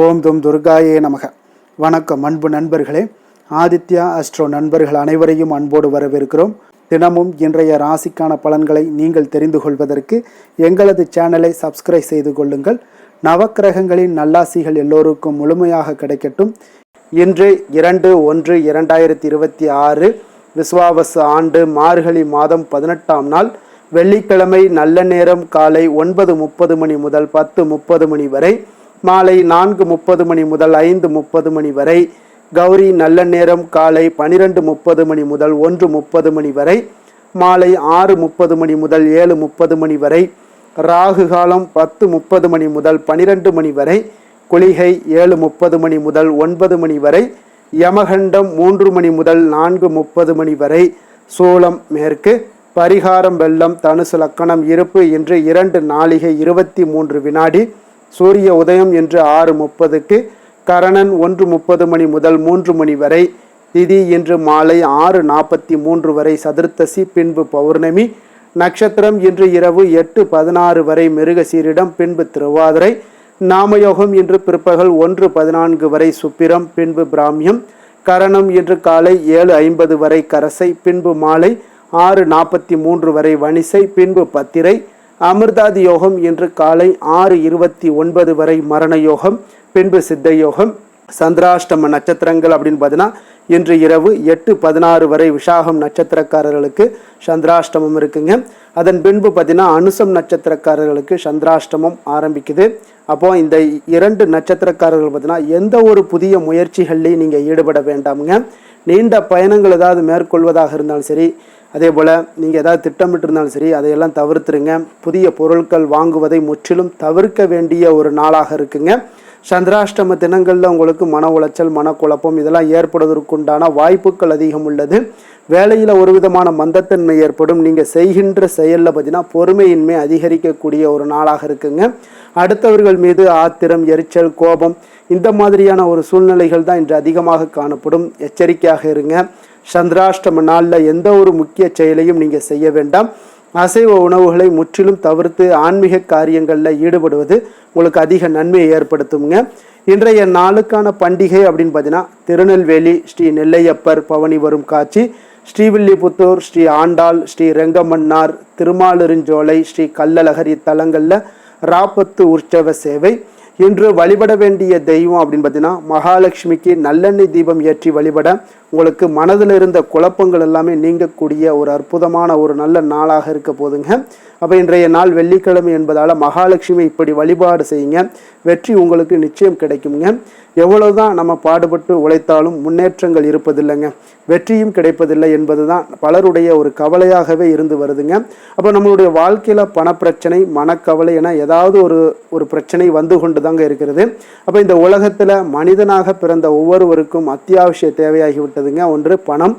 ஓம் தும் துர்காயே நமக. வணக்கம் அன்பு நண்பர்களே. ஆதித்யா அஸ்ட்ரோ நண்பர்கள் அனைவரையும் அன்போடு வரவேற்கிறோம். தினமும் இன்றைய ராசிக்கான பலன்களை நீங்கள் தெரிந்து கொள்வதற்கு எங்களது சேனலை சப்ஸ்கிரைப் செய்து கொள்ளுங்கள். நவக்கிரகங்களின் நல்லாசிகள் எல்லோருக்கும் முழுமையாக கிடைக்கட்டும். இன்று 2/1/2026 விஸ்வாவசு ஆண்டு மார்கழி மாதம் 18ஆம் நாள் வெள்ளிக்கிழமை. நல்ல நேரம் காலை 9:30 மணி முதல் 10:30 மணி வரை, மாலை 4:30 மணி முதல் 5:30 மணி வரை. கௌரி நல்ல நேரம் காலை 12:30 மணி முதல் 1:30 மணி வரை, மாலை 6:30 மணி முதல் 7:30 மணி வரை. ராகு காலம் 10:30 மணி முதல் 12 மணி வரை. குளிகை 7:30 மணி முதல் 9 மணி வரை. யமகண்டம் 3 மணி முதல் 4:30 மணி வரை. சூலம் மேற்கு. பரிகாரம் வெள்ளம். தனுசு லக்கணம். இருப்பு இன்று 2 நாழிகை 23 வினாடி. சூரிய உதயம் இன்று 6:30க்கு. கரணன் 1:30 மணி முதல் 3 மணி வரை. திதி இன்று மாலை 6:43 வரை சதுர்த்தசி, பின்பு பௌர்ணமி. நட்சத்திரம் இன்று இரவு 8:16 வரை மிருகசீரிடம், பின்பு திருவாதிரை. நாமயோகம் இன்று பிற்பகல் 1:14 வரை சுப்பிரம், பின்பு பிராமியம். கரணம் இன்று காலை 7:50 வரை கரசை, பின்பு மாலை 6:43 வரை வணிசை, பின்பு பத்திரை. அமிர்தாதி யோகம் இன்று காலை 6:29 வரை மரண யோகம், பின்பு சித்த யோகம். சந்திராஷ்டம நட்சத்திரங்கள் அப்படின்னு பார்த்தீங்கன்னா இன்று இரவு 8:16 வரை விஷாகம் நட்சத்திரக்காரர்களுக்கு சந்திராஷ்டமம் இருக்குங்க. அதன் பின்பு பார்த்தீங்கன்னா அனுசம் நட்சத்திரக்காரர்களுக்கு சந்திராஷ்டமம் ஆரம்பிக்குது. அப்போ இந்த 2 நட்சத்திரக்காரர்கள் பார்த்தீங்கன்னா எந்த ஒரு புதிய முயற்சிகள்லையும் நீங்கள் ஈடுபட வேண்டாமுங்க. நீண்ட பயணங்கள் ஏதாவது மேற்கொள்வதாக இருந்தாலும் சரி, அதே போல் நீங்கள் ஏதாவது திட்டமிட்டு இருந்தாலும் சரி, அதையெல்லாம் தவிர்த்துருங்க. புதிய பொருட்கள் வாங்குவதை முற்றிலும் தவிர்க்க வேண்டிய ஒரு நாளாக இருக்குங்க. சந்திராஷ்டம தினங்களில் உங்களுக்கு மன உளைச்சல், மனக்குழப்பம் இதெல்லாம் ஏற்படுவதற்குண்டான வாய்ப்புகள் அதிகம் உள்ளது. வேலையில் ஒரு விதமான மந்தத்தன்மை ஏற்படும். நீங்கள் செய்கின்ற செயலில் பார்த்தீங்கன்னா பொறுமையின்மை அதிகரிக்கக்கூடிய ஒரு நாளாக இருக்குங்க. அடுத்தவர்கள் மீது ஆத்திரம், எரிச்சல், கோபம் இந்த மாதிரியான ஒரு சூழ்நிலைகள் தான் இன்று அதிகமாக காணப்படும். எச்சரிக்கையாக இருங்க. சந்திராஷ்டம நாளில் எந்த ஒரு முக்கிய செயலையும் நீங்கள் செய்ய வேண்டாம். அசைவ உணவுகளை முற்றிலும் தவிர்த்து ஆன்மீக காரியங்களில் ஈடுபடுவது உங்களுக்கு அதிக நன்மையை ஏற்படுத்துங்க. இன்றைய நாளுக்கான பண்டிகை அப்படின்னு பார்த்தீங்கன்னா திருநெல்வேலி ஸ்ரீ நெல்லையப்பர் பவனி வரும் காட்சி, ஸ்ரீவில்லிபுத்தூர் ஸ்ரீ ஆண்டாள், ஸ்ரீ ரெங்கமன்னார், திருமாலிருஞ்சோலை, ஸ்ரீ கள்ளழகர் இத்தலங்களில் ராப்பத்து உற்சவ சேவை. இன்று வழிபட வேண்டிய தெய்வம் அப்படின்னு பார்த்தீங்கன்னா மகாலட்சுமிக்கு நல்லெண்ணெய் தீபம் ஏற்றி வழிபட உங்களுக்கு மனதில் இருந்த குழப்பங்கள் எல்லாமே நீங்கக்கூடிய ஒரு அற்புதமான ஒரு நல்ல நாளாக இருக்க போதுங்க. அப்போ இன்றைய நாள் வெள்ளிக்கிழமை என்பதால் மகாலட்சுமி இப்படி வழிபாடு செய்யுங்க. வெற்றி உங்களுக்கு நிச்சயம் கிடைக்குங்க. எவ்வளவுதான் நம்ம பாடுபட்டு உழைத்தாலும் முன்னேற்றங்கள் இருப்பதில்லைங்க, வெற்றியும் கிடைப்பதில்லை என்பது தான் பலருடைய ஒரு கவலையாகவே இருந்து வருதுங்க. அப்போ நம்மளுடைய வாழ்க்கையில் பணப்பிரச்சனை, மனக்கவலை என ஏதாவது ஒரு பிரச்சனை வந்து கொண்டு தாங்க இருக்கிறது. அப்போ இந்த உலகத்தில் மனிதனாக பிறந்த ஒவ்வொருவருக்கும் அத்தியாவசிய தேவையாகிவிட்டதுங்க. ஒன்று பணம்.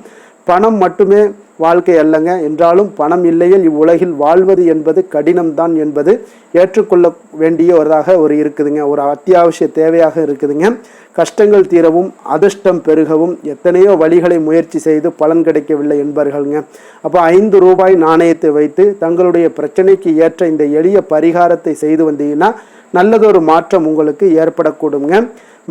பணம் மட்டுமே வாழ்க்கை அல்லங்க. என்றாலும் பணம் இல்லையில் இவ்வுலகில் வாழ்வது என்பது கடினம்தான் என்பது ஏற்றுக்கொள்ள வேண்டியதாக இருக்குதுங்க. ஒரு அத்தியாவசிய தேவையாக இருக்குதுங்க. கஷ்டங்கள் தீரவும் அதிர்ஷ்டம் பெருகவும் எத்தனையோ வழிகளை முயற்சி செய்து பலன் கிடைக்கவில்லை என்பார்கள்ங்க. அப்போ 5 ரூபாய் நாணயத்தை வைத்து தங்களுடைய பிரச்சனைக்கு ஏற்ற இந்த எளிய பரிகாரத்தை செய்து வந்தீங்கன்னா நல்லதொரு மாற்றம் உங்களுக்கு ஏற்படக்கூடுங்க.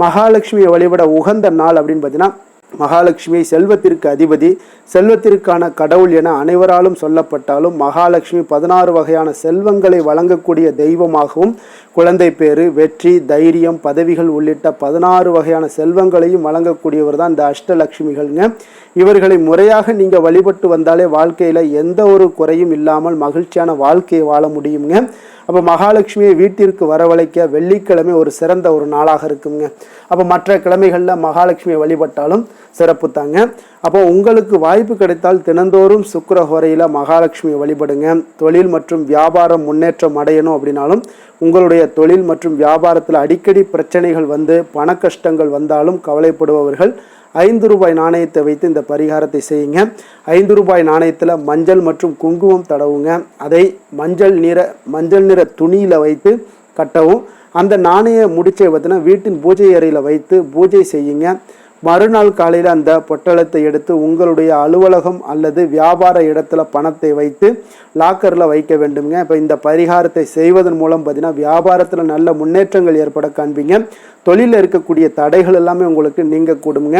மகாலட்சுமியை வழிபட உகந்த நாள் அப்படின்னு பார்த்தீங்கன்னா மகாலட்சுமி செல்வத்திற்கு அதிபதி, செல்வத்திற்கான கடவுள் என அனைவராலும் சொல்லப்பட்டாலும் மகாலட்சுமி 16 வகையான செல்வங்களை வழங்கக்கூடிய தெய்வமாகவும், குழந்தை பேரு, வெற்றி, தைரியம், பதவிகள் உள்ளிட்ட 16 வகையான செல்வங்களையும் வழங்கக்கூடியவர் தான் இந்த அஷ்டலட்சுமிகள்ங்க. இவர்களை முறையாக நீங்கள் வழிபட்டு வந்தாலே வாழ்க்கையில் எந்த ஒரு குறையும் இல்லாமல் மகிழ்ச்சியான வாழ்க்கையை வாழ முடியுங்க. அப்போ மகாலட்சுமியை வீட்டிற்கு வரவழைக்க வெள்ளிக்கிழமை ஒரு சிறந்த ஒரு நாளாக இருக்குங்க. அப்போ மற்ற கிழமைகளில் மகாலட்சுமியை வழிபட்டாலும் சிறப்பு தாங்க. அப்போ உங்களுக்கு வாய்ப்பு கிடைத்தால் தினந்தோறும் சுக்கிரஹோரையில் மகாலட்சுமியை வழிபடுங்க. தொழில் மற்றும் வியாபாரம் முன்னேற்றம் அடையணும் அப்படின்னாலும், உங்களுடைய தொழில் மற்றும் வியாபாரத்தில் அடிக்கடி பிரச்சனைகள் வந்து பண கஷ்டங்கள் வந்தாலும் கவலைப்படுபவர்கள் 5 ரூபாய் நாணயத்தை வைத்து இந்த பரிகாரத்தை செய்யுங்க. 5 ரூபாய் நாணயத்தில் மஞ்சள் மற்றும் குங்குமம் தடவுங்க. அதை மஞ்சள் நிற துணியில் வைத்து கட்டவும். அந்த நாணய முடிச்சை பார்த்தீங்கன்னா வீட்டின் பூஜை அறையில் வைத்து பூஜை செய்யுங்க. மறுநாள் காலையில் அந்த பொட்டலத்தை எடுத்து உங்களுடைய அலுவலகம் அல்லது வியாபார இடத்துல பணத்தை வைத்து லாக்கரில் வைக்க வேண்டுங்க. இப்போ இந்த பரிகாரத்தை செய்வதன் மூலம் பார்த்தீங்கன்னா வியாபாரத்தில் நல்ல முன்னேற்றங்கள் ஏற்பட காண்பீங்க. தொழிலில் இருக்கக்கூடிய தடைகள் எல்லாமே உங்களுக்கு நீங்க கூடுங்க.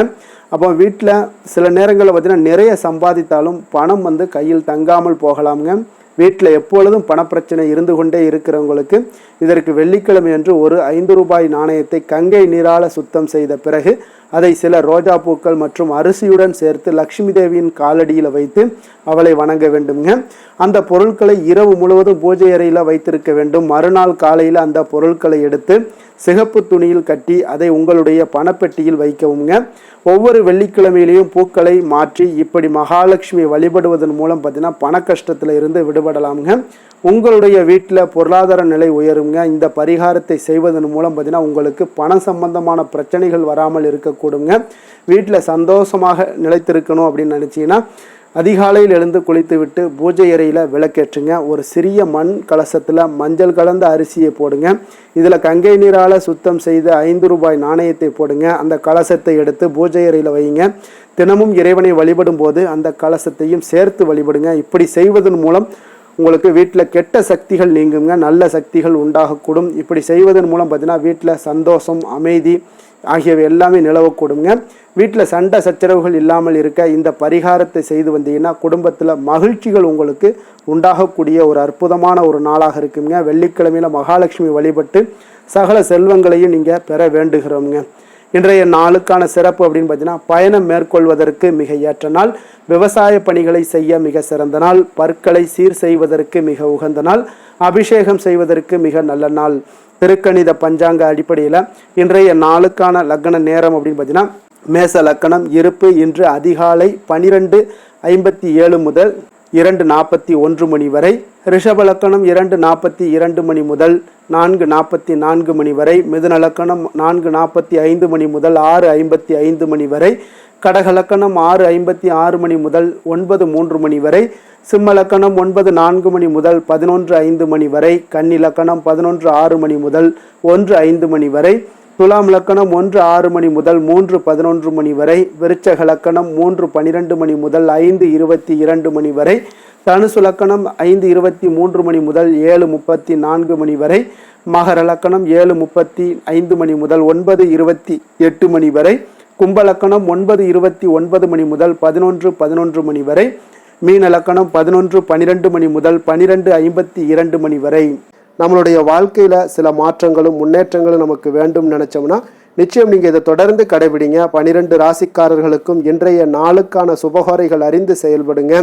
அப்போ வீட்டில் சில நேரங்களில் பார்த்தீங்கன்னா நிறைய சம்பாதித்தாலும் பணம் கையில் தங்காமல் போகலாமுங்க. வீட்டில் எப்பொழுதும் பணப்பிரச்சனை இருந்து கொண்டே இருக்கிறவங்களுக்கு இதற்கு வெள்ளிக்கிழமை அன்று ஒரு 5 ரூபாய் நாணயத்தை கங்கை நீரால சுத்தம் செய்த பிறகு அதை சில ரோஜா பூக்கள் மற்றும் அரிசியுடன் சேர்த்து லட்சுமி தேவியின் காலடியில் வைத்து அவளை வணங்க வேண்டுங்க. அந்த பொருட்களை இரவு முழுவதும் பூஜை அறையில் வைத்திருக்க வேண்டும். மறுநாள் காலையில் அந்த பொருட்களை எடுத்து சிகப்பு துணியில் கட்டி அதை உங்களுடைய பணப்பெட்டியில் வைக்கவுங்க. ஒவ்வொரு வெள்ளிக்கிழமையிலையும் பூக்களை மாற்றி இப்படி மகாலட்சுமி வழிபடுவதன் மூலம் பார்த்தீங்கன்னா பண கஷ்டத்தில் இருந்து விடுபடலாமுங்க. உங்களுடைய வீட்டில் பொருளாதார நிலை உயருங்க. இந்த பரிகாரத்தை செய்வதன் மூலம் பார்த்தீங்கன்னா உங்களுக்கு பணம் சம்பந்தமான பிரச்சனைகள் வராமல் இருக்கக்கூடுங்க. வீட்டில் சந்தோஷமாக நிலைத்திருக்கணும் அப்படின்னு நினச்சிங்கன்னா அதிகாலையில் எழுந்து குளித்து விட்டு பூஜை அறையில் விளக்கேற்றுங்க. ஒரு சிறிய மண் கலசத்தில் மஞ்சள் கலந்த அரிசியை போடுங்க. இதில் கங்கை நீரால் சுத்தம் செய்த 5 ரூபாய் நாணயத்தை போடுங்க. அந்த கலசத்தை எடுத்து பூஜை அறையில் வைங்க. தினமும் இறைவனை வழிபடும் போது அந்த கலசத்தையும் சேர்த்து வழிபடுங்க. இப்படி செய்வதன் மூலம் உங்களுக்கு வீட்டில் கெட்ட சக்திகள் நீங்குங்க, நல்ல சக்திகள் உண்டாகக்கூடும். இப்படி செய்வதன் மூலம் பார்த்தீங்கன்னா வீட்டில் சந்தோஷம், அமைதி ஆகியவை எல்லாமே நிலவக்கூடுங்க. வீட்டில் சண்டை சச்சரவுகள் இல்லாமல் இருக்க இந்த பரிகாரத்தை செய்து வந்தீங்கன்னா குடும்பத்தில் மகிழ்ச்சிகள் உங்களுக்கு உண்டாகக்கூடிய ஒரு அற்புதமான ஒரு நாளாக இருக்குங்க. வெள்ளிக்கிழமையில் மகாலட்சுமி வழிபட்டு சகல செல்வங்களையும் நீங்கள் பெற வேண்டுகிறோங்க. இன்றைய நாளுக்கான சிறப்பு அப்படின்னு பார்த்தீங்கன்னா பயணம் மேற்கொள்வதற்கு மிக ஏற்ற நாள், விவசாய பணிகளை செய்ய மிக சிறந்த நாள், பற்களை சீர் செய்வதற்கு மிக உகந்த நாள், அபிஷேகம் செய்வதற்கு மிக நல்ல நாள். திருக்கணித பஞ்சாங்க அடிப்படையில் இன்றைய நாளுக்கான லக்ன நேரம் அப்படின்னு பார்த்தீங்கன்னா மேச லக்கணம் இருப்பு இன்று அதிகாலை 12:57 முதல் 2:41 மணி வரை, ரிஷப லக்கணம் 2:42 மணி முதல் 4:44 மணி வரை, மிதுன லக்கணம் 4:45 மணி முதல் 6:55 மணி வரை, கடக லக்கணம் 6:56 மணி முதல் 9:03 மணி வரை, சிம்ம லக்கணம் 9:04 மணி முதல் 11:05 மணி வரை, கன்னி லக்கணம் 11:06 மணி முதல் 1:05 மணி வரை, துலாம் லக்கணம் 1:06 மணி முதல் 3:11 மணி வரை, விருச்சக லக்கணம் 3:12 மணி முதல் 5:22 மணி வரை, தனுசு லக்கணம் 5:23 மணி முதல் 7:34 மணி வரை, மகர லக்கணம் 7:35 மணி முதல் 9:28 மணி வரை, கும்ப லக்கணம் 9:29 மணி முதல் 11:11 மணி வரை, மீன லக்கணம் 11:12 மணி முதல் 12:52 மணி வரை. நம்மளுடைய வாழ்க்கையில் சில மாற்றங்களும் முன்னேற்றங்களும் நமக்கு வேண்டும் நினச்சோம்னா நிச்சயம் நீங்கள் இதை தொடர்ந்து கடைபிடிங்க. 12 ராசிக்காரர்களுக்கும் இன்றைய நாளுக்கான சுபஹோரைகள் அறிந்து செயல்படுங்க.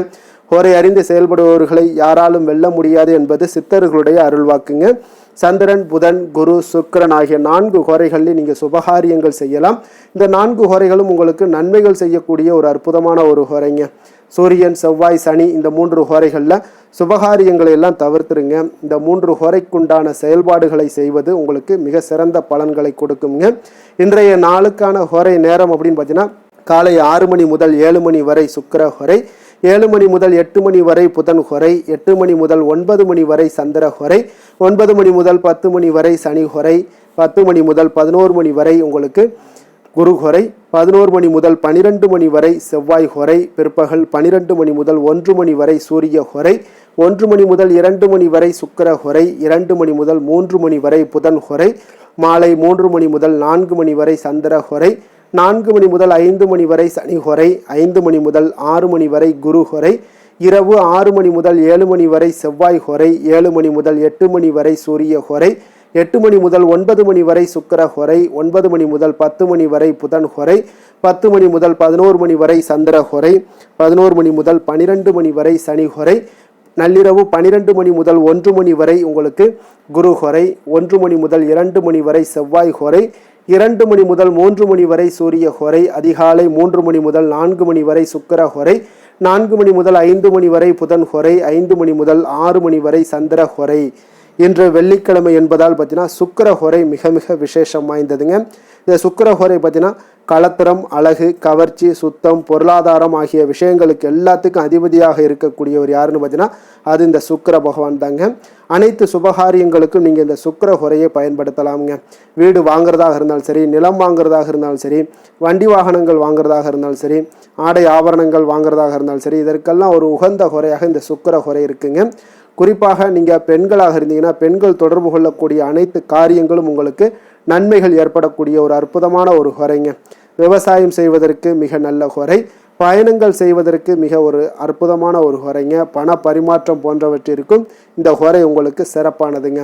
ஹோரை அறிந்து செயல்படுபவர்களை யாராலும் வெல்ல முடியாது என்பது சித்தர்களுடைய அருள்வாக்குங்க. சந்திரன், புதன், குரு, சுக்கிரன் ஆகிய 4 ஹோரைகளில் நீங்கள் சுபகாரியங்கள் செய்யலாம். இந்த 4 ஹோரைகளும் உங்களுக்கு நன்மைகள் செய்யக்கூடிய ஒரு அற்புதமான ஒரு ஹோரைங்க. சூரியன், செவ்வாய், சனி இந்த 3 ஹோரைகளில் சுபகாரியங்களை எல்லாம் தவிர்த்துருங்க. இந்த 3 ஹோரைக்குண்டான செயல்பாடுகளை செய்வது உங்களுக்கு மிக சிறந்த பலன்களை கொடுக்குங்க. இன்றைய நாளுக்கான ஹோரை நேரம் அப்படின்னு பார்த்தீங்கன்னா காலை 6 மணி முதல் 7 மணி வரை சுக்கிர ஹோரை, 7 மணி முதல் 8 மணி வரை புதன் ஹோரை, 8 மணி முதல் 9 மணி வரை சந்திர ஹோரை, 9 மணி முதல் 10 மணி வரை சனி ஹோரை, 10 மணி முதல் 11 மணி வரை உங்களுக்கு குரு ஹோரை, 11 மணி முதல் 12 மணி வரை செவ்வாய் ஹோரை, பிற்பகல் 12 மணி முதல் 1 மணி வரை சூரிய ஹோரை, 1 மணி முதல் 2 மணி வரை சுக்கிர ஹோரை, 2 மணி முதல் 3 மணி வரை புதன் ஹோரை, மாலை 3 மணி முதல் 4 மணி வரை சந்திர ஹோரை, 4 மணி முதல் 5 மணி வரை சனி ஹோரை, 5 மணி முதல் 6 மணி வரை குரு ஹோரை, இரவு 6 மணி முதல் 7 மணி வரை செவ்வாய் ஹோரை, 7 மணி முதல் 8 மணி வரை சூரிய ஹோரை, 8 மணி முதல் 9 மணி வரை சுக்கிர ஹோரை, 9 மணி முதல் 10 மணி வரை புதன் ஹோரை, 10 மணி முதல் 11 மணி வரை சந்திர ஹோரை, 11 மணி முதல் 12 மணி வரை சனி ஹோரை, நள்ளிரவு 12 மணி முதல் 1 மணி வரை உங்களுக்கு குரு ஹோரை, 1 மணி முதல் 2 மணி வரை செவ்வாய் ஹோரை, 2 மணி முதல் 3 மணி வரை சூரிய ஹோரை, அதிகாலை 3 மணி முதல் 4 மணி வரை சுக்கிர ஹோரை, 4 மணி முதல் 5 மணி வரை புதன் ஹோரை, 5 மணி முதல் 6 மணி வரை சந்திர ஹோரை. இன்று வெள்ளிக்கிழமை என்பதால் பார்த்தீங்கன்னா சுக்கிரஹோரை மிக மிக விசேஷம் வாய்ந்ததுங்க. இந்த சுக்கிரஹோரை பார்த்தீங்கன்னா களத்திரம், அழகு, கவர்ச்சி, சுத்தம், பொருளாதாரம் ஆகிய விஷயங்களுக்கு எல்லாத்துக்கும் அதிபதியாக இருக்கக்கூடியவர் யாருன்னு பார்த்தீங்கன்னா அது இந்த சுக்கிர பகவான் தாங்க. அனைத்து சுபகாரியங்களுக்கும் நீங்கள் இந்த சுக்கிரஹோரையை பயன்படுத்தலாமுங்க. வீடு வாங்குறதாக இருந்தாலும் சரி, நிலம் வாங்குறதாக இருந்தாலும் சரி, வண்டி வாகனங்கள் வாங்குறதாக இருந்தாலும் சரி, ஆடை ஆபரணங்கள் வாங்குறதாக இருந்தாலும் சரி, இதற்கெல்லாம் ஒரு உகந்த ஹோரையாக இந்த சுக்கிரஹோரை இருக்குங்க. குறிப்பாக நீங்கள் பெண்களாக இருந்தீங்கன்னா பெண்கள் தொடர்பு கொள்ளக்கூடிய அனைத்து காரியங்களும் உங்களுக்கு நன்மைகள் ஏற்படக்கூடிய ஒரு அற்புதமான ஒரு ஹோரைங்க. விவசாயம் செய்வதற்கு மிக நல்ல ஹோரை, பயணங்கள் செய்வதற்கு மிக ஒரு அற்புதமான ஒரு ஹோரைங்க. பண பரிமாற்றம் போன்றவற்றிற்கும் இந்த ஹோரை உங்களுக்கு சிறப்பானதுங்க.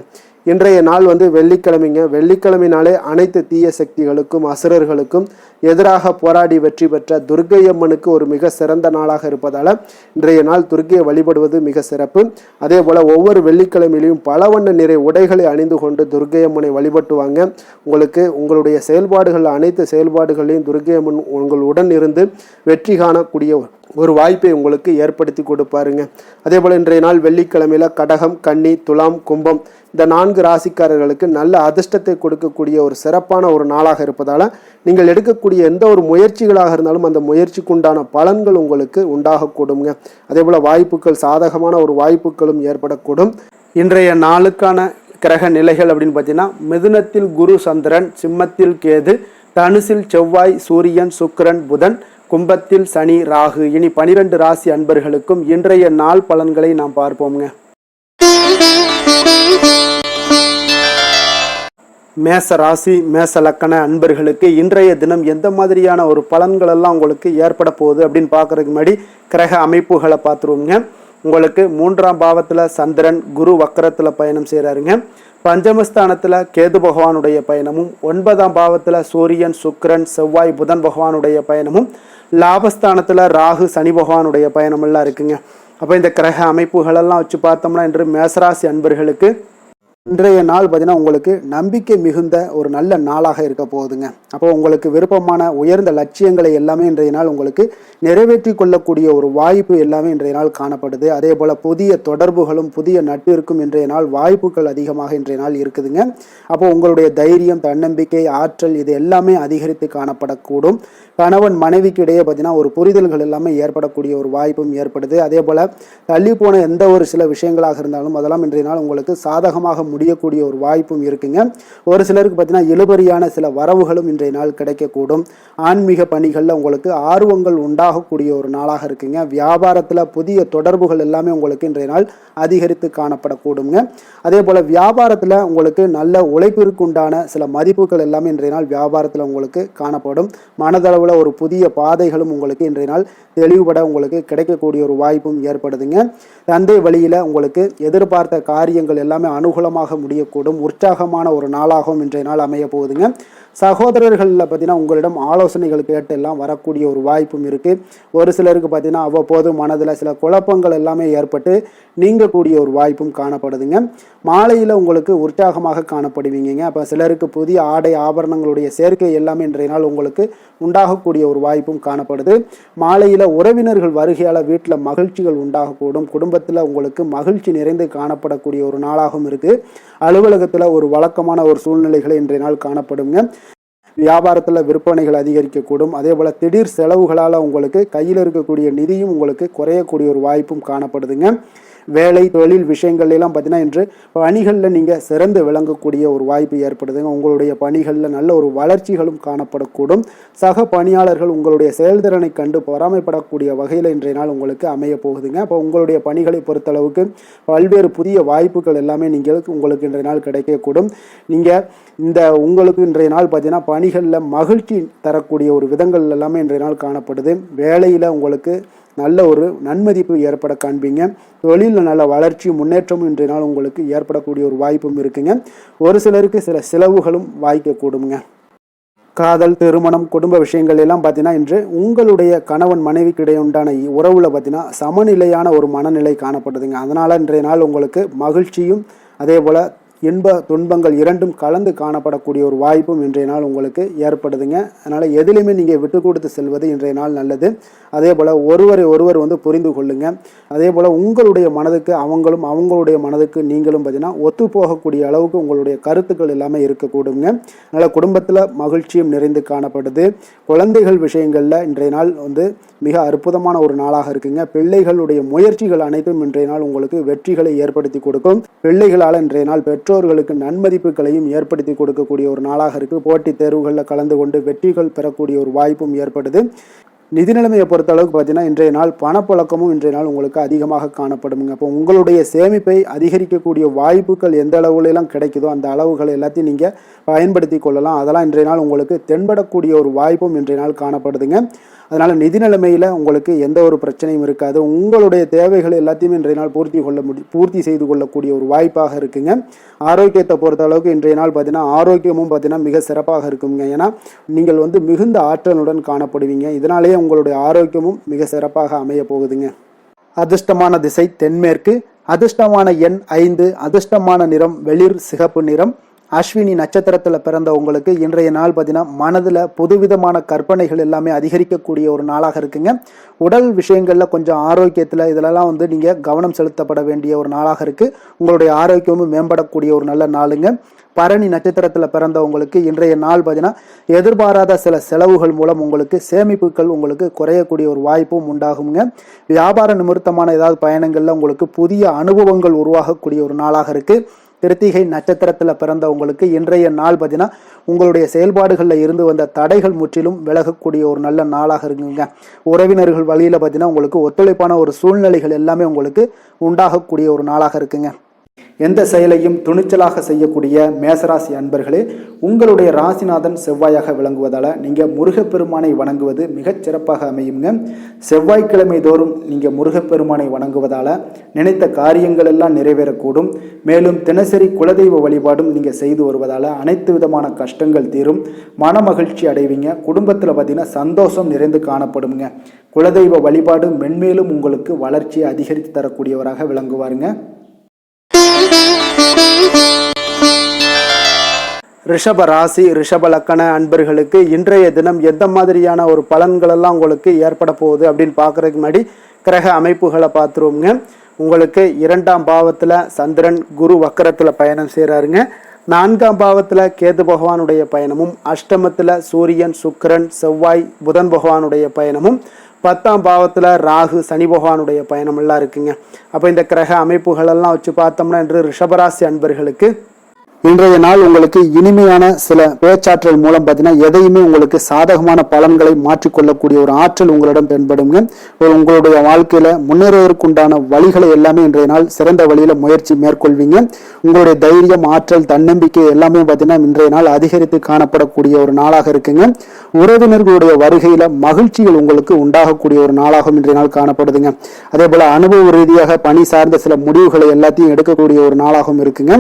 இன்றைய நாள் வெள்ளிக்கிழமைங்க. வெள்ளிக்கிழமைனாலே அனைத்து தீய சக்திகளுக்கும் அசுரர்களுக்கும் எதிராக போராடி வெற்றி பெற்ற துர்க்கை அம்மனுக்கு ஒரு மிக சிறந்த நாளாக இருப்பதால் இன்றைய நாள் துர்க்கையை வழிபடுவது மிக சிறப்பு. அதே போல் ஒவ்வொரு வெள்ளிக்கிழமையிலையும் பல வண்ண நிறை உடைகளை அணிந்து கொண்டு துர்க்கை அம்மனை வழிபட்டுவாங்க. உங்களுக்கு உங்களுடைய செயல்பாடுகள் அனைத்து செயல்பாடுகளையும் துர்க்கை அம்மன் உங்களுடன் இருந்து வெற்றி காணக்கூடிய ஒரு வாய்ப்பை உங்களுக்கு ஏற்படுத்தி கொடுப்பாருங்க. அதே போல் இன்றைய நாள் வெள்ளிக்கிழமையில் கடகம், கன்னி, துலாம், கும்பம் இந்த 4 ராசிக்காரர்களுக்கு நல்ல அதிர்ஷ்டத்தை கொடுக்கக்கூடிய ஒரு சிறப்பான ஒரு நாளாக இருப்பதால் நீங்கள் எடுக்கக்கூடிய எந்த ஒரு முயற்சிகளாக இருந்தாலும் அந்த முயற்சிக்குண்டான பலன்கள் உங்களுக்கு உண்டாகக்கூடுங்க. அதே போல் வாய்ப்புகள், சாதகமான ஒரு வாய்ப்புகளும் ஏற்படக்கூடும். இன்றைய நாளுக்கான கிரக நிலைகள் அப்படின்னு பார்த்தீங்கன்னா மிதுனத்தில் குரு சந்திரன், சிம்மத்தில் கேது, தனுசில் செவ்வாய், சூரியன், சுக்கிரன், புதன், கும்பத்தில் சனி, ராகு. இனி 12 ராசி அன்பர்களுக்கும் இன்றைய நாள் பலன்களை நாம் பார்ப்போம்ங்க. மேச ராசி மேச லக்கண அன்பர்களுக்கு இன்றைய தினம் எந்த மாதிரியான ஒரு பலன்கள் எல்லாம் உங்களுக்கு ஏற்பட போகுது அப்படின்னு பார்க்கறதுக்கு முன்னாடி கிரக அமைப்புகளை பார்த்துருவோங்க. உங்களுக்கு 3ஆம் பாவத்தில் சந்திரன் குரு வக்கரத்தில் பயணம் செய்கிறாருங்க. பஞ்சமஸ்தானத்தில் கேது பகவானுடைய பயணமும், 9ஆம் பாவத்தில் சூரியன், சுக்கிரன், செவ்வாய், புதன் பகவானுடைய பயணமும், லாபஸ்தானத்தில் ராகு, சனி பகவானுடைய பயணமெல்லாம் இருக்குங்க. அப்போ இந்த கிரக அமைப்புகளெல்லாம் வச்சு பார்த்தோம்னா இன்று மேசராசி அன்பர்களுக்கு இன்றைய நாள் பார்த்தீங்கன்னா உங்களுக்கு நம்பிக்கை மிகுந்த ஒரு நல்ல நாளாக இருக்க போகுதுங்க. அப்போ உங்களுக்கு விருப்பமான உயர்ந்த லட்சியங்களை எல்லாமே இன்றைய நாள் உங்களுக்கு நிறைவேற்றி கொள்ளக்கூடிய ஒரு வாய்ப்பு எல்லாமே இன்றைய நாள் காணப்படுது. அதே போல் புதிய தொடர்புகளும் புதிய நட்பிற்கும் இன்றைய நாள் வாய்ப்புகள் அதிகமாக இன்றைய நாள் இருக்குதுங்க. அப்போ உங்களுடைய தைரியம், தன்னம்பிக்கை, ஆற்றல் இது எல்லாமே அதிகரித்து காணப்படக்கூடும். கணவன் மனைவிக்கு இடையே பார்த்தீங்கன்னா ஒரு புரிதல்கள் எல்லாமே ஏற்படக்கூடிய ஒரு வாய்ப்பும் ஏற்படுது. அதே போல் தள்ளி போன எந்த ஒரு சில விஷயங்களாக இருந்தாலும் அதெல்லாம் இன்றைய நாள் உங்களுக்கு சாதகமாக முடியக்கூடிய ஒரு வாய்ப்பும் இருக்குங்க. ஒரு சிலருக்கு பார்த்தீங்கன்னா இழுபறியான சில வரவுகளும் இன்றைய நாள் கிடைக்கக்கூடும். ஆன்மீக பணிகளில் உங்களுக்கு ஆர்வங்கள் உண்டாகக்கூடிய ஒரு நாளாக இருக்குங்க. வியாபாரத்தில் புதிய தொடர்புகள் எல்லாமே உங்களுக்கு இன்றைய நாள் அதிகரித்து காணப்படக்கூடுங்க. அதே போல் வியாபாரத்தில் உங்களுக்கு நல்ல உழைப்பிற்கு உண்டான சில மதிப்புகள் எல்லாமே இன்றைய நாள் வியாபாரத்தில் உங்களுக்கு காணப்படும். மனதளவில் ஒரு புதிய பாதைகளும் உங்களுக்கு இன்றைய நாள் தெளிவுபட உங்களுக்கு கிடைக்கக்கூடிய ஒரு வாய்ப்பும் ஏற்படுதுங்க. தந்தை வழியில் உங்களுக்கு எதிர்பார்த்த காரியங்கள் எல்லாமே அனுகூலமாக முடியக்கூடும். உற்சாகமான ஒரு நாளாகவும் இன்றைய நாள் அமைய போகுதுங்க. சகோதரர்களில் பார்த்தீங்கன்னா உங்களிடம் ஆலோசனைகள் கேட்டு எல்லாம் வரக்கூடிய ஒரு வாய்ப்பும் இருக்குது. ஒரு சிலருக்கு பார்த்தீங்கன்னா அவ்வப்போது மனதில் சில குழப்பங்கள் எல்லாமே ஏற்பட்டு நீங்கக்கூடிய ஒரு வாய்ப்பும் காணப்படுதுங்க. மாலையில் உங்களுக்கு உற்சாகமாக காணப்படுவீங்க. அப்போ சிலருக்கு புதிய ஆடை ஆபரணங்களுடைய சேர்க்கை எல்லாமே இன்றைய நாள் உங்களுக்கு உண்டாகக்கூடிய ஒரு வாய்ப்பும் காணப்படுது. மாலையில் உறவினர்கள் வருகையால் வீட்டில் மகிழ்ச்சிகள் உண்டாகக்கூடும். குடும்பத்தில் உங்களுக்கு மகிழ்ச்சி நிறைந்து காணப்படக்கூடிய ஒரு நாளாகவும் இருக்குது. அலுவலகத்தில் ஒரு வழக்கமான ஒரு சூழ்நிலைகளை இன்றைய நாள் காணப்படுங்க. வியாபாரத்தில் விற்பனைகள் அதிகரிக்கக்கூடும். அதே போல் திடீர் செலவுகளால் உங்களுக்கு கையில் இருக்கக்கூடிய நிதியும் உங்களுக்கு குறையக்கூடிய ஒரு வாய்ப்பும் காணப்படுதுங்க. வேலை தொழில் விஷயங்கள் எல்லாம் பார்த்தீங்கன்னா இன்று பணிகளில் நீங்கள் சிறந்து விளங்கக்கூடிய ஒரு வாய்ப்பு ஏற்படுதுங்க. உங்களுடைய பணிகளில் நல்ல ஒரு வளர்ச்சிகளும் காணப்படக்கூடும். சக பணியாளர்கள் உங்களுடைய செயல்திறனை கண்டு பொறாமைப்படக்கூடிய வகையில் இன்றைய நாள் உங்களுக்கு அமைய போகுதுங்க. அப்போ உங்களுடைய பணிகளை பொறுத்தளவுக்கு பல்வேறு புதிய வாய்ப்புகள் எல்லாமே உங்களுக்கு இன்றைய நாள் கிடைக்கக்கூடும். உங்களுக்கு இன்றைய நாள் பார்த்தீங்கன்னா பணிகளில் மகிழ்ச்சி தரக்கூடிய ஒரு விதங்கள் எல்லாமே இன்றைய நாள் காணப்படுது. வேலையில் உங்களுக்கு நல்ல ஒரு நன்மதிப்பு ஏற்பட காண்பீங்க. தொழிலில் நல்ல வளர்ச்சி முன்னேற்றமும் இன்றைய நாள் உங்களுக்கு ஏற்படக்கூடிய ஒரு வாய்ப்பும் இருக்குங்க. ஒரு சிலருக்கு சில செலவுகளும் வாய்க்கக்கூடுங்க. காதல், திருமணம், குடும்ப விஷயங்கள் எல்லாம் பார்த்தீங்கன்னா இன்று உங்களுடைய கணவன் மனைவிக்கு இடையே உண்டான உறவில் பார்த்தீங்கன்னா சமநிலையான ஒரு மனநிலை காணப்படுதுங்க. அதனால் இன்றைய நாள் உங்களுக்கு மகிழ்ச்சியும் அதே போல் இன்ப துன்பங்கள் இரண்டும் கலந்து காணப்படக்கூடிய ஒரு வாய்ப்பும் இன்றைய நாள் உங்களுக்கு ஏற்படுதுங்க. அதனால் எதிலுமே நீங்கள் விட்டு கொடுத்து செல்வது இன்றைய நாள் நல்லது. அதே போல் ஒருவர் புரிந்து கொள்ளுங்க. அதே போல் உங்களுடைய மனதுக்கு அவங்களும் அவங்களுடைய மனதுக்கு நீங்களும் பார்த்தீங்கன்னா ஒத்து போகக்கூடிய அளவுக்கு உங்களுடைய கருத்துக்கள் எல்லாமே இருக்கக்கூடுங்க. அதனால் குடும்பத்தில் மகிழ்ச்சியும் நிறைந்து காணப்படுது. குழந்தைகள் விஷயங்களில் இன்றைய நாள் மிக அற்புதமான ஒரு நாளாக இருக்குங்க. பிள்ளைகளுடைய முயற்சிகள் அனைத்தும் இன்றைய நாள் உங்களுக்கு வெற்றிகளை ஏற்படுத்தி கொடுக்கும். பிள்ளைகளால் இன்றைய நாள் பெற்றோர்களுக்கு நன்மதிப்புகளையும் ஏற்படுத்தி கொடுக்கக்கூடிய ஒரு நாளாக இருக்கு. போட்டித் தேர்வுகளில் கலந்து கொண்டு வெற்றிகள் பெறக்கூடிய ஒரு வாய்ப்பும் ஏற்படுது. நிதி நிலைமையை பொறுத்த அளவுக்கு பார்த்தீங்கன்னா இன்றைய நாள் பணப்புழக்கமும் இன்றைய நாள் உங்களுக்கு அதிகமாக காணப்படுங்க. அப்போ உங்களுடைய சேமிப்பை அதிகரிக்கக்கூடிய வாய்ப்புகள் எந்த அளவுலாம் கிடைக்குதோ அந்த அளவுகள் எல்லாத்தையும் நீங்கள் பயன்படுத்தி கொள்ளலாம். அதெல்லாம் இன்றைய நாள் உங்களுக்கு தென்படக்கூடிய ஒரு வாய்ப்பும் இன்றைய நாள் காணப்படுதுங்க. அதனால் நிதி நிலைமையில் உங்களுக்கு எந்த ஒரு பிரச்சனையும் இருக்காது. உங்களுடைய தேவைகள் எல்லாத்தையுமே இன்றைய நாள் பூர்த்தி செய்து கொள்ளக்கூடிய ஒரு வாய்ப்பாக இருக்குங்க. ஆரோக்கியத்தை பொறுத்த அளவுக்கு இன்றைய நாள் பார்த்தீங்கன்னா ஆரோக்கியமும் பார்த்தீங்கன்னா மிக சிறப்பாக இருக்குங்க. ஏன்னா நீங்கள் மிகுந்த ஆற்றலுடன் காணப்படுவீங்க. இதனாலேயே உங்களுடைய ஆரோக்கியமும் மிக சிறப்பாக அமைய போகுதுங்க. அதிர்ஷ்டமான திசை தென்மேற்கு, அதிர்ஷ்டமான எண் 5, அதிர்ஷ்டமான நிறம் வெளிர் சிகப்பு நிறம். அஸ்வினி நட்சத்திரத்தில் பிறந்த உங்களுக்கு இன்றைய நாள் பார்த்தீங்கன்னா மனதில் புதுவிதமான கற்பனைகள் எல்லாமே அதிகரிக்கக்கூடிய ஒரு நாளாக இருக்குங்க. உடல் விஷயங்களில் கொஞ்சம் ஆரோக்கியத்தில் இதிலெல்லாம் நீங்கள் கவனம் செலுத்தப்பட வேண்டிய ஒரு நாளாக இருக்குது. உங்களுடைய ஆரோக்கியமும் மேம்படக்கூடிய ஒரு நல்ல நாளுங்க. பரணி நட்சத்திரத்தில் பிறந்தவங்களுக்கு இன்றைய நாள் பார்த்தீங்கன்னா எதிர்பாராத சில செலவுகள் மூலம் உங்களுக்கு சேமிப்புகள் உங்களுக்கு குறையக்கூடிய ஒரு வாய்ப்பும் உண்டாகுங்க. வியாபார நிமித்தமான ஏதாவது பயணங்களில் உங்களுக்கு புதிய அனுபவங்கள் உருவாகக்கூடிய ஒரு நாளாக இருக்குது. கிருத்திகை நட்சத்திரத்தில் பிறந்தவங்களுக்கு இன்றைய நாள் பார்த்தீங்கன்னா உங்களுடைய செயல்பாடுகளில் இருந்து வந்த தடைகள் முற்றிலும் விலகக்கூடிய ஒரு நல்ல நாளாக இருக்குங்க. உறவினர்கள் வழியில் பார்த்தீங்கன்னா உங்களுக்கு ஒத்துழைப்பான ஒரு சூழ்நிலைகள் எல்லாமே உங்களுக்கு உண்டாகக்கூடிய ஒரு நாளாக இருக்குங்க. எந்த செயலையும் துணிச்சலாக செய்யக்கூடிய மேசராசி அன்பர்களே, உங்களுடைய ராசிநாதன் செவ்வாயாக விளங்குவதால் நீங்கள் முருகப்பெருமானை வணங்குவது மிகச் சிறப்பாக அமையுங்க. செவ்வாய்க்கிழமை தோறும் நீங்கள் முருகப்பெருமானை வணங்குவதால் நினைத்த காரியங்கள் எல்லாம் நிறைவேறக்கூடும். மேலும் தினசரி குலதெய்வ வழிபாடும் நீங்கள் செய்து வருவதால் அனைத்து விதமான கஷ்டங்கள் தீரும், மன மகிழ்ச்சி அடைவீங்க. குடும்பத்தில் பார்த்தீங்கன்னா சந்தோஷம் நிறைந்து காணப்படுங்க. குலதெய்வ வழிபாடு மென்மேலும் உங்களுக்கு வளர்ச்சியை அதிகரித்து தரக்கூடியவராக விளங்குவாருங்க. ரிஷப ராசி ரிஷப லக்கண அன்பர்களுக்கு இன்றைய தினம் எந்த மாதிரியான ஒரு பலன்கள் எல்லாம் உங்களுக்கு ஏற்பட போகுது அப்படின்னு பார்க்கறதுக்கு முன்னாடி கிரக அமைப்புகளை பார்த்துருவோங்க. உங்களுக்கு 2ஆம் பாவத்தில் சந்திரன் குரு வக்கரத்தில் பயணம் செய்கிறாருங்க. 4ஆம் பாவத்தில் கேது பகவானுடைய பயணமும், அஷ்டமத்தில் சூரியன் சுக்கிரன் செவ்வாய் புதன் பகவானுடைய பயணமும், 10ஆம் பாவத்தில் ராகு சனி பகவானுடைய பயணம் எல்லாம் இருக்குங்க. அப்போ இந்த கிரக அமைப்புகளெல்லாம் வச்சு பார்த்தோம்னா இன்று ரிஷபராசி அன்பர்களுக்கு இன்றைய நாள் உங்களுக்கு இனிமையான சில பேச்சாற்றல் மூலம் பார்த்தீங்கன்னா எதையுமே உங்களுக்கு சாதகமான பலன்களை மாற்றிக்கொள்ளக்கூடிய ஒரு ஆற்றல் உங்களிடம் தென்படுங்க. உங்களுடைய வாழ்க்கையில முன்னேறுவதற்குண்டான வழிகளை எல்லாமே இன்றைய நாள் சிறந்த வழியில முயற்சி மேற்கொள்வீங்க. உங்களுடைய தைரியம், ஆற்றல், தன்னம்பிக்கை எல்லாமே பார்த்தீங்கன்னா இன்றைய நாள் அதிகரித்து காணப்படக்கூடிய ஒரு நாளாக இருக்குங்க. உறவினர்களுடைய வருகையில மகிழ்ச்சிகள் உங்களுக்கு உண்டாகக்கூடிய ஒரு நாளாகவும் இன்றைய நாள் காணப்படுதுங்க. அதே போல அனுபவ ரீதியாக பணி சார்ந்த சில முடிவுகளை எல்லாத்தையும் எடுக்கக்கூடிய ஒரு நாளாகவும் இருக்குங்க.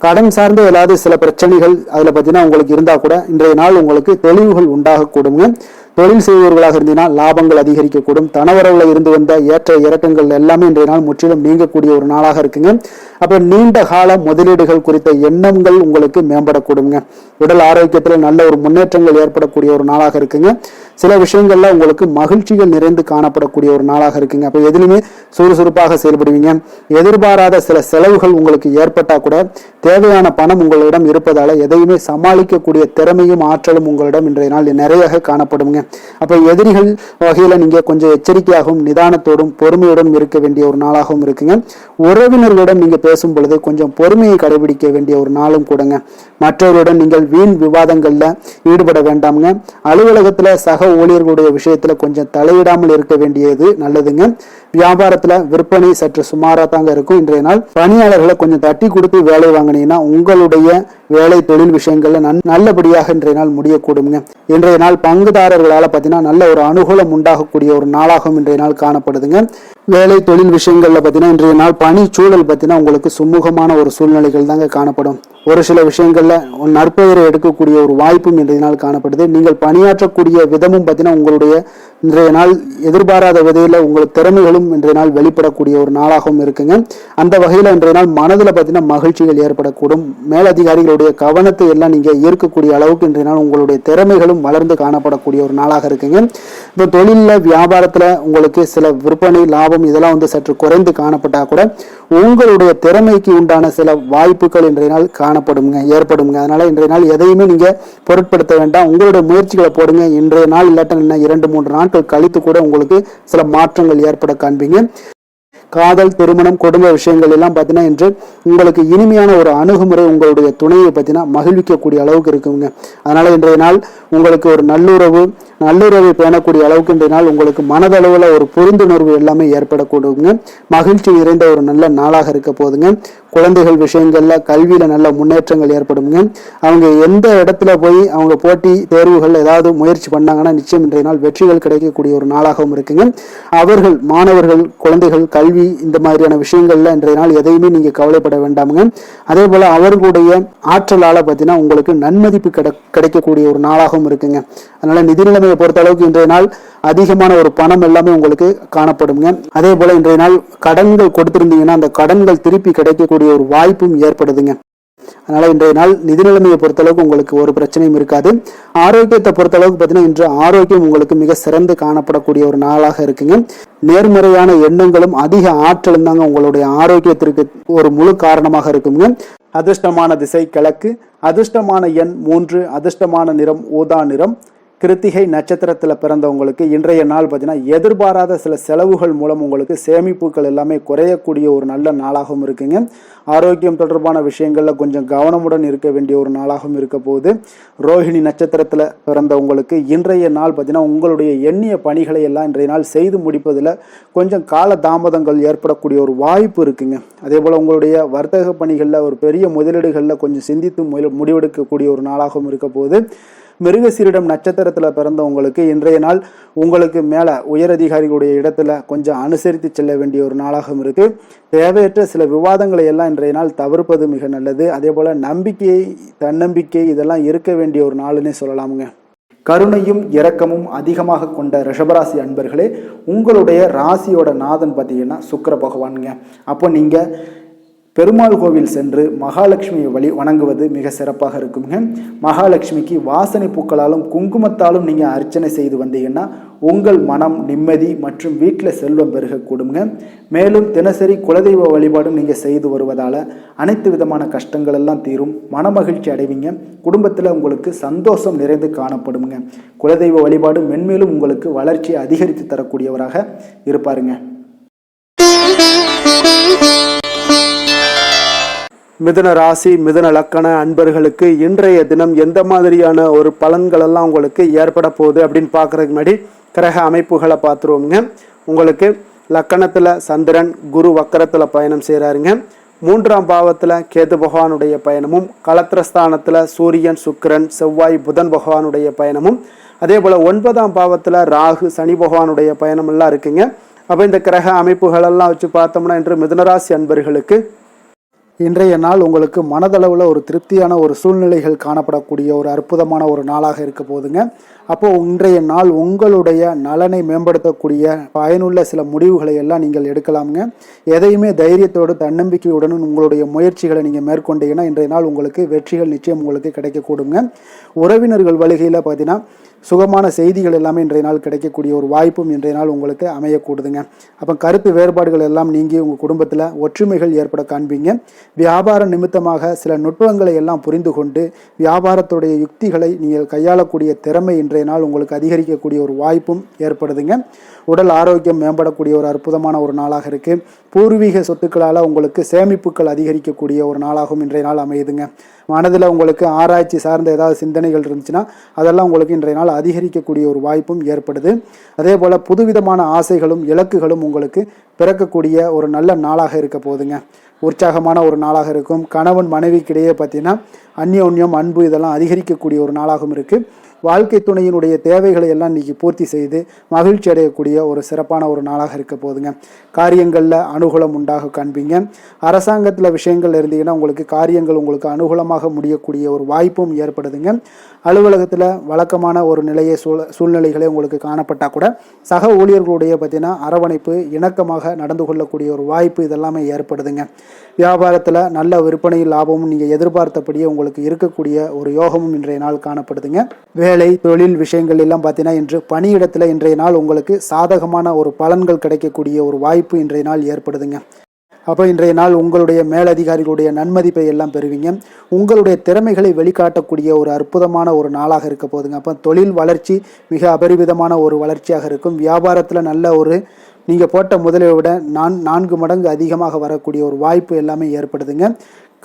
கடன் சார்ந்த ஏதாவது சில பிரச்சனைகள் அதில் பார்த்தீங்கன்னா உங்களுக்கு இருந்தால் கூட இன்றைய நாள் உங்களுக்கு தெளிவுகள் உண்டாகக்கூடுங்க. தொழில் செய்பவர்களாக இருந்தீங்கன்னா லாபங்கள் அதிகரிக்கக்கூடும். தனவரவுல இருந்து வந்த ஏற்ற இறக்கங்கள் எல்லாமே இன்றைய நாள் முற்றிலும் நீங்கக்கூடிய ஒரு நாளாக இருக்குங்க. அப்போ நீண்ட கால முதலீடுகள் குறித்த எண்ணங்கள் உங்களுக்கு மேம்படக்கூடுங்க. உடல் ஆரோக்கியத்தில் நல்ல ஒரு முன்னேற்றங்கள் ஏற்படக்கூடிய ஒரு நாளாக இருக்குங்க. சில விஷயங்கள்ல உங்களுக்கு மகிழ்ச்சிகள் நிறைந்து காணப்படக்கூடிய ஒரு நாளாக இருக்குங்க. அப்போ எதிலுமே சுறுசுறுப்பாக செயல்படுவீங்க. எதிர்பாராத சில செலவுகள் உங்களுக்கு ஏற்பட்டா கூட தேவையான பணம் உங்களிடம் இருப்பதால எதையுமே சமாளிக்கக்கூடிய திறமையும் ஆற்றலும் உங்களிடம் இன்றைய நாள் நிறைய காணப்படுங்க. அப்போ எதிரிகள் வகையில நீங்க கொஞ்சம் எச்சரிக்கையாகவும் நிதானத்தோடும் பொறுமையுடன் இருக்க வேண்டிய ஒரு நாளாகவும் இருக்குங்க. உறவினர்களிடம் நீங்க பேசும் பொழுது கொஞ்சம் பொறுமையை கடைபிடிக்க வேண்டிய ஒரு நாளும் கூடங்க. மற்றவர்களுடன் நீங்கள் வீண் விவாதங்கள்ல ஈடுபட வேண்டாமுங்க. அலுவலகத்துல சக ஊழியர்களுடைய விஷயத்துல கொஞ்சம் தலையிடாமல் இருக்க வேண்டியது நல்லதுங்க. வியாபாரத்துல விற்பனை சற்று சுமாரா தாங்க இருக்கும். இன்றைய நாள் பணியாளர்களை கொஞ்சம் தட்டி கொடுத்து வேலை வாங்கினீங்கன்னா உங்களுடைய வேலை தொழில் விஷயங்கள்ல நல்லபடியாக இன்றைய நாள் முடியக்கூடுங்க. இன்றைய நாள் பங்குதாரர்களால பார்த்தீங்கன்னா நல்ல ஒரு அனுகூலம் உண்டாகக்கூடிய ஒரு நாளாகவும் இன்றைய நாள் காணப்படுதுங்க. வேலை தொழில் விஷயங்கள்ல பார்த்தீங்கன்னா இன்றைய நாள் பணி சூழல் பார்த்தீங்கன்னா உங்களுக்கு சுமூகமான ஒரு சூழ்நிலைகள் தாங்க காணப்படும். ஒரு சில விஷயங்கள்ல நற்பெயரை எடுக்கக்கூடிய ஒரு வாய்ப்பும் இன்றைய நாள் காணப்படுது. நீங்கள் பணியாற்றக்கூடிய விதமும் பார்த்தீங்கன்னா உங்களுடைய இன்றைய நாள் எதிர்பாராத விதையில உங்கள் திறமைகளும் இன்றைய நாள் வெளிப்படக்கூடிய ஒரு நாளாகவும் இருக்குங்க. அந்த வகையில இன்றைய நாள் மனதில் பார்த்தீங்கன்னா மகிழ்ச்சிகள் ஏற்படக்கூடும். மேலதிகாரிகளுடைய கவனத்தை எல்லாம் நீங்க ஈர்க்கக்கூடிய அளவுக்கு இன்றைய நாள் உங்களுடைய திறமைகளும் வளர்ந்து காணப்படக்கூடிய ஒரு நாளாக இருக்குங்க. இப்போ தொழிலில் வியாபாரத்துல உங்களுக்கு சில விற்பனை லாபம் இதெல்லாம் சற்று குறைந்து காணப்பட்டா கூட உங்களுடைய திறமைக்கு உண்டான சில வாய்ப்புகள் இன்றைய நாள் ஏற்படுங்க. அதனால இன்றைய நாள் எதையுமே நீங்க பொருட்படுத்த வேண்டாம். உங்களுடைய முயற்சிகளை போடுங்க. இன்றைய நாள் இல்லாட்ட இன்னும் 2-3 நாட்கள் கழித்து கூட உங்களுக்கு சில மாற்றங்கள் ஏற்பட காண்பீங்க. காதல், திருமணம், குடும்ப விஷயங்கள் எல்லாம் பார்த்தீங்கன்னா இன்று உங்களுக்கு இனிமையான ஒரு அணுகுமுறை உங்களுடைய துணையை பார்த்தீங்கன்னா மகிழ்விக்கக்கூடிய அளவுக்கு இருக்குங்க. அதனால இன்றைய நாள் உங்களுக்கு ஒரு நல்லுறவை பேணக்கூடிய அளவுக்கு இன்றைய நாள் உங்களுக்கு மனதளவில் ஒரு புரிந்துணர்வு எல்லாமே ஏற்படக்கூடுங்க. மகிழ்ச்சி நிறைந்த ஒரு நல்ல நாளாக இருக்க போதுங்க. குழந்தைகள் விஷயங்கள்ல கல்வியில நல்ல முன்னேற்றங்கள் ஏற்படுங்க. அவங்க எந்த இடத்துல போய் அவங்க போட்டி தேர்வுகள் ஏதாவது முயற்சி பண்ணாங்கன்னா நிச்சயம் இன்றைய நாள் வெற்றிகள் கிடைக்கக்கூடிய ஒரு நாளாகவும் இருக்குங்க. அவர்கள் மாணவர்கள் குழந்தைகள் கல்வி இந்த மாதிரியான விஷயங்கள்ல இன்றைய நாள் எதையுமே நீங்க கவலைப்பட வேண்டாமுங்க. அதே போல அவர்களுடைய ஆற்றலால பார்த்தீங்கன்னா உங்களுக்கு நன்மதிப்பு கிடைக்கக்கூடிய ஒரு நாளாகவும் இருக்குங்க. அதனால நிதி நிலைமையை பொறுத்த அளவுக்கு இன்றைய நாள் அதிகமான ஒரு பணம் எல்லாமே உங்களுக்கு காணப்படுங்க. அதே போல இன்றைய நாள் கடன்கள் கொடுத்திருந்தீங்கன்னா அந்த கடன்கள் திருப்பி கிடைக்கக்கூடிய ஒரு வாய்ப்பும் ஏற்படுதுங்க. அதனால இன்றைய நாள் நிதி நிலைமையை பொறுத்தளவுக்கு உங்களுக்கு ஒரு பிரச்சனையும் இருக்காது. ஆரோக்கியத்தை பொறுத்தளவுக்கு பார்த்தீங்கன்னா இன்று ஆரோக்கியம் உங்களுக்கு மிக சிறந்து காணப்படக்கூடிய ஒரு நாளாக இருக்குங்க. நேர்மறையான எண்ணங்களும் அதிக ஆற்றலும் தாங்க உங்களுடைய ஆரோக்கியத்திற்கு ஒரு முழு காரணமாக இருக்குங்க. அதிர்ஷ்டமான திசை கிழக்கு, அதிர்ஷ்டமான எண் 3, அதிர்ஷ்டமான நிறம் ஊதா நிறம். கிருத்திகை நட்சத்திரத்தில் பிறந்தவங்களுக்கு இன்றைய நாள் பார்த்தீங்கன்னா எதிர்பாராத சில செலவுகள் மூலம் உங்களுக்கு சேமிப்புகள் எல்லாமே குறையக்கூடிய ஒரு நல்ல நாளாகவும் இருக்குங்க. ஆரோக்கியம் தொடர்பான விஷயங்களில் கொஞ்சம் கவனமுடன் இருக்க வேண்டிய ஒரு நாளாகவும் இருக்க போகுது. ரோஹிணி நட்சத்திரத்தில் பிறந்தவங்களுக்கு இன்றைய நாள் பார்த்தீங்கன்னா உங்களுடைய எண்ணிய பணிகளை எல்லாம் இன்றைய நாள் செய்து முடிப்பதில் கொஞ்சம் கால தாமதங்கள் ஏற்படக்கூடிய ஒரு வாய்ப்பு இருக்குங்க. அதே போல் உங்களுடைய வர்த்தக பணிகளில் ஒரு பெரிய முதலீடுகளில் கொஞ்சம் சிந்தித்து முடிவெடுக்கக்கூடிய ஒரு நாளாகவும் இருக்க போகுது. மிருகசீரிடம் நட்சத்திரத்தில் பிறந்தவங்களுக்கு இன்றைய நாள் உங்களுக்கு மேலே உயரதிகாரிகளுடைய இடத்துல கொஞ்சம் அனுசரித்து செல்ல வேண்டிய ஒரு நாளாகவும் இருக்கு. தேவையற்ற சில விவாதங்களை எல்லாம் இன்றைய நாள் தவிர்ப்பது மிக நல்லது. அதே போல நம்பிக்கை, தன்னம்பிக்கை இதெல்லாம் இருக்க வேண்டிய ஒரு நாளுன்னே சொல்லலாமுங்க. கருணையும் இரக்கமும் அதிகமாக கொண்ட ரிஷபராசி அன்பர்களே, உங்களுடைய ராசியோட நாதன் பார்த்தீங்கன்னா சுக்கிர பகவானுங்க. அப்போ நீங்கள் பெருமாள் கோவில் சென்று மகாலட்சுமியை வணங்குவது மிக சிறப்பாக இருக்குங்க. மகாலட்சுமிக்கு வாசனை பூக்களாலும் குங்குமத்தாலும் நீங்கள் அர்ச்சனை செய்து வந்தீங்கன்னா உங்கள் மனம் நிம்மதி மற்றும் வீட்டில் செல்வம் பெருகக்கூடுங்க. மேலும் தினசரி குலதெய்வ வழிபாடும் நீங்கள் செய்து வருவதால் அனைத்து விதமான கஷ்டங்கள் எல்லாம் தீரும், மனமகிழ்ச்சி அடைவீங்க. குடும்பத்தில் உங்களுக்கு சந்தோஷம் நிறைந்து காணப்படுங்க. குலதெய்வ வழிபாடு மென்மேலும் உங்களுக்கு வளர்ச்சியை அதிகரித்து தரக்கூடியவராக இருப்பாருங்க. மிதுன ராசி மிதுன லக்கண அன்பர்களுக்கு இன்றைய தினம் எந்த மாதிரியான ஒரு பலன்கள் எல்லாம் உங்களுக்கு ஏற்பட போகுது அப்படின்னு பார்க்கறதுக்கு முன்னாடி கிரக அமைப்புகளை பார்த்துருவோங்க. உங்களுக்கு லக்கணத்தில் சந்திரன் குரு வக்கரத்தில் பயணம் செய்கிறாருங்க. 3ஆம் பாவத்தில் கேது பகவானுடைய பயணமும், களத்திரஸ்தானத்தில் சூரியன் சுக்கிரன் செவ்வாய் புதன் பகவானுடைய பயணமும், அதே போல் 9ஆம் பாவத்தில் ராகு சனி பகவானுடைய பயணம் எல்லாம் இருக்குங்க. அப்போ இந்த கிரக அமைப்புகளெல்லாம் வச்சு பார்த்தோம்னா இன்று மிதுனராசி அன்பர்களுக்கு இன்றைய நாள் உங்களுக்கு மனதளவில் ஒரு திருப்தியான ஒரு சூழ்நிலைகள் காணப்படக்கூடிய ஒரு அற்புதமான ஒரு நாளாக இருக்க போதுங்க. அப்போது இன்றைய நாள் உங்களுடைய நலனை மேம்படுத்தக்கூடிய பயனுள்ள சில முடிவுகளை எல்லாம் நீங்கள் எடுக்கலாமுங்க. எதையுமே தைரியத்தோடு தன்னம்பிக்கையுடனும் உங்களுடைய முயற்சிகளை நீங்கள் மேற்கொண்டீங்கன்னா இன்றைய நாள் உங்களுக்கு வெற்றிகள் நிச்சயம் உங்களுக்கு கிடைக்கக்கூடுங்க. உறவினர்கள் வழிகையில் பார்த்தீங்கன்னா சுகமான செய்திகள் எல்லாமே இன்றைய நாள் கிடைக்கக்கூடிய ஒரு வாய்ப்பும் இன்றைய நாள் உங்களுக்கு அமையக்கூடுதுங்க. அப்போ கருத்து வேறுபாடுகள் எல்லாம் நீங்கி உங்கள் குடும்பத்தில் ஒற்றுமைகள் ஏற்பட காண்பீங்க. வியாபார நிமித்தமாக சில நுட்பங்களை எல்லாம் புரிந்து கொண்டு வியாபாரத்துடைய யுக்திகளை நீங்கள் கையாளக்கூடிய திறமை இன்றைய நாள் உங்களுக்கு அதிகரிக்கக்கூடிய ஒரு வாய்ப்பும் ஏற்படுதுங்க. உடல் ஆரோக்கியம் மேம்படக்கூடிய ஒரு அற்புதமான ஒரு நாளாக இருக்குது. பூர்வீக சொத்துக்களால் உங்களுக்கு சேமிப்புகள் அதிகரிக்கக்கூடிய ஒரு நாளாகவும் இன்றைய நாள் அமையுதுங்க. மனதில் உங்களுக்கு ஆராய்ச்சி சார்ந்த ஏதாவது சிந்தனைகள் இருந்துச்சுன்னா அதெல்லாம் உங்களுக்கு இன்றைய நாள் அதிகரிக்கக்கூடிய ஒரு வாய்ப்பும் ஏற்படுது. அதே போல் புதுவிதமான ஆசைகளும் இலக்குகளும் உங்களுக்கு பிறக்கக்கூடிய ஒரு நல்ல நாளாக இருக்க போகுதுங்க. உற்சாகமான ஒரு நாளாக இருக்கும். கணவன் மனைவிக்கிடையே பார்த்தீங்கன்னா அந்யோன்யம் அன்பு இதெல்லாம் அதிகரிக்கக்கூடிய ஒரு நாளாகவும் இருக்குது. வாழ்க்கை துணையினுடைய தேவைகளை எல்லாம் இன்னைக்கு பூர்த்தி செய்து மகிழ்ச்சி அடையக்கூடிய ஒரு சிறப்பான ஒரு நாளாக இருக்க போகுதுங்க. காரியங்களில் அனுகூலம் உண்டாக காண்பீங்க. அரசாங்கத்தில் விஷயங்கள் இருந்தீங்கன்னா உங்களுக்கு காரியங்கள் உங்களுக்கு அனுகூலமாக முடியக்கூடிய ஒரு வாய்ப்பும் ஏற்படுதுங்க. அலுவலகத்தில் வழக்கமான ஒரு நிலையை சூழ்நிலைகளே உங்களுக்கு காணப்பட்டால் கூட சக ஊழியர்களுடைய பார்த்தீங்கன்னா அரவணைப்பு இணக்கமாக நடந்து கொள்ளக்கூடிய ஒரு வாய்ப்பு இதெல்லாமே ஏற்படுதுங்க. வியாபாரத்தில் நல்ல விற்பனை லாபமும் நீங்கள் எதிர்பார்த்தபடியே உங்களுக்கு இருக்கக்கூடிய ஒரு யோகமும் இன்றைய நாள் காணப்படுதுங்க. வேலை தொழில் விஷயங்கள் எல்லாம் பார்த்தீங்கன்னா இன்று பணியிடத்தில் இன்றைய நாள் உங்களுக்கு சாதகமான ஒரு பலன்கள் கிடைக்கக்கூடிய ஒரு வாய்ப்பு இன்றைய நாள் ஏற்படுதுங்க. அப்போ இன்றைய நாள் உங்களுடைய மேலதிகாரிகளுடைய நன்மதிப்பை எல்லாம் பெறுவீங்க. உங்களுடைய திறமைகளை வெளிக்காட்டக்கூடிய ஒரு அற்புதமான ஒரு நாளாக இருக்க போகுதுங்க. அப்போ தொழில் வளர்ச்சி மிக அபரிவிதமான ஒரு வளர்ச்சியாக இருக்கும். வியாபாரத்தில் நல்ல ஒரு நீங்கள் போட்ட முதலை விட 4 மடங்கு அதிகமாக வரக்கூடிய ஒரு வாய்ப்பு எல்லாமே ஏற்படுதுங்க.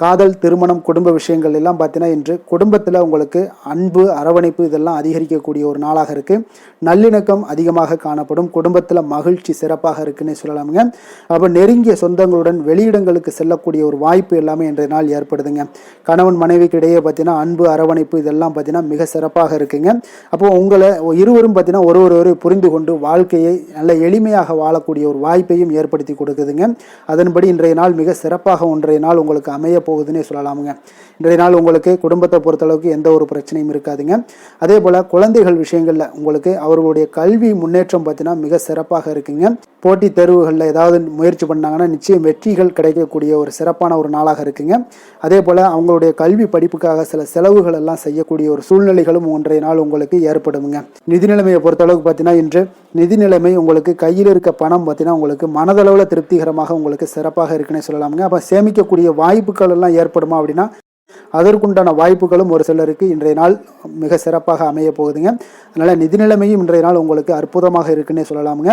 காதல், திருமணம், குடும்ப விஷயங்கள் எல்லாம் பார்த்தீங்கன்னா இன்று குடும்பத்தில் உங்களுக்கு அன்பு, அரவணைப்பு இதெல்லாம் அதிகரிக்கக்கூடிய ஒரு நாளாக இருக்குது. நல்லிணக்கம் அதிகமாக காணப்படும். குடும்பத்தில் மகிழ்ச்சி சிறப்பாக இருக்குன்னு சொல்லலாமுங்க. அப்போ நெருங்கிய சொந்தங்களுடன் வெளியிடங்களுக்கு செல்லக்கூடிய ஒரு வாய்ப்பு எல்லாமே இன்றைய நாள் ஏற்படுதுங்க. கணவன் மனைவிக்கு இடையே பார்த்தீங்கன்னா அன்பு, அரவணைப்பு இதெல்லாம் பார்த்தீங்கன்னா மிக சிறப்பாக இருக்குங்க. அப்போது உங்களை இருவரும் பார்த்தீங்கன்னா ஒருவரை புரிந்து கொண்டு வாழ்க்கையை நல்ல எளிமையாக வாழக்கூடிய ஒரு வாய்ப்பையும் ஏற்படுத்தி கொடுக்குதுங்க. அதன்படி இன்றைய நாள் மிக சிறப்பாக ஒன்றைய நாள் உங்களுக்கு அமைய போகுதுன்னே சொல்லலாமுங்க. இன்றைய நாள் உங்களுக்கு குடும்பத்தை பொறுத்தளவுக்கு எந்த ஒரு பிரச்சனையும் இருக்காதுங்க. அதே போல் குழந்தைகள் விஷயங்களில் உங்களுக்கு அவர்களுடைய கல்வி முன்னேற்றம் பார்த்தீங்கன்னா மிக சிறப்பாக இருக்குங்க. போட்டித் தேர்வுகளில் ஏதாவது முயற்சி பண்ணாங்கன்னா நிச்சயம் வெற்றிகள் கிடைக்கக்கூடிய ஒரு சிறப்பான ஒரு நாளாக இருக்குங்க. அதே போல் அவங்களுடைய கல்வி படிப்புக்காக சில செலவுகள் எல்லாம் செய்யக்கூடிய ஒரு சூழ்நிலைகளும் ஒன்றைய நாள் உங்களுக்கு ஏற்படுங்க. நிதி நிலைமையை பொறுத்தளவுக்கு பார்த்தீங்கன்னா இன்று நிதி நிலைமை உங்களுக்கு கையில் இருக்க பணம் பார்த்தீங்கன்னா உங்களுக்கு மனதளவில் திருப்திகரமாக உங்களுக்கு சிறப்பாக இருக்குன்னே சொல்லலாமுங்க. அப்போ சேமிக்கக்கூடிய வாய்ப்புகள் எல்லாம் ஏற்படுமா அப்படின்னா அதற்குண்டான வாய்ப்புகளும் ஒரு சிலருக்கு இன்றைய நாள் மிக சிறப்பாக அமைய போகுதுங்க. அதனால் நிதி நிலைமையும் இன்றைய நாள் உங்களுக்கு அற்புதமாக இருக்குன்னே சொல்லலாமுங்க.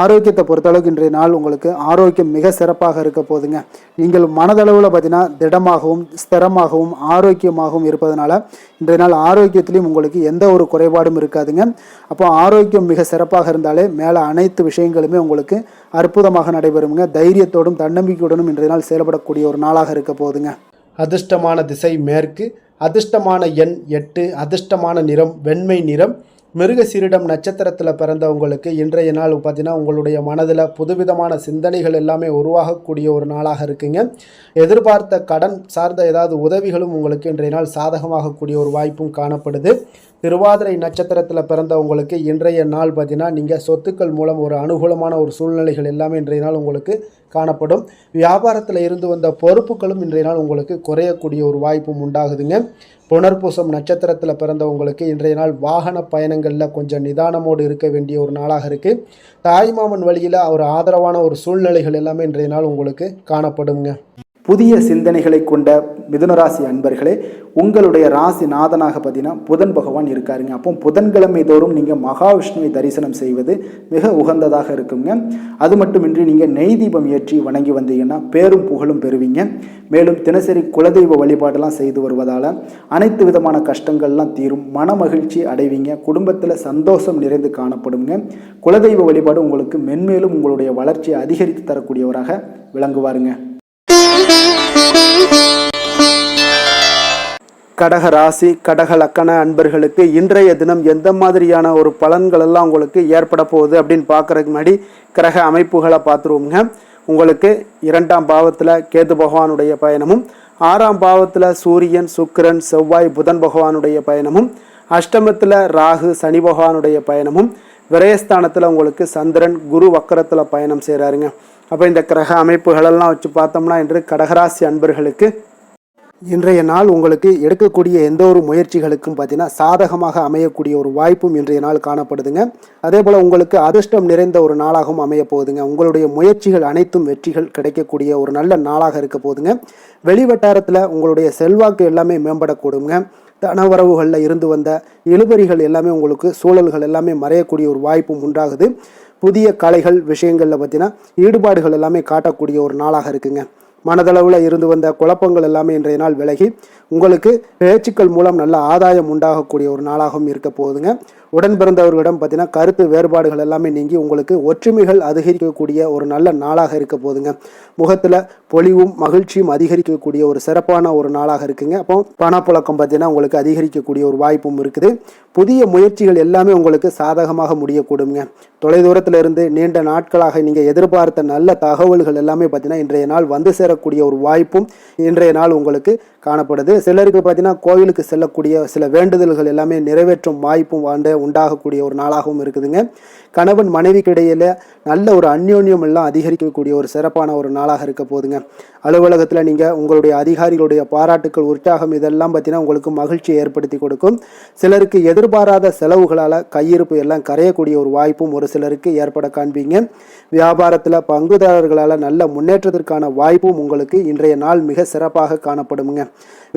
ஆரோக்கியத்தை பொறுத்தளவுக்கு இன்றைய நாள் உங்களுக்கு ஆரோக்கியம் மிக சிறப்பாக இருக்க போகுதுங்க. நீங்கள் மனதளவில் பார்த்தீங்கன்னா திடமாகவும் ஸ்திரமாகவும் ஆரோக்கியமாகவும் இருப்பதனால இன்றைய நாள் ஆரோக்கியத்திலையும் உங்களுக்கு எந்த ஒரு குறைபாடும் இருக்காதுங்க. அப்போ ஆரோக்கியம் மிக சிறப்பாக இருந்தாலே மேலே அனைத்து விஷயங்களுமே உங்களுக்கு அற்புதமாக நடைபெறுங்க. தைரியத்தோடும் தன்னம்பிக்கையுடனும் இன்றைய நாள் செயல்படக்கூடிய ஒரு நாளாக இருக்க போகுதுங்க. அதிர்ஷ்டமான திசை மேற்கு, அதிர்ஷ்டமான எண் 8, அதிர்ஷ்டமான நிறம் வெண்மை நிறம். மிருகசீரிடம் நட்சத்திரத்தில் பிறந்தவங்களுக்கு இன்றைய நாள் பார்த்தீங்கன்னா உங்களுடைய மனதில் புதுவிதமான சிந்தனைகள் எல்லாமே உருவாகக்கூடிய ஒரு நாளாக இருக்குங்க. எதிர்பார்த்த கடன் சார்ந்த ஏதாவது உதவிகளும் உங்களுக்கு இன்றைய நாள் சாதகமாகக்கூடிய ஒரு வாய்ப்பும் காணப்படுது. திருவாதிரை நட்சத்திரத்தில் பிறந்தவங்களுக்கு இன்றைய நாள் பார்த்தீங்கன்னா நீங்கள் சொத்துக்கள் மூலம் ஒரு அனுகூலமான ஒரு சூழ்நிலைகள் எல்லாமே இன்றைய நாள் உங்களுக்கு காணப்படும். வியாபாரத்தில் இருந்து வந்த பொறுப்புகளும் இன்றைய நாள் உங்களுக்கு குறையக்கூடிய ஒரு வாய்ப்பும் உண்டாகுதுங்க. புனர்பூசம் நட்சத்திரத்தில் பிறந்தவங்களுக்கு இன்றைய நாள் வாகன பயணங்களில் கொஞ்சம் நிதானமோடு இருக்க வேண்டிய ஒரு நாளாக இருக்குது. தாய்மாமன் வழியில் ஒரு ஆதரவான ஒரு சூழ்நிலைகள் எல்லாமே இன்றைய நாள் உங்களுக்கு காணப்படுங்க. புதிய சிந்தனைகளை கொண்ட மிதுனராசி அன்பர்களே, உங்களுடைய ராசி நாதனாக பார்த்தீங்கன்னா புதன் பகவான் இருக்காருங்க. அப்போ புதன்கிழமை தோறும் நீங்கள் மகாவிஷ்ணுவை தரிசனம் செய்வது மிக உகந்ததாக இருக்குங்க. அது மட்டுமின்றி நீங்கள் நெய் தீபம் ஏற்றி வணங்கி வந்தீங்கன்னா பேரும் புகழும் பெறுவீங்க. மேலும் தினசரி குலதெய்வ வழிபாடெல்லாம் செய்து வருவதால் அனைத்து விதமான கஷ்டங்கள்லாம் தீரும், மன மகிழ்ச்சி அடைவீங்க, குடும்பத்தில் சந்தோஷம் நிறைந்து காணப்படுங்க. குலதெய்வ வழிபாடு உங்களுக்கு மென்மேலும் உங்களுடைய வளர்ச்சியை அதிகரித்து தரக்கூடியவராக விளங்குவாருங்க. கடக ராசி கடக லக்கண அன்பர்களுக்கு இன்றைய தினம் எந்த மாதிரியான ஒரு பலன்கள் எல்லாம் உங்களுக்கு ஏற்பட போகுது அப்படின்னு பார்க்கறதுக்கு முன்னாடி கிரக அமைப்புகளை பார்த்துருவோங்க. உங்களுக்கு 2ஆம் பாவத்தில் கேது பகவானுடைய பயணமும், 6ஆம் பாவத்தில் சூரியன், சுக்கிரன், செவ்வாய், புதன் பகவானுடைய பயணமும், அஷ்டமத்தில் ராகு, சனி பகவானுடைய பயணமும், விரயஸ்தானத்தில் உங்களுக்கு சந்திரன், குரு வக்கரத்தில் பயணம் செய்கிறாருங்க. அப்போ இந்த கிரக அமைப்புகளெல்லாம் வச்சு பார்த்தோம்னா இன்று கடகராசி அன்பர்களுக்கு இன்றைய நாள் உங்களுக்கு எடுக்கக்கூடிய எந்த ஒரு முயற்சிகளுக்கும் பார்த்தீங்கன்னா சாதகமாக அமையக்கூடிய ஒரு வாய்ப்பும் இன்றைய நாள் காணப்படுதுங்க. அதே போல் உங்களுக்கு அதிர்ஷ்டம் நிறைந்த ஒரு நாளாகவும் அமைய போகுதுங்க. உங்களுடைய முயற்சிகள் அனைத்தும் வெற்றிகள் கிடைக்கக்கூடிய ஒரு நல்ல நாளாக இருக்க போகுதுங்க. வெளிவட்டாரத்தில் உங்களுடைய செல்வாக்கு எல்லாமே மேம்படக்கூடுங்க. தனவரவுகளில் இருந்து வந்த இழுபறிகள் எல்லாமே உங்களுக்கு சூழல்கள் எல்லாமே மறையக்கூடிய ஒரு வாய்ப்பும் உண்டாகுது. புதிய கலைகள் விஷயங்களில் பார்த்தீங்கன்னா ஈடுபாடுகள் எல்லாமே காட்டக்கூடிய ஒரு நாளாக இருக்குங்க. மனதளவில் இருந்து வந்த குழப்பங்கள் எல்லாமே இன்றைய நாள் விலகி உங்களுக்கு பேச்சுக்கள் மூலம் நல்ல ஆதாயம் உண்டாகக்கூடிய ஒரு நாளாகவும் இருக்க போகுதுங்க. உடன் பிறந்தவர்களிடம் பார்த்தீங்கன்னா கருத்து வேறுபாடுகள் எல்லாமே நீங்கி உங்களுக்கு ஒற்றுமைகள் அதிகரிக்கக்கூடிய ஒரு நல்ல நாளாக இருக்க போதுங்க. முகத்தில் பொலிவும் மகிழ்ச்சியும் அதிகரிக்கக்கூடிய ஒரு சிறப்பான ஒரு நாளாக இருக்குங்க. அப்போ பணப்புழக்கம் பார்த்தீங்கன்னா உங்களுக்கு அதிகரிக்கக்கூடிய ஒரு வாய்ப்பும் இருக்குது. புதிய முயற்சிகள் எல்லாமே உங்களுக்கு சாதகமாக முடியக்கூடுங்க. தொலைதூரத்தில் இருந்து நீண்ட நாட்களாக நீங்கள் எதிர்பார்த்த நல்ல தகவல்கள் எல்லாமே பார்த்தீங்கன்னா இன்றைய நாள் வந்து சேரக்கூடிய ஒரு வாய்ப்பும் இன்றைய நாள் உங்களுக்கு காணப்படுது. சிலருக்கு பார்த்தீங்கன்னா கோவிலுக்கு செல்லக்கூடிய சில வேண்டுதல்கள் எல்லாமே நிறைவேற்றும் வாய்ப்பும் உண்டாகக்கூடிய ஒரு நாளாகவும் இருக்குதுங்க. கணவன் மனைவிக்கு இடையில நல்ல ஒரு அந்யோன்யம் எல்லாம் அதிகரிக்கக்கூடிய ஒரு சிறப்பான ஒரு நாளாக இருக்க போதுங்க. அலுவலகத்தில் நீங்கள் உங்களுடைய அதிகாரிகளுடைய பாராட்டுக்கள், உற்சாகம் இதெல்லாம் பார்த்தீங்கன்னா உங்களுக்கு மகிழ்ச்சியை ஏற்படுத்தி கொடுக்கும். சிலருக்கு எதிர்பாராத செலவுகளால் கையிருப்பு எல்லாம் கரையக்கூடிய ஒரு வாய்ப்பும் ஒரு சிலருக்கு ஏற்பட காண்பீங்க. வியாபாரத்தில் பங்குதாரர்களால் நல்ல முன்னேற்றத்திற்கான வாய்ப்பும் உங்களுக்கு இன்றைய நாள் மிக சிறப்பாக காணப்படுங்க.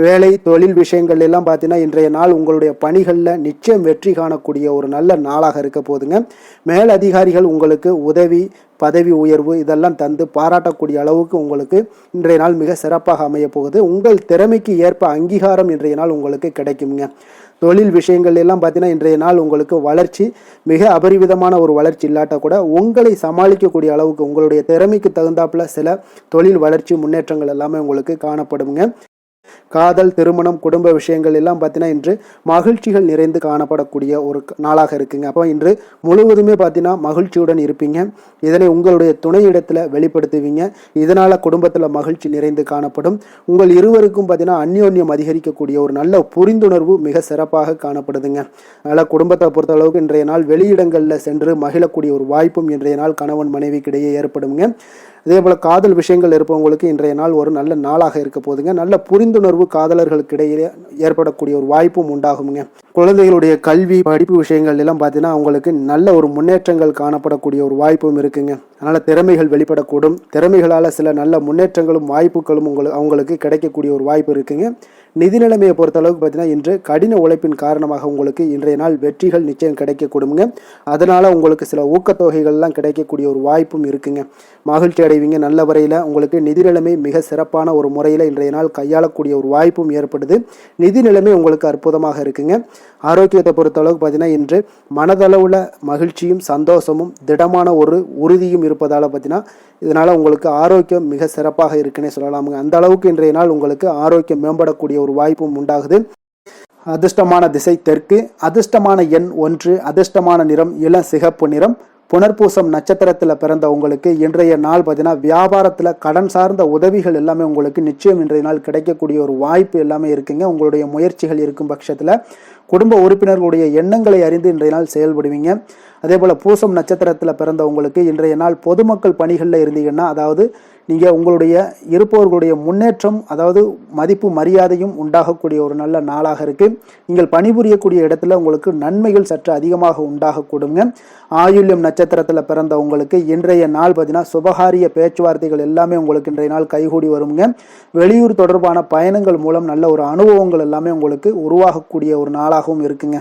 வேலை தொழில் விஷயங்கள் எல்லாம் பார்த்தீங்கன்னா இன்றைய நாள் உங்களுடைய பணிகளில் நிச்சயம் வெற்றி காணக்கூடிய ஒரு நல்ல நாளாக இருக்க போதுங்க. மேல் அதிகாரிகள் உங்களுக்கு உதவி, பதவி உயர்வு இதெல்லாம் தந்து பாராட்டக்கூடிய அளவுக்கு உங்களுக்கு இன்றைய நாள் மிக சிறப்பாக அமைய போகுது. உங்கள் திறமைக்கு ஏற்ப அங்கீகாரம் இன்றைய நாள் உங்களுக்கு கிடைக்குங்க. தொழில் விஷயங்கள் எல்லாம் பார்த்தீங்கன்னா இன்றைய நாள் உங்களுக்கு வளர்ச்சி மிக அபரிவிதமான ஒரு வளர்ச்சி இல்லாட்ட கூட உங்களை சமாளிக்கக்கூடிய அளவுக்கு உங்களுடைய திறமைக்கு தகுந்தாப்புல சில தொழில் வளர்ச்சி முன்னேற்றங்கள் எல்லாமே உங்களுக்கு காணப்படுங்க. காதல், திருமணம், குடும்ப விஷயங்கள் எல்லாம் பார்த்தீங்கன்னா இன்று மகிழ்ச்சிகள் நிறைந்து காணப்படக்கூடிய ஒரு நாளாக இருக்குங்க. அப்போ இன்று முழுவதுமே பார்த்தீங்கன்னா மகிழ்ச்சியுடன் இருப்பீங்க. இதனை உங்களுடைய துணையிடத்தில் வெளிப்படுத்துவீங்க. இதனால் குடும்பத்தில் மகிழ்ச்சி நிறைந்து காணப்படும். உங்கள் இருவருக்கும் பார்த்தீங்கன்னா அந்யோன்யம் அதிகரிக்கக்கூடிய ஒரு நல்ல புரிந்துணர்வு மிக சிறப்பாக காணப்படுதுங்க. அதனால் குடும்பத்தை பொறுத்தளவுக்கு இன்றைய நாள் வெளியிடங்களில் சென்று மகிழக்கூடிய ஒரு வாய்ப்பும் இன்றைய நாள் கணவன் மனைவிக்கிடையே ஏற்படுங்க. அதே போல் காதல் விஷயங்கள் இருப்பவங்களுக்கு இன்றைய நாள் ஒரு நல்ல நாளாக இருக்க போதுங்க. நல்ல புரிந்துணர்வு காதலர்களுக்கு இடையே ஏற்படக்கூடிய ஒரு வாய்ப்பும் உண்டாகுங்க. குழந்தைகளுடைய கல்வி படிப்பு விஷயங்கள் எல்லாம் பார்த்தீங்கன்னா அவங்களுக்கு நல்ல ஒரு முன்னேற்றங்கள் காணப்படக்கூடிய ஒரு வாய்ப்பும் இருக்குங்க. அதனால் திறமைகள் வெளிப்படக்கூடும். திறமைகளால் சில நல்ல முன்னேற்றங்களும் வாய்ப்புகளும் அவங்களுக்கு கிடைக்கக்கூடிய ஒரு வாய்ப்பு இருக்குங்க. நிதி நிலைமையை பொறுத்தளவுக்கு பார்த்தீங்கன்னா இன்று கடின உழைப்பின் காரணமாக உங்களுக்கு இன்றைய நாள் வெற்றிகள் நிச்சயம் கிடைக்கக்கூடுங்க. அதனால் உங்களுக்கு சில ஊக்கத்தொகைகள்லாம் கிடைக்கக்கூடிய ஒரு வாய்ப்பும் இருக்குங்க. மகிழ்ச்சி அடைவீங்க. நல்ல வரையில் உங்களுக்கு நிதி நிலைமை மிக சிறப்பான ஒரு முறையில் இன்றைய நாள் கையாளக்கூடிய ஒரு வாய்ப்பும் ஏற்படுது. நிதி நிலைமை உங்களுக்கு அற்புதமாக இருக்குங்க. ஆரோக்கியத்தை பொறுத்தளவுக்கு பார்த்தீங்கன்னா இன்று மனதளவில் மகிழ்ச்சியும் சந்தோஷமும் திடமான ஒரு உறுதியும் இருப்பதால் பார்த்தீங்கன்னா இதனால் உங்களுக்கு ஆரோக்கியம் மிக சிறப்பாக இருக்குன்னே சொல்லலாமுங்க. அந்த அளவுக்கு இன்றைய நாள் உங்களுக்கு ஆரோக்கியம் மேம்படக்கூடிய ஒரு வாய்ப்பும் உண்டாகுது. அதிர்ஷ்டமான திசை தெற்கு, அதிர்ஷ்டமான எண் 1, அதிர்ஷ்டமான நிறம் இளம் சிகப்பு நிறம். புனர்பூசம் நட்சத்திரத்தில் பிறந்த உங்களுக்கு இன்றைய நாள் பார்த்தீங்கன்னா வியாபாரத்தில் கடன் சார்ந்த உதவிகள் எல்லாமே உங்களுக்கு நிச்சயம் இன்றைய நாள் கிடைக்கக்கூடிய ஒரு வாய்ப்பு எல்லாமே இருக்குங்க. உங்களுடைய முயற்சிகள் இருக்கும் பட்சத்தில் குடும்ப உறுப்பினர்களுடைய எண்ணங்களை அறிந்து இன்றைய நாள் செயல்படுவீங்க. அதே போல் பூசம் நட்சத்திரத்தில் பிறந்த உங்களுக்கு இன்றைய நாள் பொதுமக்கள் பணிகளில் இருந்தீங்கன்னா, அதாவது நீங்கள் உங்களுடைய இருப்பவர்களுடைய முன்னேற்றம், அதாவது மதிப்பு மரியாதையும் உண்டாகக்கூடிய ஒரு நல்ல நாளாக இருக்குது. நீங்கள் பணிபுரியக்கூடிய இடத்துல உங்களுக்கு நன்மைகள் சற்று அதிகமாக உண்டாகக்கூடுங்க. ஆயுள்யம் நட்சத்திரத்தில் பிறந்த உங்களுக்கு இன்றைய நாள் பார்த்தீங்கன்னா சுபகாரிய பேச்சுவார்த்தைகள் எல்லாமே உங்களுக்கு இன்றைய நாள் கைகூடி வருங்க. வெளியூர் தொடர்பான பயணங்கள் மூலம் நல்ல ஒரு அனுபவங்கள் எல்லாமே உங்களுக்கு உருவாகக்கூடிய ஒரு நாளாகவும் இருக்குங்க.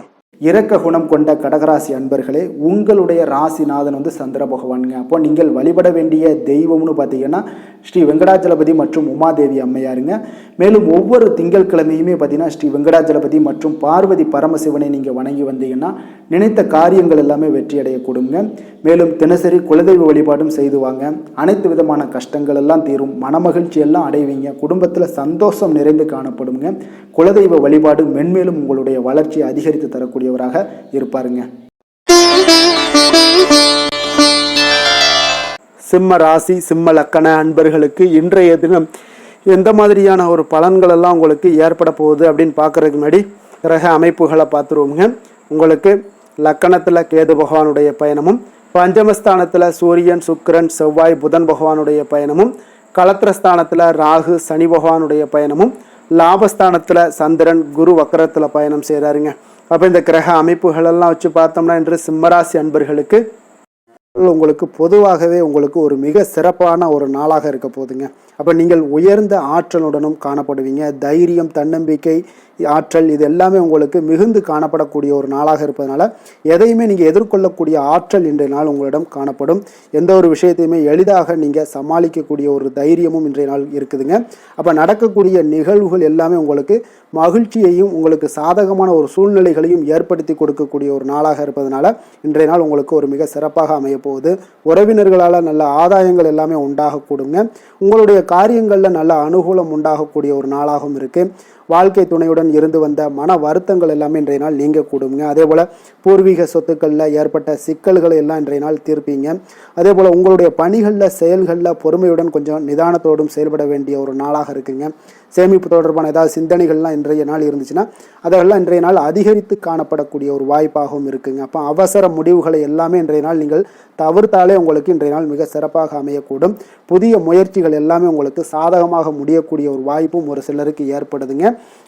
இரக்க குணம் கொண்ட கடகராசி அன்பர்களே, உங்களுடைய ராசிநாதன் சந்திர பகவானுங்க. அப்போ நீங்கள் வழிபட வேண்டிய தெய்வம்னு பார்த்தீங்கன்னா ஸ்ரீ வெங்கடாஜலபதி மற்றும் உமாதேவி அம்மையாருங்க. மேலும் ஒவ்வொரு திங்கட்கிழமையுமே பார்த்தீங்கன்னா ஸ்ரீ வெங்கடாஜலபதி மற்றும் பார்வதி பரமசிவனை நீங்கள் வணங்கி வந்தீங்கன்னா நினைத்த காரியங்கள் எல்லாமே வெற்றி அடையக்கூடுங்க. மேலும் தினசரி குலதெய்வ வழிபாடும் செய்து வாங்க. அனைத்து விதமான கஷ்டங்கள் எல்லாம் தீரும். மனமகிழ்ச்சி எல்லாம் அடைவீங்க. குடும்பத்தில் சந்தோஷம் நிறைந்து காணப்படுங்க. குலதெய்வ வழிபாடு மென்மேலும் உங்களுடைய வளர்ச்சியை அதிகரித்து தரக்கூடியவராக இருப்பாருங்க. சிம்ம ராசி சிம்ம லக்கண அன்பர்களுக்கு இன்றைய தினம் எந்த மாதிரியான ஒரு பலன்கள் எல்லாம் உங்களுக்கு ஏற்பட போகுது அப்படின்னு பார்க்கறதுக்கு முன்னாடி கிரக அமைப்புகளை பார்த்துருவோங்க. உங்களுக்கு லக்கணத்தில் கேது பகவானுடைய பயணமும், பஞ்சமஸ்தானத்தில் சூரியன் சுக்கிரன் செவ்வாய் புதன் பகவானுடைய பயணமும், களத்திரஸ்தானத்தில் ராகு சனி பகவானுடைய பயணமும், லாபஸ்தானத்தில் சந்திரன் குரு வக்கரத்தில் பயணம் செய்கிறாருங்க. அப்போ இந்த கிரக அமைப்புகளெல்லாம் வச்சு பார்த்தோம்னா இன்று சிம்மராசி அன்பர்களுக்கு உங்களுக்கு பொதுவாகவே உங்களுக்கு ஒரு மிக சிறப்பான ஒரு நாளாக இருக்க போகுதுங்க. அப்போ நீங்கள் உயர்ந்த ஆற்றலுடனும் காணப்படுவீங்க. தைரியம், தன்னம்பிக்கை, ஆற்றல் இது எல்லாமே உங்களுக்கு மிகுந்து காணப்படக்கூடிய ஒரு நாளாக இருப்பதனால எதையுமே நீங்கள் எதிர்கொள்ளக்கூடிய ஆற்றல் இன்றைய நாள் உங்களிடம் காணப்படும். எந்த ஒரு விஷயத்தையுமே எளிதாக நீங்கள் சமாளிக்கக்கூடிய ஒரு தைரியமும் இன்றைய நாள் இருக்குதுங்க. அப்போ நடக்கக்கூடிய நிகழ்வுகள் எல்லாமே உங்களுக்கு மகிழ்ச்சியையும் உங்களுக்கு சாதகமான ஒரு சூழ்நிலைகளையும் ஏற்படுத்தி கொடுக்கக்கூடிய ஒரு நாளாக இருப்பதனால இன்றைய நாள் உங்களுக்கு ஒரு மிக சிறப்பாக அமைய போகுது. உறவினர்களால் நல்ல ஆதாயங்கள் எல்லாமே உண்டாகக்கூடுங்க. உங்களுடைய காரியங்களில் நல்ல அனுகூலம் உண்டாகக்கூடிய ஒரு நாளாகவும் இருக்குது. வாழ்க்கை துணையுடன் இருந்து வந்த மன வருத்தங்கள் எல்லாமே இன்றைய நாள் நீங்கக்கூடுங்க. அதே போல் பூர்வீக சொத்துக்களில் ஏற்பட்ட சிக்கல்களை எல்லாம் இன்றைய நாள் தீர்ப்பீங்க. அதே போல் உங்களுடைய பணிகளில் செயல்களில் பொறுமையுடன் கொஞ்சம் நிதானத்தோடும் செயல்பட வேண்டிய ஒரு நாளாக இருக்குங்க. சேமிப்பு தொடர்பான ஏதாவது சிந்தனைகள்லாம் இன்றைய நாள் இருந்துச்சுன்னா அதெல்லாம் இன்றைய நாள் அதிகரித்து காணப்படக்கூடிய ஒரு வாய்ப்பாகவும் இருக்குங்க. அப்போ அவசர முடிவுகளை எல்லாமே இன்றைய நாள் நீங்கள் தவிர்த்தாலே உங்களுக்கு இன்றைய நாள் மிக சிறப்பாக அமையக்கூடும். புதிய முயற்சிகள் எல்லாமே உங்களுக்கு சாதகமாக முடியக்கூடிய ஒரு வாய்ப்பும் ஒரு சிலருக்கு ஏற்படுதுங்க.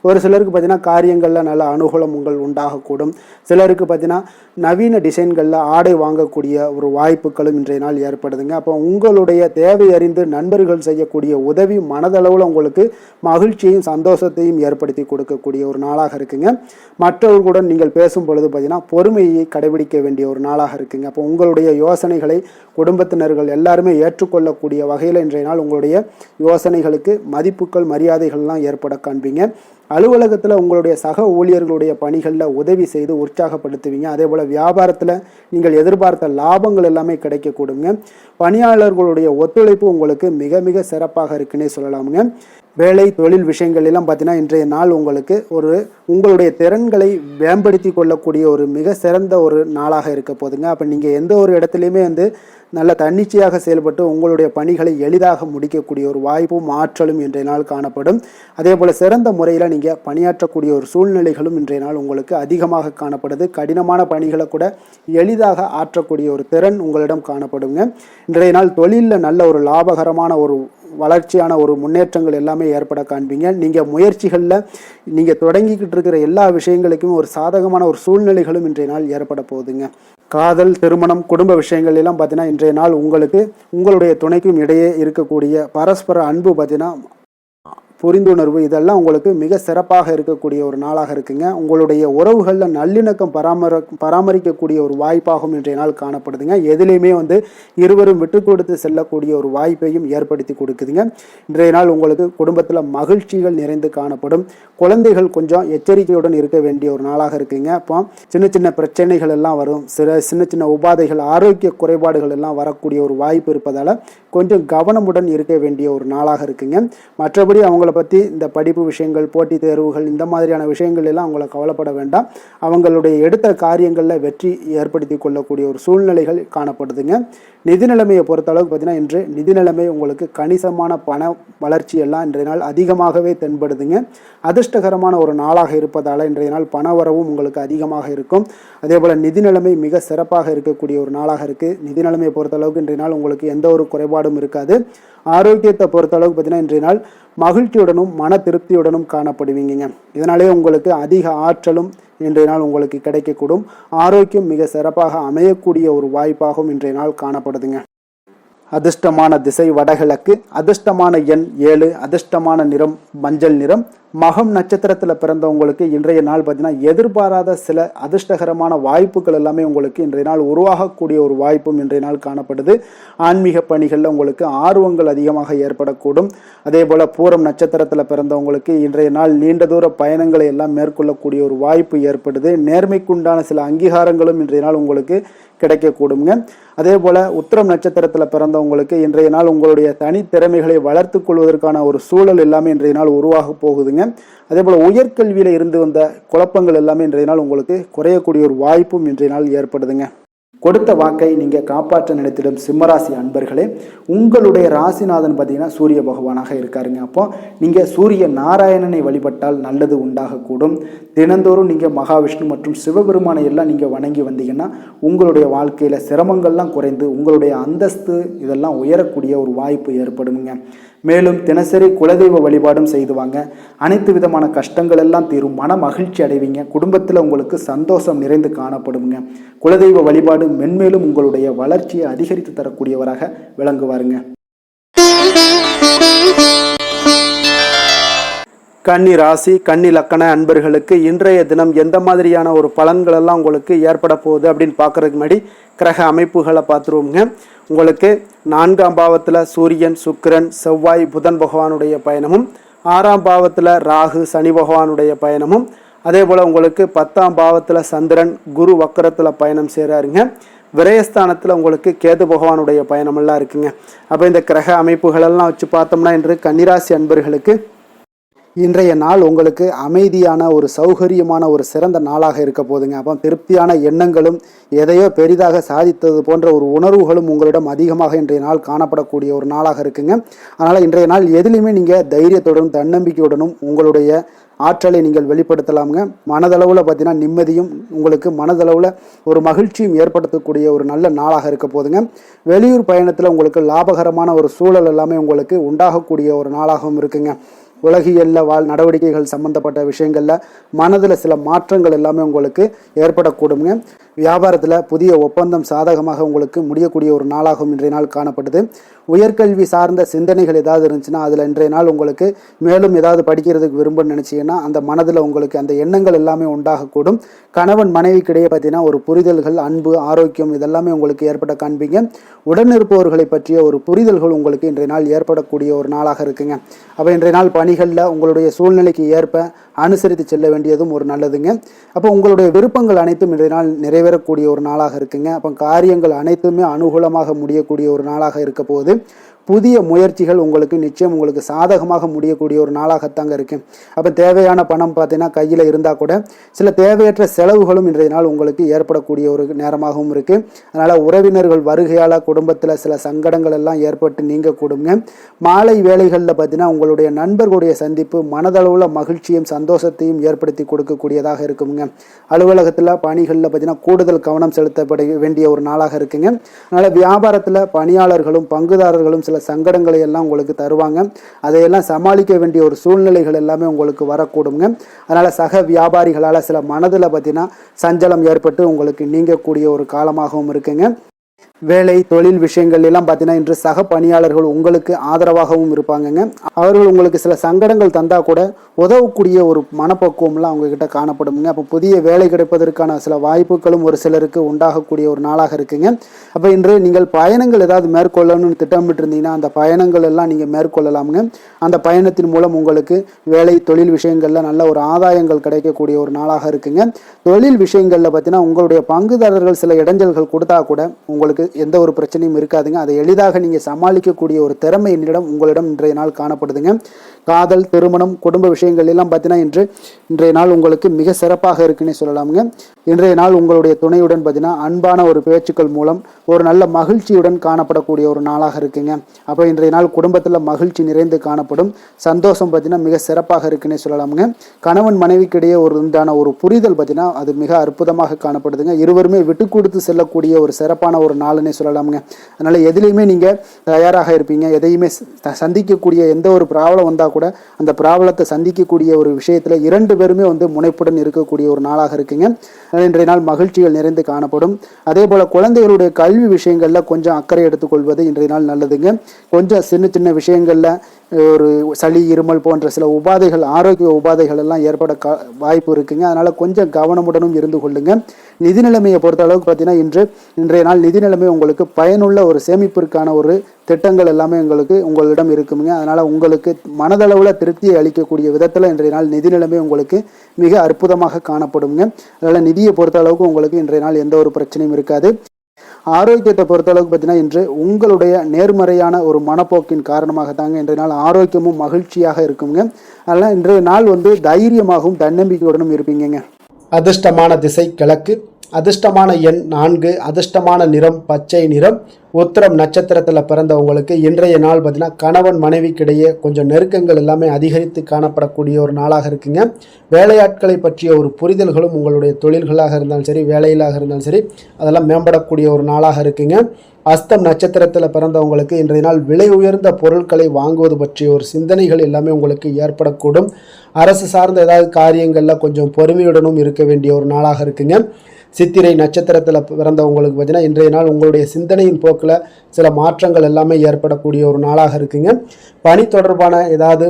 ஒரு சிலருக்கு பார்த்தீங்கன்னா காரியங்களில் நல்ல அனுகூலம் உண்டாகக்கூடும். சிலருக்கு பார்த்தீங்கன்னா நவீன டிசைன்களில் ஆடை வாங்கக்கூடிய ஒரு வாய்ப்புகளும் இன்றைய நாள் ஏற்படுதுங்க. அப்போ உங்களுடைய தேவை அறிந்து நண்பர்கள் செய்யக்கூடிய உதவி மனதளவில் உங்களுக்கு மகிழ்ச்சியையும் சந்தோஷத்தையும் ஏற்படுத்தி கொடுக்கக்கூடிய ஒரு நாளாக இருக்குங்க. மற்றவர்களுடன் நீங்கள் பேசும் பொழுது பார்த்தீங்கன்னா பொறுமையை கடைபிடிக்க வேண்டிய ஒரு நாளாக இருக்குங்க. அப்போ உங்களுடைய யோசனைகளை குடும்பத்தினர்கள் எல்லாருமே ஏற்றுக்கொள்ளக்கூடிய வகையில் இன்றைய நாள் உங்களுடைய யோசனைகளுக்கு மதிப்புகள் மரியாதைகள்லாம் ஏற்பட காண்பீங்க. அலுவலகத்தில் உங்களுடைய சக ஊழியர்களுடைய பணிகளில் உதவி செய்து உற்சாகப்படுத்துவீங்க. அதே போல் வியாபாரத்தில் நீங்கள் எதிர்பார்த்த லாபங்கள் எல்லாமே கிடைக்கக்கூடுங்க. பணியாளர்களுடைய ஒத்துழைப்பு உங்களுக்கு மிக மிக சிறப்பாக இருக்குன்னே சொல்லலாமுங்க. வேலை தொழில் விஷயங்கள் எல்லாம் பார்த்தீங்கன்னா இன்றைய நாள் உங்களுக்கு உங்களுடைய திறன்களை மேம்படுத்தி கொள்ளக்கூடிய ஒரு மிக சிறந்த ஒரு நாளாக இருக்க போதுங்க. அப்போ நீங்கள் எந்த ஒரு இடத்துலையுமே நல்ல தன்னிச்சையாக செயல்பட்டு உங்களுடைய பணிகளை எளிதாக முடிக்கக்கூடிய ஒரு வாய்ப்பும் ஆற்றலும் இன்றைய நாள் காணப்படும். அதே போல் சிறந்த முறையில் நீங்கள் பணியாற்றக்கூடிய ஒரு சூழ்நிலைகளும் இன்றைய நாள் உங்களுக்கு அதிகமாக காணப்படுது. கடினமான பணிகளை கூட எளிதாக ஆற்றக்கூடிய ஒரு திறன் உங்களிடம் காணப்படுங்க. இன்றைய நாள் தொழிலில் நல்ல ஒரு லாபகரமான ஒரு வளர்ச்சியான ஒரு முன்னேற்றங்கள் எல்லாமே ஏற்பட காண்பீங்க. நீங்கள் முயற்சிகளில் நீங்கள் தொடங்கிக்கிட்டு இருக்கிற எல்லா விஷயங்களுக்கும் ஒரு சாதகமான ஒரு சூழ்நிலைகளும் இன்றைய நாள் ஏற்பட போகுதுங்க. காதல், திருமணம், குடும்ப விஷயங்கள் எல்லாம் பார்த்தீங்கன்னா இன்றைய நாள் உங்களுக்கு உங்களுடைய துணைக்கும் இடையே இருக்கக்கூடிய பரஸ்பர அன்பு பார்த்தீங்கன்னா புரிந்துணர்வு இதெல்லாம் உங்களுக்கு மிக சிறப்பாக இருக்கக்கூடிய ஒரு நாளாக இருக்குங்க. உங்களுடைய உறவுகளில் நல்லிணக்கம் பராமரிக்கக்கூடிய ஒரு வாய்ப்பாகவும் இன்றைய நாள் காணப்படுதுங்க. எதுலேயுமே இருவரும் விட்டு கொடுத்து செல்லக்கூடிய ஒரு வாய்ப்பையும் ஏற்படுத்தி கொடுக்குதுங்க. இன்றைய நாள் உங்களுக்கு குடும்பத்தில் மகிழ்ச்சிகள் நிறைந்து காணப்படும். குழந்தைகள் கொஞ்சம் எச்சரிக்கையுடன் இருக்க வேண்டிய ஒரு நாளாக இருக்குங்க. அப்போ சின்ன சின்ன பிரச்சனைகள் எல்லாம் வரும். சின்ன சின்ன உபாதைகள், ஆரோக்கிய குறைபாடுகள் எல்லாம் வரக்கூடிய ஒரு வாய்ப்பு இருப்பதால் கொஞ்சம் கவனமுடன் இருக்க வேண்டிய ஒரு நாளாக இருக்குங்க. மற்றபடி அவங்கள பற்றி இந்த படிப்பு விஷயங்கள், போட்டித் தேர்வுகள் இந்த மாதிரியான விஷயங்கள் எல்லாம் அவங்கள கவலைப்பட வேண்டாம். அவங்களுடைய எடுத்த காரியங்களில் வெற்றி ஏற்படுத்தி கொள்ளக்கூடிய ஒரு சூழ்நிலைகள் காணப்படுதுங்க. நிதி நிலைமையை பொறுத்த அளவுக்கு பார்த்தீங்கன்னா இன்று நிதி நிலைமை உங்களுக்கு கணிசமான பண வளர்ச்சி எல்லாம் இன்றைய நாள் அதிகமாகவே தென்படுதுங்க. அதிர்ஷ்டகரமான ஒரு நாளாக இருப்பதால் இன்றைய நாள் பண வரவும் உங்களுக்கு அதிகமாக இருக்கும். அதே போல் நிதி நிலைமை மிக சிறப்பாக இருக்கக்கூடிய ஒரு நாளாக இருக்குது. நிதி நிலைமையை பொறுத்த அளவுக்கு இன்றைய நாள் உங்களுக்கு எந்த ஒரு குறைபாடும் இருக்காது. ஆரோக்கியத்தை பொறுத்த அளவுக்கு பார்த்தீங்கன்னா இன்றைய நாள் மகிழ்ச்சியுடனும் மன திருப்தியுடனும் காணப்படுவீங்க. இதனாலே உங்களுக்கு அதிக ஆற்றலும் இன்றைய நாள் உங்களுக்கு கிடைக்கக்கூடும். ஆரோக்கியம் மிக சிறப்பாக அமையக்கூடிய ஒரு வாய்ப்பாகவும் இன்றைய நாள் காணப்படுதுங்க. அதிர்ஷ்டமான திசை வடகிழக்கு, அதிர்ஷ்டமான எண் 7, அதிர்ஷ்டமான நிறம் மஞ்சள் நிறம். மகம் நட்சத்திரத்தில் பிறந்தவங்களுக்கு இன்றைய நாள் பார்த்தீங்கன்னா எதிர்பாராத சில அதிர்ஷ்டகரமான வாய்ப்புகள் எல்லாமே உங்களுக்கு இன்றைய நாள் உருவாகக்கூடிய ஒரு வாய்ப்பும் இன்றைய நாள் காணப்படுது. ஆன்மீக பணிகளில் உங்களுக்கு ஆர்வங்கள் அதிகமாக ஏற்படக்கூடும். அதே போல் பூரம் நட்சத்திரத்தில் பிறந்தவங்களுக்கு இன்றைய நாள் நீண்ட தூர பயணங்களை எல்லாம் மேற்கொள்ளக்கூடிய ஒரு வாய்ப்பு ஏற்படுது. நேர்மைக்குண்டான சில அங்கீகாரங்களும் இன்றைய நாள் உங்களுக்கு கிடைக்கக்கூடுங்க. அதே போல் உத்திரம் நட்சத்திரத்தில் பிறந்தவங்களுக்கு இன்றைய நாள் உங்களுடைய தனித்திறமைகளை வளர்த்து கொள்வதற்கான ஒரு சூழல் எல்லாமே இன்றைய நாள் உருவாக போகுதுங்க. அதே போல் உயர்கல்வியில் இருந்து வந்த குழப்பங்கள் எல்லாமே இன்றைய நாள் உங்களுக்கு குறையக்கூடிய ஒரு வாய்ப்பும் இன்றைய நாள் ஏற்படுதுங்க. கொடுத்த வாக்கை நீங்கள் காப்பாற்ற நினைத்திடும் சிம்மராசி அன்பர்களே, உங்களுடைய ராசிநாதன் பார்த்தீங்கன்னா சூரிய பகவானாக இருக்காருங்க. அப்போ நீங்கள் சூரிய நாராயணனை வழிபட்டால் நல்லது உண்டாகக்கூடும். தினந்தோறும் நீங்கள் மகாவிஷ்ணு மற்றும் சிவபெருமானை எல்லாம் நீங்கள் வணங்கி வந்தீங்கன்னா உங்களுடைய வாழ்க்கையில் சிரமங்கள்லாம் குறைந்து உங்களுடைய அந்தஸ்து இதெல்லாம் உயரக்கூடிய ஒரு வாய்ப்பு ஏற்படுங்க. மேலும் தினசரி குலதெய்வ வழிபாடும் செய்து வாங்க. அனைத்து விதமான கஷ்டங்கள் எல்லாம் தீரும். மன மகிழ்ச்சி அடைவீங்க. குடும்பத்தில் உங்களுக்கு சந்தோஷம் நிறைந்து காணப்படுங்க. குலதெய்வ வழிபாடு மென்மேலும் உங்களுடைய வளர்ச்சியை அதிகரித்து தரக்கூடியவராக விளங்குவாருங்க. கன்னி ராசி கன்னி லக்கண அன்பர்களுக்கு இன்றைய தினம் எந்த மாதிரியான ஒரு பலன்கள் எல்லாம் உங்களுக்கு ஏற்பட போகுது அப்படின்னு பார்க்கறதுக்கு முன்னாடி கிரக அமைப்புகளை பார்த்துருவோங்க. உங்களுக்கு 4ஆம் பாவத்தில் சூரியன், சுக்கிரன், செவ்வாய், புதன் பகவானுடைய பயணமும், 6ஆம் பாவத்தில் ராகு, சனி பகவானுடைய பயணமும், அதே போல் உங்களுக்கு 10ஆம் பாவத்தில் சந்திரன், குரு வக்கரத்தில் பயணம் செய்கிறாருங்க. விரயஸ்தானத்தில் உங்களுக்கு கேது பகவானுடைய பயணமெல்லாம் இருக்குங்க. அப்போ இந்த கிரக அமைப்புகளெல்லாம் வச்சு பார்த்தோம்னா இன்று கன்னிராசி அன்பர்களுக்கு இன்றைய நாள் உங்களுக்கு அமைதியான ஒரு சௌகரியமான ஒரு சிறந்த நாளாக இருக்க போதுங்க. அப்போ திருப்தியான எண்ணங்களும் எதையோ பெரிதாக சாதித்தது போன்ற ஒரு உணர்வுகளும் உங்களிடம் அதிகமாக இன்றைய நாள் காணப்படக்கூடிய ஒரு நாளாக இருக்குங்க. அதனால் இன்றைய நாள் எதுலையுமே நீங்கள் தைரியத்துடனும் தன்னம்பிக்கையுடனும் உங்களுடைய ஆற்றலை நீங்கள் வெளிப்படுத்தலாமுங்க. மனதளவில் பார்த்தீங்கன்னா நிம்மதியும் உங்களுக்கு மனதளவில் ஒரு மகிழ்ச்சியும் ஏற்படுத்தக்கூடிய ஒரு நல்ல நாளாக இருக்க போதுங்க. வெளியூர் பயணத்தில் உங்களுக்கு லாபகரமான ஒரு சூழல் எல்லாமே உங்களுக்கு உண்டாகக்கூடிய ஒரு நாளாகவும் இருக்குங்க. உலகியலில் நடவடிக்கைகள் சம்பந்தப்பட்ட விஷயங்களில் மனதில் சில மாற்றங்கள் எல்லாமே உங்களுக்கு ஏற்படக்கூடுங்க. வியாபாரத்தில் புதிய ஒப்பந்தம் சாதகமாக உங்களுக்கு முடியக்கூடிய ஒரு நாளாகவும் இன்றைய நாள் காணப்படுது. உயர்கல்வி சார்ந்த சிந்தனைகள் ஏதாவது இருந்துச்சுன்னா அதில் இன்றைய நாள் உங்களுக்கு மேலும் ஏதாவது படிக்கிறதுக்கு விரும்புன்னு நினச்சிங்கன்னா அந்த மனதில் உங்களுக்கு அந்த எண்ணங்கள் எல்லாமே உண்டாகக்கூடும். கணவன் மனைவிக்கிடையே பார்த்தீங்கன்னா ஒரு புரிதல்கள், அன்பு, ஆரோக்கியம் இதெல்லாமே உங்களுக்கு ஏற்பட காண்பீங்க. உடனிருப்பவர்களை பற்றிய ஒரு புரிதல்கள் உங்களுக்கு இன்றைய நாள் ஏற்படக்கூடிய ஒரு நாளாக இருக்குங்க. அப்போ இன்றைய நாள் பணிகளில் உங்களுடைய சூழ்நிலைக்கு ஏற்ப அனுசரித்து செல்ல வேண்டியதும் ஒரு நல்லதுங்க. அப்போ உங்களுடைய விருப்பங்கள் அனைத்தும் இன்றைய நாள் நிறைவேறக்கூடிய ஒரு நாளாக இருக்குங்க. அப்போ காரியங்கள் அனைத்துமே அனுகூலமாக முடியக்கூடிய ஒரு நாளாக இருக்க போகுது. புதிய முயற்சிகள் உங்களுக்கு நிச்சயம் உங்களுக்கு சாதகமாக முடியக்கூடிய ஒரு நாளாகத்தாங்க இருக்கு. அப்போ தேவையான பணம் பார்த்தீங்கன்னா கையில் இருந்தால் கூட சில தேவையற்ற செலவுகளும் இன்றைய நாள் உங்களுக்கு ஏற்படக்கூடிய ஒரு நேரமாகவும் இருக்கு. அதனால் உறவினர்கள் வருகையால் குடும்பத்தில் சில சங்கடங்கள் எல்லாம் ஏற்பட்டு நீங்கக்கூடுங்க. மாலை வேளைகளில் பார்த்தீங்கன்னா உங்களுடைய நண்பர்களுடைய சந்திப்பு மனதளவில் மகிழ்ச்சியும் சந்தோஷத்தையும் ஏற்படுத்தி கொடுக்கக்கூடியதாக இருக்குங்க. அலுவலகத்தில் பணிகளில் பார்த்தீங்கன்னா கூடுதல் கவனம் செலுத்தப்பட வேண்டிய ஒரு நாளாக இருக்குங்க. அதனால் வியாபாரத்தில் பணியாளர்களும் பங்குதாரர்களும் சில சங்கடங்களை எல்லாம் உங்களுக்கு தருவாங்க. அதையெல்லாம் சமாளிக்க வேண்டிய ஒரு சூழ்நிலைகள் எல்லாமே உங்களுக்கு வரக்கூடுங்க. அதனால சக வியாபாரிகளால் சில மனதில் பார்த்தீங்கன்னா சஞ்சலம் ஏற்பட்டு உங்களுக்கு நீங்கக்கூடிய ஒரு காலமாகவும் இருக்குங்க. வேலை தொழில் விஷயங்கள் எல்லாம் பார்த்தீங்கன்னா இன்று சக பணியாளர்கள் உங்களுக்கு ஆதரவாகவும் இருப்பாங்கங்க. அவர்கள் உங்களுக்கு சில சங்கடங்கள் தந்தால் கூட உதவக்கூடிய ஒரு மனப்பக்குவம்லாம் அவங்கக்கிட்ட காணப்படுங்க. அப்போ புதிய வேலை கிடைப்பதற்கான சில வாய்ப்புகளும் ஒரு சிலருக்கு உண்டாகக்கூடிய ஒரு நாளாக இருக்குங்க. அப்போ இன்று நீங்கள் பயணங்கள் ஏதாவது மேற்கொள்ளணும்னு திட்டமிட்டு இருந்தீங்கன்னா அந்த பயணங்கள் எல்லாம் நீங்கள் மேற்கொள்ளலாமுங்க. அந்த பயணத்தின் மூலம் உங்களுக்கு வேலை தொழில் விஷயங்களில் நல்ல ஒரு ஆதாயங்கள் கிடைக்கக்கூடிய ஒரு நாளாக இருக்குங்க. தொழில் விஷயங்களில் பார்த்தீங்கன்னா உங்களுடைய பங்குதாரர்கள் சில இடைஞ்சல்கள் கொடுத்தா கூட உங்களுக்கு எந்த ஒரு பிரச்சனையும் இருக்காதுங்க. அதை எளிதாக நீங்கள் சமாளிக்கக்கூடிய ஒரு திறமை உங்களிடம் இன்றைய நாள் காணப்படுதுங்க. காதல், திருமணம், குடும்ப விஷயங்கள் எல்லாம் பார்த்தீங்கன்னா இன்றைய நாள் உங்களுக்கு மிக சிறப்பாக இருக்குன்னு சொல்லலாமுங்க. இன்றைய நாள் உங்களுடைய துணையுடன் பார்த்தீங்கன்னா அன்பான ஒரு பேச்சுக்கள் மூலம் ஒரு நல்ல மகிழ்ச்சியுடன் காணப்படக்கூடிய ஒரு நாளாக இருக்குங்க. அப்போ இன்றைய நாள் குடும்பத்தில் மகிழ்ச்சி நிறைந்து காணப்படும். சந்தோஷம் பார்த்தீங்கன்னா மிக சிறப்பாக இருக்குன்னே சொல்லலாமுங்க. கணவன் மனைவிக்கிடையே உண்டான ஒரு புரிதல் பார்த்தீங்கன்னா அது மிக அற்புதமாக காணப்படுதுங்க. இருவருமே விட்டு கொடுத்து செல்லக்கூடிய ஒரு சிறப்பான ஒரு நாளுன்னே சொல்லலாமுங்க. அதனால எதுலையுமே நீங்கள் தயாராக இருப்பீங்க. எதையுமே சந்திக்கக்கூடிய எந்த ஒரு ப்ராப்ளம் வந்தால் கூட அந்த ப்ராப்ளத்தை சந்திக்கக்கூடிய ஒரு விஷயத்தில் 2 பேருமே முனைப்புடன் இருக்கக்கூடிய ஒரு நாளாக இருக்குங்க. இன்றைய நாள் மகிழ்ச்சிகள் நிறைந்து காணப்படும். அதே போல் குழந்தைகளுடைய கல்வி விஷயங்களில் கொஞ்சம் அக்கறை எடுத்துக்கொள்வது இன்றைய நாள் நல்லதுங்க. கொஞ்சம் சின்ன சின்ன விஷயங்களில் ஒரு சளி, இருமல் போன்ற சில உபாதைகள், ஆரோக்கிய உபாதைகள் எல்லாம் ஏற்பட வாய்ப்பு இருக்குங்க. அதனால் கொஞ்சம் கவனமுடனும் இருந்து கொள்ளுங்க. நிதி நிலைமையை பொறுத்த அளவுக்கு பார்த்தீங்கன்னா இன்றைய நாள் நிதி நிலைமை உங்களுக்கு பயனுள்ள ஒரு சேமிப்பிற்கான ஒரு திட்டங்கள் எல்லாமே உங்களிடம் இருக்குங்க. அதனால் உங்களுக்கு மனதளவில் திருப்தியை அளிக்கக்கூடிய விதத்தில் இன்றைய நாள் நிதி நிலைமை உங்களுக்கு மிக அற்புதமாக காணப்படுங்க. அதனால் நிதியை பொறுத்த அளவுக்கு உங்களுக்கு இன்றைய நாள் எந்த ஒரு பிரச்சனையும் இருக்காது. ஆரோக்கியத்தை பொறுத்த அளவுக்கு பார்த்தீங்கன்னா இன்று உங்களுடைய நேர்மறையான ஒரு மனப்போக்கின் காரணமாக தாங்க இன்றைய நாள் ஆரோக்கியமும் மகிழ்ச்சியாக இருக்குங்க. அதனால் இன்றைய நாள் தைரியமாகவும் தன்னம்பிக்கையுடனும் இருப்பீங்க. அதிர்ஷ்டமான திசை கிழக்கு, அதிர்ஷ்டமான எண் 4, அதிர்ஷ்டமான நிறம் பச்சை நிறம். உத்திரம் நட்சத்திரத்தில் பிறந்தவங்களுக்கு இன்றைய நாள் பார்த்தீங்கன்னா கணவன் மனைவிக்கிடையே கொஞ்சம் நெருக்கங்கள் எல்லாமே அதிகரித்து காணப்படக்கூடிய ஒரு நாளாக இருக்குங்க. வேலையாட்களை பற்றிய ஒரு புரிதல்களும் உங்களுடைய தொழில்களாக இருந்தாலும் சரி, வேலையிலாக இருந்தாலும் சரி, அதெல்லாம் மேம்படக்கூடிய ஒரு நாளாக இருக்குங்க. அஸ்தம் நட்சத்திரத்தில் பிறந்தவங்களுக்கு இன்றைய நாள் விலை உயர்ந்த பொருட்களை வாங்குவது பற்றிய ஒரு சிந்தனைகள் எல்லாமே உங்களுக்கு ஏற்படக்கூடும். அரசு சார்ந்த ஏதாவது காரியங்களில் கொஞ்சம் பொறுமையுடனும் இருக்க வேண்டிய ஒரு நாளாக இருக்குங்க. சித்திரை நட்சத்திரத்தில் பிறந்தவங்களுக்கு பார்த்தீங்கன்னா இன்றைய நாள் உங்களுடைய சிந்தனையின் போக்கில் சில மாற்றங்கள் எல்லாமே ஏற்படக்கூடிய ஒரு நாளாக இருக்குங்க. பணி தொடர்பான ஏதாவது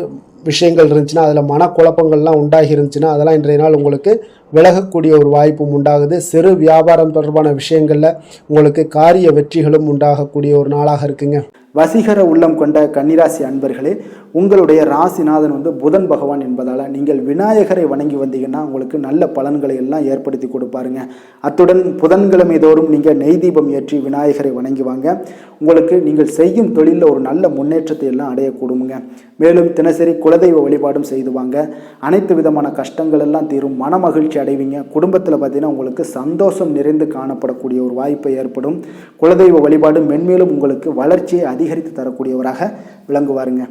விஷயங்கள் இருந்துச்சுன்னா, அதில் மனக்குழப்பங்கள்லாம் உண்டாகி இருந்துச்சுன்னா அதெல்லாம் இன்றைய நாள் உங்களுக்கு விலகக்கூடிய ஒரு வாய்ப்பும் உண்டாகுது. சிறு வியாபாரம் தொடர்பான விஷயங்களில் உங்களுக்கு காரிய வெற்றிகளும் உண்டாகக்கூடிய ஒரு நாளாக இருக்குங்க. வசீகர உள்ளம் கொண்ட கன்னிராசி அன்பர்களே, உங்களுடைய ராசிநாதன் புதன் பகவான் என்பதால் நீங்கள் விநாயகரை வணங்கி வந்தீங்கன்னா உங்களுக்கு நல்ல பலன்களை எல்லாம் ஏற்படுத்தி கொடுப்பாருங்க. அத்துடன் புதன்கிழமை தோறும் நீங்கள் நெய் தீபம் ஏற்றி விநாயகரை வணங்கி வாங்க. உங்களுக்கு நீங்கள் செய்யும் தொழிலில் ஒரு நல்ல முன்னேற்றத்தை எல்லாம் அடையக்கூடுங்க. மேலும் தினசரி குலதெய்வ வழிபாடும் செய்து வாங்க. அனைத்து விதமான கஷ்டங்கள் எல்லாம் தீரும், மன மகிழ்ச்சி அடைவீங்க. குடும்பத்தில் பார்த்தீங்கன்னா உங்களுக்கு சந்தோஷம் நிறைந்து காணப்படக்கூடிய ஒரு வாய்ப்பு ஏற்படும். குலதெய்வ வழிபாடு மென்மேலும் உங்களுக்கு வளர்ச்சியை அதிகரித்து தரக்கூடியவராக விளங்குவாருங்க.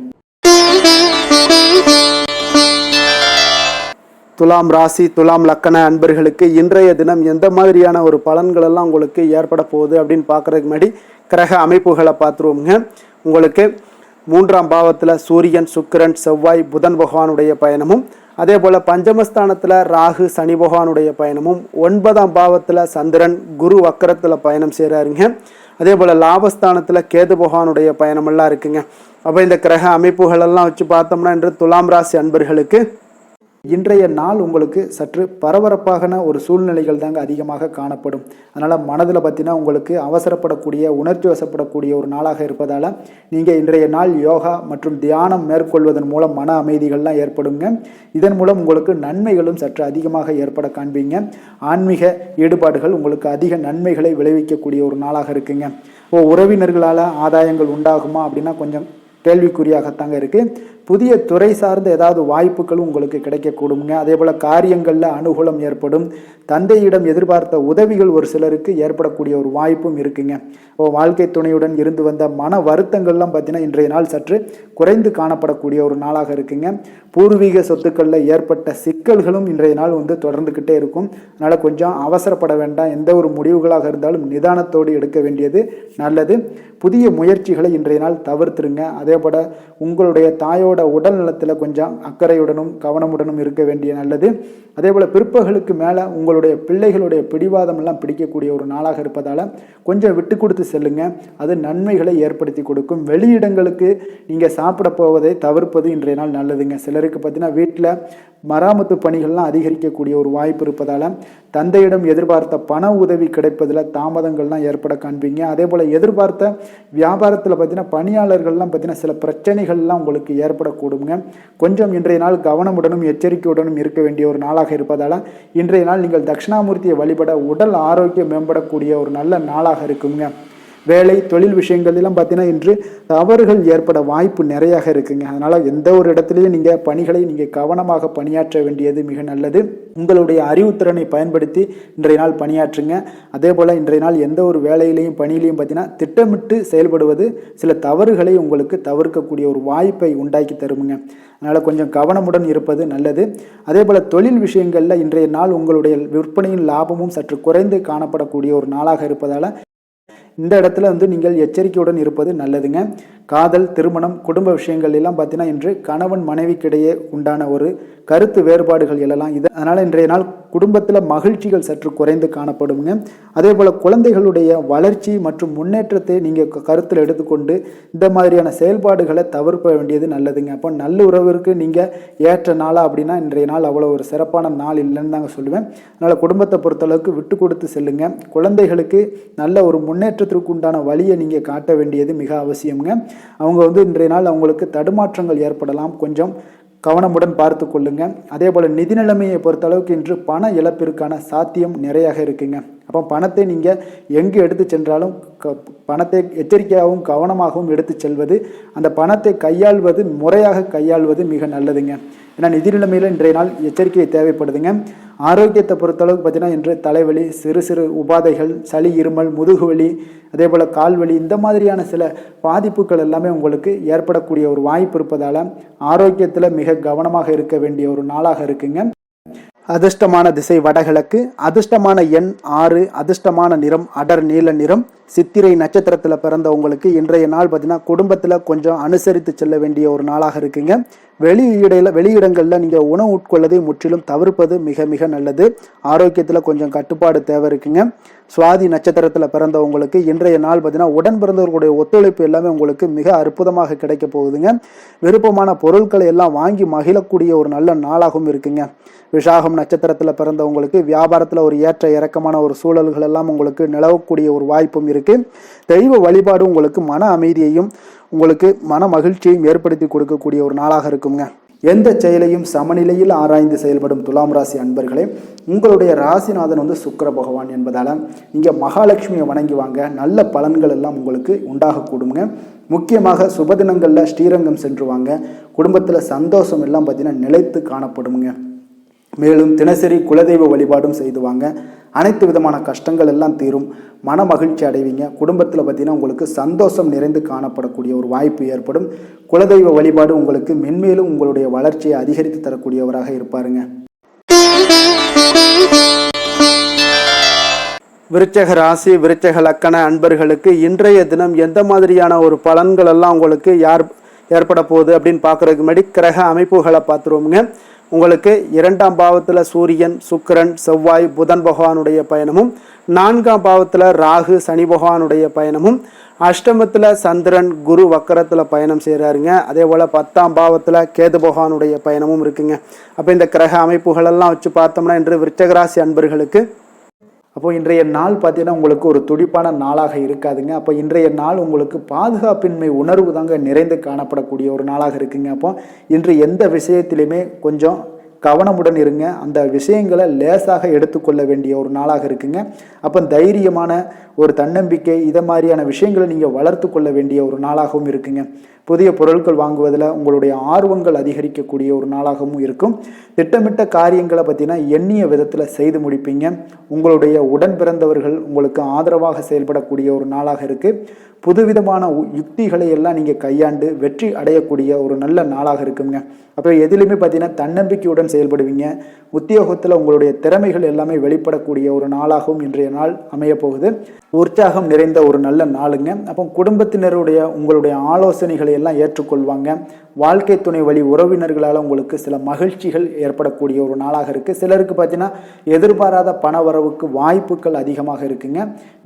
துலாம் ராசி துலாம் லக்கண அன்பர்களுக்கு இன்றைய தினம் எந்த மாதிரியான ஒரு பலன்கள் எல்லாம் உங்களுக்கு ஏற்பட போகுது அப்படின்னு பார்க்கறதுக்கு முன்னாடி கிரக அமைப்புகளை பார்த்துருவோங்க. உங்களுக்கு 3ஆம் பாவத்தில் சூரியன், சுக்கிரன், செவ்வாய், புதன் பகவானுடைய பயணமும், அதே போல் பஞ்சமஸ்தானத்தில் ராகு, சனி பகவானுடைய பயணமும், 9ஆம் பாவத்தில் சந்திரன், குரு வக்கரத்தில் பயணம் செய்கிறாருங்க. அதே போல் லாபஸ்தானத்தில் கேது பகவானுடைய பயணமெல்லாம் இருக்குங்க. அப்போ இந்த கிரக அமைப்புகளெல்லாம் வச்சு பார்த்தோம்னா இன்று துலாம் ராசி அன்பர்களுக்கு இன்றைய நாள் உங்களுக்கு சற்று பரபரப்பான ஒரு சூழ்நிலைகள் தாங்க அதிகமாக காணப்படும். அதனால் மனதில் பார்த்தீங்கன்னா உங்களுக்கு அவசரப்படக்கூடிய, உணர்ச்சி வசப்படக்கூடிய ஒரு நாளாக இருப்பதால் நீங்கள் இன்றைய நாள் யோகா மற்றும் தியானம் மேற்கொள்வதன் மூலம் மன அமைதிகள்லாம் ஏற்படுங்க. இதன் மூலம் உங்களுக்கு நன்மைகளும் சற்று அதிகமாக ஏற்பட காண்பீங்க. ஆன்மீக ஈடுபாடுகள் உங்களுக்கு அதிக நன்மைகளை விளைவிக்கக்கூடிய ஒரு நாளாக இருக்குங்க. உறவினர்களால் ஆதாயங்கள் உண்டாகுமா அப்படின்னா கொஞ்சம் கேள்விக்குறியாகத்தாங்க இருக்குது. புதிய துறை சார்ந்த ஏதாவது வாய்ப்புகளும் உங்களுக்கு கிடைக்கக்கூடுங்க. அதே போல் காரியங்களில் அனுகூலம் ஏற்படும். தந்தையிடம் எதிர்பார்த்த உதவிகள் ஒரு சிலருக்கு ஏற்படக்கூடிய ஒரு வாய்ப்பும் இருக்குங்க. வாழ்க்கை துணையுடன் இருந்து வந்த மன வருத்தங்கள்லாம் பார்த்தீங்கன்னா இன்றைய நாள் சற்று குறைந்து காணப்படக்கூடிய ஒரு நாளாக இருக்குங்க. பூர்வீக சொத்துக்களில் ஏற்பட்ட சிக்கல்களும் இன்றைய நாள் தொடர்ந்துக்கிட்டே இருக்கும். அதனால் கொஞ்சம் அவசரப்பட வேண்டாம். எந்த ஒரு முடிவுகளாக இருந்தாலும் நிதானத்தோடு எடுக்க வேண்டியது நல்லது. புதிய முயற்சிகளை இன்றைய நாள் தவிர்த்துருங்க. அதே போல் உங்களுடைய தாயோட உடல் நலத்தில் கொஞ்சம் அக்கறையுடனும் கவனமுடனும் இருக்க வேண்டிய நல்லது. அதே போல் பிற்பகலுக்கு மேலே உங்களுடைய பிள்ளைகளுடைய பிடிவாதம் எல்லாம் பிடிக்கக்கூடிய ஒரு நாளாக இருப்பதால் கொஞ்சம் விட்டு கொடுத்து செல்லுங்க. அது நன்மைகளை ஏற்படுத்தி கொடுக்கும். வெளியிடங்களுக்கு நீங்கள் சாப்பிட போவதை தவிர்ப்பது இன்றைய நாள் நல்லதுங்க. சிலருக்கு பார்த்தீங்கன்னா வீட்டில் மராமத்து பணிகள்லாம் அதிகரிக்கக்கூடிய ஒரு வாய்ப்பு இருப்பதால் தந்தையிடம் எதிர்பார்த்த பண உதவி கிடைப்பதில் தாமதங்கள்லாம் ஏற்பட காண்பீங்க. அதே போல் எதிர்பார்த்த வியாபாரத்தில் பார்த்தீங்கன்னா பணியாளர்கள்லாம் பார்த்தீங்கன்னா சில பிரச்சனைகள்லாம் உங்களுக்கு ஏற்படக்கூடுங்க. கொஞ்சம் இன்றைய நாள் கவனமுடனும் எச்சரிக்கையுடனும் இருக்க வேண்டிய ஒரு நாளாக இருப்பதால் இன்றைய நாள் நீங்கள் தட்சிணாமூர்த்தியை வழிபட உடல் ஆரோக்கியம் மேம்படக்கூடிய ஒரு நல்ல நாளாக இருக்குங்க. வேலை தொழில் விஷயங்கள்லாம் பார்த்தீங்கன்னா இன்று தவறுகள் ஏற்பட வாய்ப்பு நிறையாக இருக்குங்க. அதனால் எந்த ஒரு இடத்துலையும் நீங்கள் பணிகளை நீங்கள் கவனமாக பணியாற்ற வேண்டியது மிக நல்லது. உங்களுடைய அறிவுத்திறனை பயன்படுத்தி இன்றைய நாள் பணியாற்றுங்க. அதே போல் இன்றைய நாள் எந்த ஒரு வேலையிலையும் பணியிலையும் பார்த்தீங்கன்னா திட்டமிட்டு செயல்படுவது சில தவறுகளை உங்களுக்கு தவிர்க்கக்கூடிய ஒரு வாய்ப்பை உண்டாக்கி தருமுங்க. அதனால் கொஞ்சம் கவனமுடன் இருப்பது நல்லது. அதே போல் தொழில் விஷயங்களில் இன்றைய நாள் உங்களுடைய விற்பனையின் லாபமும் சற்று குறைந்து காணப்படக்கூடிய ஒரு நாளாக இருப்பதால் இந்த இடத்துல நீங்கள் எச்சரிக்கையுடன் இருப்பது நல்லதுங்க. காதல், திருமணம், குடும்ப விஷயங்கள் எல்லாம் பார்த்தீங்கன்னா இன்று கணவன் மனைவிக்கிடையே உண்டான ஒரு கருத்து வேறுபாடுகள் எல்லாம் இது. அதனால் இன்றைய நாள் குடும்பத்தில் மகிழ்ச்சிகள் சற்று குறைந்து காணப்படுங்க. அதே போல் குழந்தைகளுடைய வளர்ச்சி மற்றும் முன்னேற்றத்தை நீங்கள் கருத்தில் எடுத்துக்கொண்டு இந்த மாதிரியான செயல்பாடுகளை தவிர்க்க வேண்டியது நல்லதுங்க. அப்போ நல்ல உறவிற்கு நீங்கள் ஏற்ற நாளா அப்படின்னா இன்றைய நாள் அவ்வளோ ஒரு சிறப்பான நாள் இல்லைன்னு தாங்க சொல்லுவேன். அதனால் குடும்பத்தை பொறுத்தளவுக்கு விட்டு கொடுத்து செல்லுங்க. குழந்தைகளுக்கு நல்ல ஒரு முன்னேற்றத்திற்கு உண்டான வழியை நீங்கள் காட்ட வேண்டியது மிக அவசியம்ங்க. அவங்க இன்றைய நாள் அவங்களுக்கு தடுமாற்றங்கள் ஏற்படலாம். கொஞ்சம் கவனமுடன் பார்த்து கொள்ளுங்க. அதே போல் நிதி நிலைமையை பொறுத்தளவுக்கு இன்று பண இழப்பிற்கான சாத்தியம் நிறையாக இருக்குங்க. அப்போ பணத்தை நீங்கள் எங்கு எடுத்து சென்றாலும் பணத்தை எச்சரிக்கையாகவும் கவனமாகவும் எடுத்து செல்வது, அந்த பணத்தை கையாள்வது முறையாக கையாள்வது மிக நல்லதுங்க. ஏன்னா நிதி நிலைமையில் இன்றைய நாள் எச்சரிக்கை தேவைப்படுதுங்க. ஆரோக்கியத்தை பொறுத்தளவுக்கு பார்த்தீங்கன்னா இன்று தலைவலி, சிறு சிறு உபாதைகள், சளி, இருமல், முதுகுவலி, அதே போல் கால்வலி இந்த மாதிரியான சில பாதிப்புகள் எல்லாமே உங்களுக்கு ஏற்படக்கூடிய ஒரு வாய்ப்பு இருப்பதால் ஆரோக்கியத்தில் மிக கவனமாக இருக்க வேண்டிய ஒரு நாளாக இருக்குங்க. அதிர்ஷ்டமான திசை வடகிழக்கு, அதிர்ஷ்டமான எண் 6, அதிர்ஷ்டமான நிறம் அடர் நீல நிறம். சித்திரை நட்சத்திரத்தில் பிறந்தவங்களுக்கு இன்றைய நாள் பார்த்தீங்கன்னா குடும்பத்தில் கொஞ்சம் அனுசரித்து செல்ல வேண்டிய ஒரு நாளாக இருக்குங்க. வெளியிடங்களில் நீங்கள் உணவு உட்கொள்வதை முற்றிலும் தவிர்ப்பது மிக மிக நல்லது. ஆரோக்கியத்தில் கொஞ்சம் கட்டுப்பாடு தேவை இருக்குங்க. சுவாதி நட்சத்திரத்தில் பிறந்தவங்களுக்கு இன்றைய நாள் பார்த்தீங்கன்னா உடன் பிறந்தவர்களுடைய ஒத்துழைப்பு எல்லாமே உங்களுக்கு மிக அற்புதமாக கிடைக்க போகுதுங்க. விருப்பமான பொருட்களை எல்லாம் வாங்கி மகிழக்கூடிய ஒரு நல்ல நாளாகவும் இருக்குங்க. விசாகம் நட்சத்திரத்தில் பிறந்தவங்களுக்கு வியாபாரத்தில் ஒரு ஏற்ற இறக்கமான ஒரு சூழல்கள் எல்லாம் உங்களுக்கு நிலவக்கூடிய ஒரு வாய்ப்பும் இருக்கு. தெய்வ வழிபாடு உங்களுக்கு மன அமைதியையும் உங்களுக்கு மன மகிழ்ச்சியையும் ஏற்படுத்தி கொடுக்கக்கூடிய ஒரு நாளாக இருக்குங்க. எந்த செயலையும் சமநிலையில் ஆராய்ந்து செயல்படும் துலாம் ராசி அன்பர்களே, உங்களுடைய ராசிநாதன் சுக்கிர பகவான் என்பதால் நீங்கள் மகாலட்சுமியை வணங்கி வாங்க. நல்ல பலன்கள் எல்லாம் உங்களுக்கு உண்டாகக்கூடுங்க. முக்கியமாக சுபதினங்களில் ஸ்ரீரங்கம் சென்று வாங்க. குடும்பத்தில் சந்தோஷம் எல்லாம் பார்த்தீங்கன்னா நிலைத்து காணப்படுங்க. மேலும் தினசரி குலதெய்வ வழிபாடும் செய்து வாங்க. அனைத்து விதமான கஷ்டங்கள் எல்லாம் தீரும். மன மகிழ்ச்சி அடைவீங்க. குடும்பத்தில் பார்த்தீங்கன்னா உங்களுக்கு சந்தோஷம் நிறைந்து காணப்படக்கூடிய ஒரு வாய்ப்பு ஏற்படும். குலதெய்வ வழிபாடு உங்களுக்கு மென்மேலும் உங்களுடைய வளர்ச்சியை அதிகரித்து தரக்கூடியவராக இருப்பாருங்க. விருச்சக ராசி விருச்சக லக்கண அன்பர்களுக்கு இன்றைய தினம் எந்த மாதிரியான ஒரு பலன்கள் எல்லாம் உங்களுக்கு ஏற்பட போகுது அப்படின்னு பார்க்கறதுக்கு முன்னாடி கிரக அமைப்புகளை பார்த்துருவோமுங்க. உங்களுக்கு 2ஆம் பாவத்தில் சூரியன், சுக்கிரன், செவ்வாய், புதன் பகவானுடைய பயணமும், 4ஆம் பாவத்தில் ராகு, சனி பகவானுடைய பயணமும், அஷ்டமத்தில் சந்திரன், குரு வக்கரத்தில் பயணம் செய்கிறாருங்க. அதே போல் 10ஆம் பாவத்தில் கேது பகவானுடைய பயணமும் இருக்குங்க. அப்போ இந்த கிரக அமைப்புகளெல்லாம் வச்சு பார்த்தோம்னா இன்று விருச்சகராசி அன்பர்களுக்கு அப்போது இன்றைய நாள் பார்த்தீங்கன்னா உங்களுக்கு ஒரு துடிப்பான நாளாக இருக்காதுங்க. அப்போ இன்றைய நாள் உங்களுக்கு பாதுகாப்பின்மை உணர்வு தாங்க நிறைந்து காணப்படக்கூடிய ஒரு நாளாக இருக்குங்க. அப்போ இன்று எந்த விஷயத்திலையுமே கொஞ்சம் கவனமுடன் இருங்க. அந்த விஷயங்களை லேசாக எடுத்துக்கொள்ள வேண்டிய ஒரு நாளாக இருக்குங்க. அப்போ தைரியமான ஒரு தன்னம்பிக்கை இதை மாதிரியான விஷயங்களை நீங்கள் வளர்த்து கொள்ள வேண்டிய ஒரு நாளாகவும் இருக்குங்க. புதிய பொருட்கள் வாங்குவதில் உங்களுடைய ஆர்வங்கள் அதிகரிக்கக்கூடிய ஒரு நாளாகவும் இருக்கும். திட்டமிட்ட காரியங்களை பார்த்தீங்கன்னா எண்ணிய விதத்தில் செய்து முடிப்பீங்க. உங்களுடைய உடன் பிறந்தவர்கள் உங்களுக்கு ஆதரவாக செயல்படக்கூடிய ஒரு நாளாக இருக்குது. புதுவிதமான யுக்திகளை எல்லாம் நீங்கள் கையாண்டு வெற்றி அடையக்கூடிய ஒரு நல்ல நாளாக இருக்குங்க. அப்போ எதிலுமே பார்த்தீங்கன்னா தன்னம்பிக்கையுடன் செயல்படுவீங்க. உத்தியோகத்தில் உங்களுடைய திறமைகள் எல்லாமே வெளிப்படக்கூடிய ஒரு நாளாகவும் இன்றைய நாள் அமைய போகுது. உற்சாகம் நிறைந்த ஒரு நல்ல நாளுங்க. அப்போ குடும்பத்தினருடைய உங்களுடைய ஆலோசனைகளை எல்லாம் ஏற்றுக்கொள்வாங்க. வாழ்க்கை துணை வழி உறவினர்களால் உங்களுக்கு சில மகிழ்ச்சிகள் ஏற்படக்கூடிய ஒரு நாளாக இருக்குது. சிலருக்கு பார்த்தீங்கன்னா எதிர்பாராத பண வரவுக்கு வாய்ப்புகள் அதிகமாக இருக்குங்க.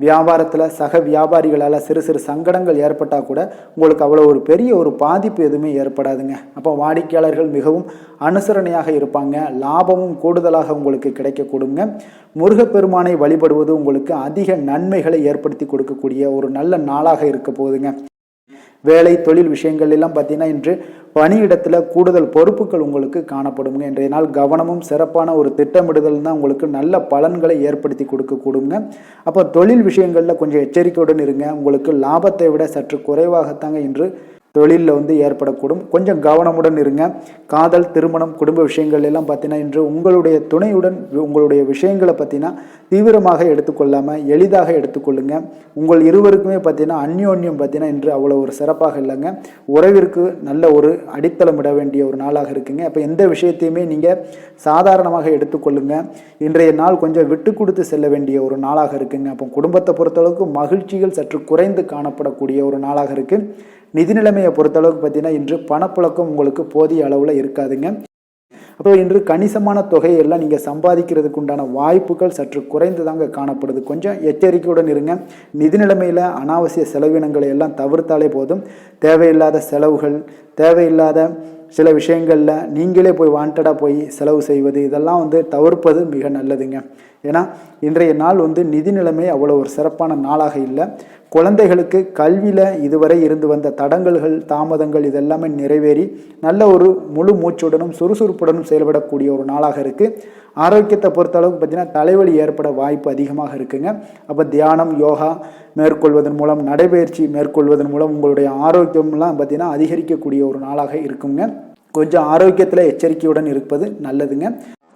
வியாபாரத்தில் சக வியாபாரிகளால் சிறு சிறு சங்கடங்கள் ஏற்பட்டால் கூட உங்களுக்கு அவ்வளோ ஒரு பெரிய ஒரு பாதிப்பு எதுவுமே ஏற்படாதுங்க. அப்போ வாடிக்கையாளர்கள் மிகவும் அனுசரணையாக இருப்பாங்க. லாபமும் கூடுதலாக உங்களுக்கு கிடைக்கக்கூடுங்க. முருகப்பெருமானை வழிபடுவது உங்களுக்கு அதிக நன்மைகளை ஏற்படுத்தி கொடுக்கக்கூடிய ஒரு நல்ல நாளாக இருக்க போகுதுங்க. வேலை தொழில் விஷயங்கள் எல்லாம் பார்த்தீங்கன்னா இன்று பணியிடத்தில் கூடுதல் பொறுப்புகள் உங்களுக்கு காணப்படுங்க. இன்றைய நாள் கவனமும் சிறப்பான ஒரு திட்டமிடுதல் தான் உங்களுக்கு நல்ல பலன்களை ஏற்படுத்தி கொடுக்கக்கூடுங்க. அப்போ தொழில் விஷயங்களில் கொஞ்சம் எச்சரிக்கையுடன் இருங்க. உங்களுக்கு லாபத்தை விட சற்று குறைவாகத்தாங்க இன்று தொழிலில் ஏற்படக்கூடும். கொஞ்சம் கவனமுடன் இருங்க. காதல், திருமணம், குடும்ப விஷயங்கள் எல்லாம் பார்த்தீங்கன்னா இன்று உங்களுடைய துணையுடன் உங்களுடைய விஷயங்களை பார்த்தீங்கன்னா தீவிரமாக எடுத்துக்கொள்ளாமல் எளிதாக எடுத்துக்கொள்ளுங்க. உங்கள் இருவருக்குமே பார்த்தீங்கன்னா அந்யோன்யம் பார்த்தீங்கன்னா இன்று அவ்வளோ ஒரு சிறப்பாக இல்லைங்க. உறவிற்கு நல்ல ஒரு அடித்தளமிட வேண்டிய ஒரு நாளாக இருக்குங்க. அப்போ எந்த விஷயத்தையுமே நீங்கள் சாதாரணமாக எடுத்துக்கொள்ளுங்க. இன்றைய நாள் கொஞ்சம் விட்டு கொடுத்து செல்ல வேண்டிய ஒரு நாளாக இருக்குங்க. அப்போ குடும்பத்தை பொறுத்தளவுக்கு மகிழ்ச்சிகள் சற்று குறைந்து காணப்படக்கூடிய ஒரு நாளாக இருக்குது. நிதி நிலைமையை பொறுத்தளவுக்கு பார்த்தீங்கன்னா இன்று பணப்புழக்கம் உங்களுக்கு போதிய அளவில் இருக்காதுங்க. அப்போ இன்று கணிசமான தொகையெல்லாம் நீங்கள் சம்பாதிக்கிறதுக்கு உண்டான வாய்ப்புகள் சற்று குறைந்து தாங்க காணப்படுது. கொஞ்சம் எச்சரிக்கையுடன் இருங்க. நிதி நிலைமையில் அனாவசிய செலவினங்களை எல்லாம் தவிர்த்தாலே போதும். தேவையில்லாத செலவுகள், தேவையில்லாத சில விஷயங்களில் நீங்களே போய் வாண்டடாக போய் செலவு செய்வது இதெல்லாம் தவிர்ப்பது மிக நல்லதுங்க. ஏன்னா இன்றைய நாள் நிதி நிலைமை அவ்வளோ ஒரு சிறப்பான நாளாக இல்லை. குழந்தைகளுக்கு கல்வியில் இதுவரை இருந்து வந்த தடங்கல்கள், தாமதங்கள் இதெல்லாமே நிறைவேறி நல்ல ஒரு முழு மூச்சுடனும் சுறுசுறுப்புடனும் செயல்படக்கூடிய ஒரு நாளாக இருக்குது. ஆரோக்கியத்தை பொறுத்தளவுக்கு பார்த்தீங்கன்னா தலைவலி ஏற்பட வாய்ப்பு அதிகமாக இருக்குங்க. அப்போ தியானம், யோகா மேற்கொள்வதன் மூலம், நடைபயிற்சி மேற்கொள்வதன் மூலம் உங்களுடைய ஆரோக்கியம்லாம் பார்த்தீங்கன்னா அதிகரிக்கக்கூடிய ஒரு நாளாக இருக்குங்க. கொஞ்சம் ஆரோக்கியத்தில் எச்சரிக்கையுடன் இருப்பது நல்லதுங்க.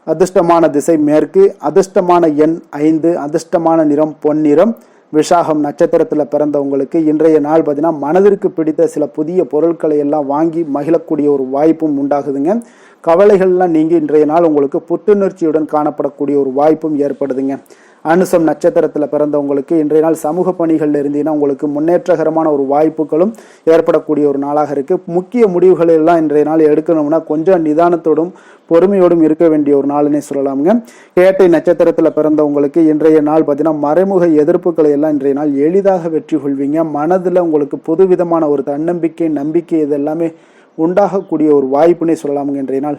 அதிர்ஷ்டமான திசை மேற்கு, அதிர்ஷ்டமான எண் 5, அதிர்ஷ்டமான நிறம் பொன்னிறம். விசாகம் நட்சத்திரத்தில் பிறந்தவங்களுக்கு இன்றைய நாள் பார்த்தீங்கன்னா மனதிற்கு பிடித்த சில புதிய பொருட்களை எல்லாம் வாங்கி மகிழக்கூடிய ஒரு வாய்ப்பும் உண்டாகுதுங்க. கவலைகள்லாம் நீங்கி இன்றைய நாள் உங்களுக்கு புத்துணர்ச்சியுடன் காணப்படக்கூடிய ஒரு வாய்ப்பும் ஏற்படுதுங்க. அனுசம் நட்சத்திரத்தில் பிறந்தவங்களுக்கு இன்றைய நாள் சமூக பணிகளில் இருந்தீங்கன்னா உங்களுக்கு முன்னேற்றகரமான ஒரு வாய்ப்புகளும் ஏற்படக்கூடிய ஒரு நாளாக இருக்குது. முக்கிய முடிவுகள் எல்லாம் இன்றைய நாள் எடுக்கணும்னா கொஞ்சம் நிதானத்தோடும் பொறுமையோடும் இருக்க வேண்டிய ஒரு நாள்னே சொல்லலாமுங்க. கேட்டை நட்சத்திரத்தில் பிறந்தவங்களுக்கு இன்றைய நாள் பார்த்தீங்கன்னா மறைமுக எதிர்ப்புகளை எல்லாம் இன்றைய நாள் எளிதாக வெற்றி கொள்வீங்க. மனதில் உங்களுக்கு புதுவிதமான ஒரு தன்னம்பிக்கை, நம்பிக்கை இதெல்லாமே உண்டாகக்கூடிய ஒரு வாய்ப்புனே சொல்லலாமுங்க. இன்றைய நாள்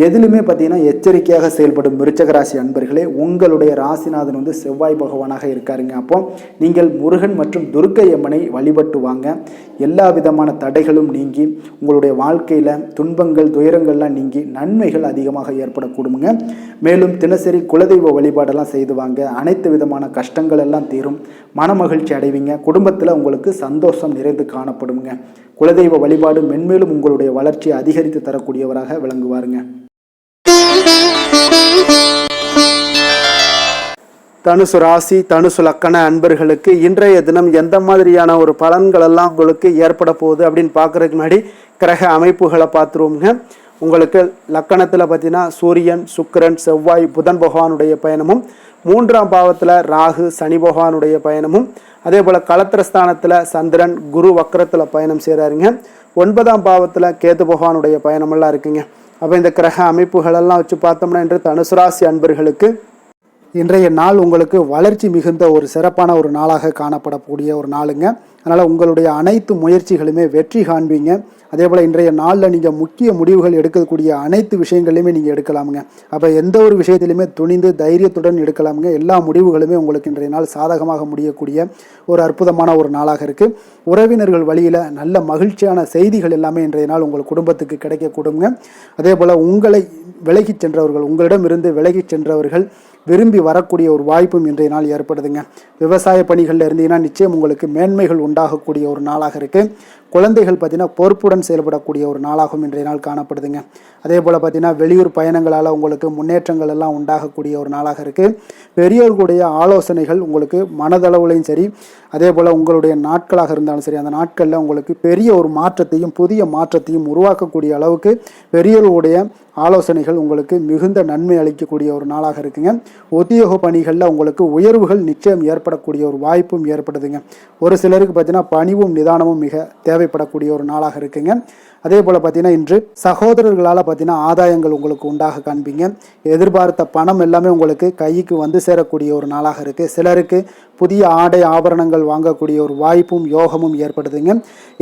எதிலுமே பார்த்தீங்கன்னா எச்சரிக்கையாக செயல்படும் விருச்சக ராசி அன்பர்களே, உங்களுடைய ராசிநாதன் வந்து செவ்வாய் பகவானாக இருக்காருங்க. அப்போ நீங்கள் முருகன் மற்றும் துர்க்கை அம்மனை வழிபட்டு வாங்க. எல்லா விதமான தடைகளும் நீங்கி உங்களுடைய வாழ்க்கையில் துன்பங்கள் துயரங்கள்லாம் நீங்கி நன்மைகள் அதிகமாக ஏற்படக்கூடுங்க. மேலும் தினசரி குலதெய்வ வழிபாடெல்லாம் செய்து வாங்க. அனைத்து விதமான கஷ்டங்கள் எல்லாம் தீரும். மன மகிழ்ச்சி அடைவீங்க. குடும்பத்தில் உங்களுக்கு சந்தோஷம் நிறைந்து காணப்படுங்க. குலதெய்வ வழிபாடு மென்மேலும் உங்களுடைய வளர்ச்சியை அதிகரித்து தரக்கூடியவராக விளங்குவாருங்க. தனுசு ராசி தனுசு லக்கண அன்பர்களுக்கு இன்றைய தினம் எந்த மாதிரியான ஒரு பலன்கள் எல்லாம் உங்களுக்கு ஏற்பட போகுது அப்படின்னு பார்க்கறதுக்கு முன்னாடி கிரக அமைப்புகளை பார்த்துருவோங்க. உங்களுக்கு லக்கணத்தில் பார்த்தீங்கன்னா சூரியன், சுக்கிரன், செவ்வாய், புதன் பகவானுடைய பயணமும், 3ஆம் பாவத்தில் ராகு, சனி பகவானுடைய பயணமும், அதே போல் களத்திரஸ்தானத்தில் சந்திரன், குரு வக்கரத்தில் பயணம் செய்கிறாருங்க. 9ஆம் பாவத்தில் கேது பகவானுடைய பயணமெல்லாம் இருக்குங்க. அப்போ இந்த கிரக அமைப்புகளெல்லாம் வச்சு பார்த்தோம்னா இன்று தனுசு ராசி அன்பர்களுக்கு இன்றைய நாள் உங்களுக்கு வளர்ச்சி மிகுந்த ஒரு சிறப்பான ஒரு நாளாக காணப்படக்கூடிய ஒரு நாளுங்க. அதனால் உங்களுடைய அனைத்து முயற்சிகளுமே வெற்றி காண்பீங்க. அதே போல் இன்றைய நாளில் நீங்கள் முக்கிய முடிவுகள் எடுக்கக்கூடிய அனைத்து விஷயங்களையுமே நீங்கள் எடுக்கலாமுங்க. அப்போ எந்த ஒரு விஷயத்திலையுமே துணிந்து தைரியத்துடன் எடுக்கலாமுங்க. எல்லா முடிவுகளுமே உங்களுக்கு இன்றைய நாள் சாதகமாக முடியக்கூடிய ஒரு அற்புதமான ஒரு நாளாக இருக்குது. உறவினர்கள் வழியில் நல்ல மகிழ்ச்சியான செய்திகள் எல்லாமே இன்றைய நாள் உங்கள் குடும்பத்துக்கு கிடைக்கக்கூடுங்க. அதே போல் உங்களை விலகிச் சென்றவர்கள், உங்களிடமிருந்து விலகிச் சென்றவர்கள் விரும்பி வரக்கூடிய ஒரு வாய்ப்பும் இன்றைய நாள் ஏற்படுதுங்க. விவசாய பணிகளில் இருந்தீங்கன்னா நிச்சயம் உங்களுக்கு மேன்மைகள் உண்டாகக்கூடிய ஒரு நாளாக இருக்குது. குழந்தைகள் பார்த்தீங்கன்னா பொறுப்புடன் செயல்படக்கூடிய ஒரு நாளாகவும் இன்றைய நாள் காணப்படுதுங்க. அதே போல் பார்த்தீங்கன்னா வெளியூர் பயணங்களால் உங்களுக்கு முன்னேற்றங்கள் எல்லாம் உண்டாகக்கூடிய ஒரு நாளாக இருக்குது. பெரியோர்களுடைய ஆலோசனைகள் உங்களுக்கு மனதளவுலையும் சரி, அதே போல் உங்களுடைய நாட்களாக இருந்தாலும் சரி, அந்த நாட்களில் உங்களுக்கு பெரிய ஒரு மாற்றத்தையும் புதிய மாற்றத்தையும் உருவாக்கக்கூடிய அளவுக்கு பெரியோர்களுடைய ஆலோசனைகள் உங்களுக்கு மிகுந்த நன்மை அளிக்கக்கூடிய ஒரு நாளாக இருக்குங்க. உத்தியோக பணிகளில் உங்களுக்கு உயர்வுகள் நிச்சயம் ஏற்படக்கூடிய ஒரு வாய்ப்பும் ஏற்படுதுங்க. ஒரு சிலருக்கு பார்த்தீங்கன்னா பணிவும் நிதானமும் மிக தேவைப்படக்கூடிய ஒரு நாளாக இருக்குங்க. அதே போல் பார்த்தீங்கன்னா இன்று சகோதரர்களால் பார்த்தீங்கன்னா ஆதாயங்கள் உங்களுக்கு உண்டாக காண்பீங்க. எதிர்பார்த்த பணம் எல்லாமே உங்களுக்கு கைக்கு வந்து சேரக்கூடிய ஒரு நாளாக இருக்குது. சிலருக்கு புதிய ஆடை ஆபரணங்கள் வாங்கக்கூடிய ஒரு வாய்ப்பும் யோகமும் ஏற்படுதுங்க.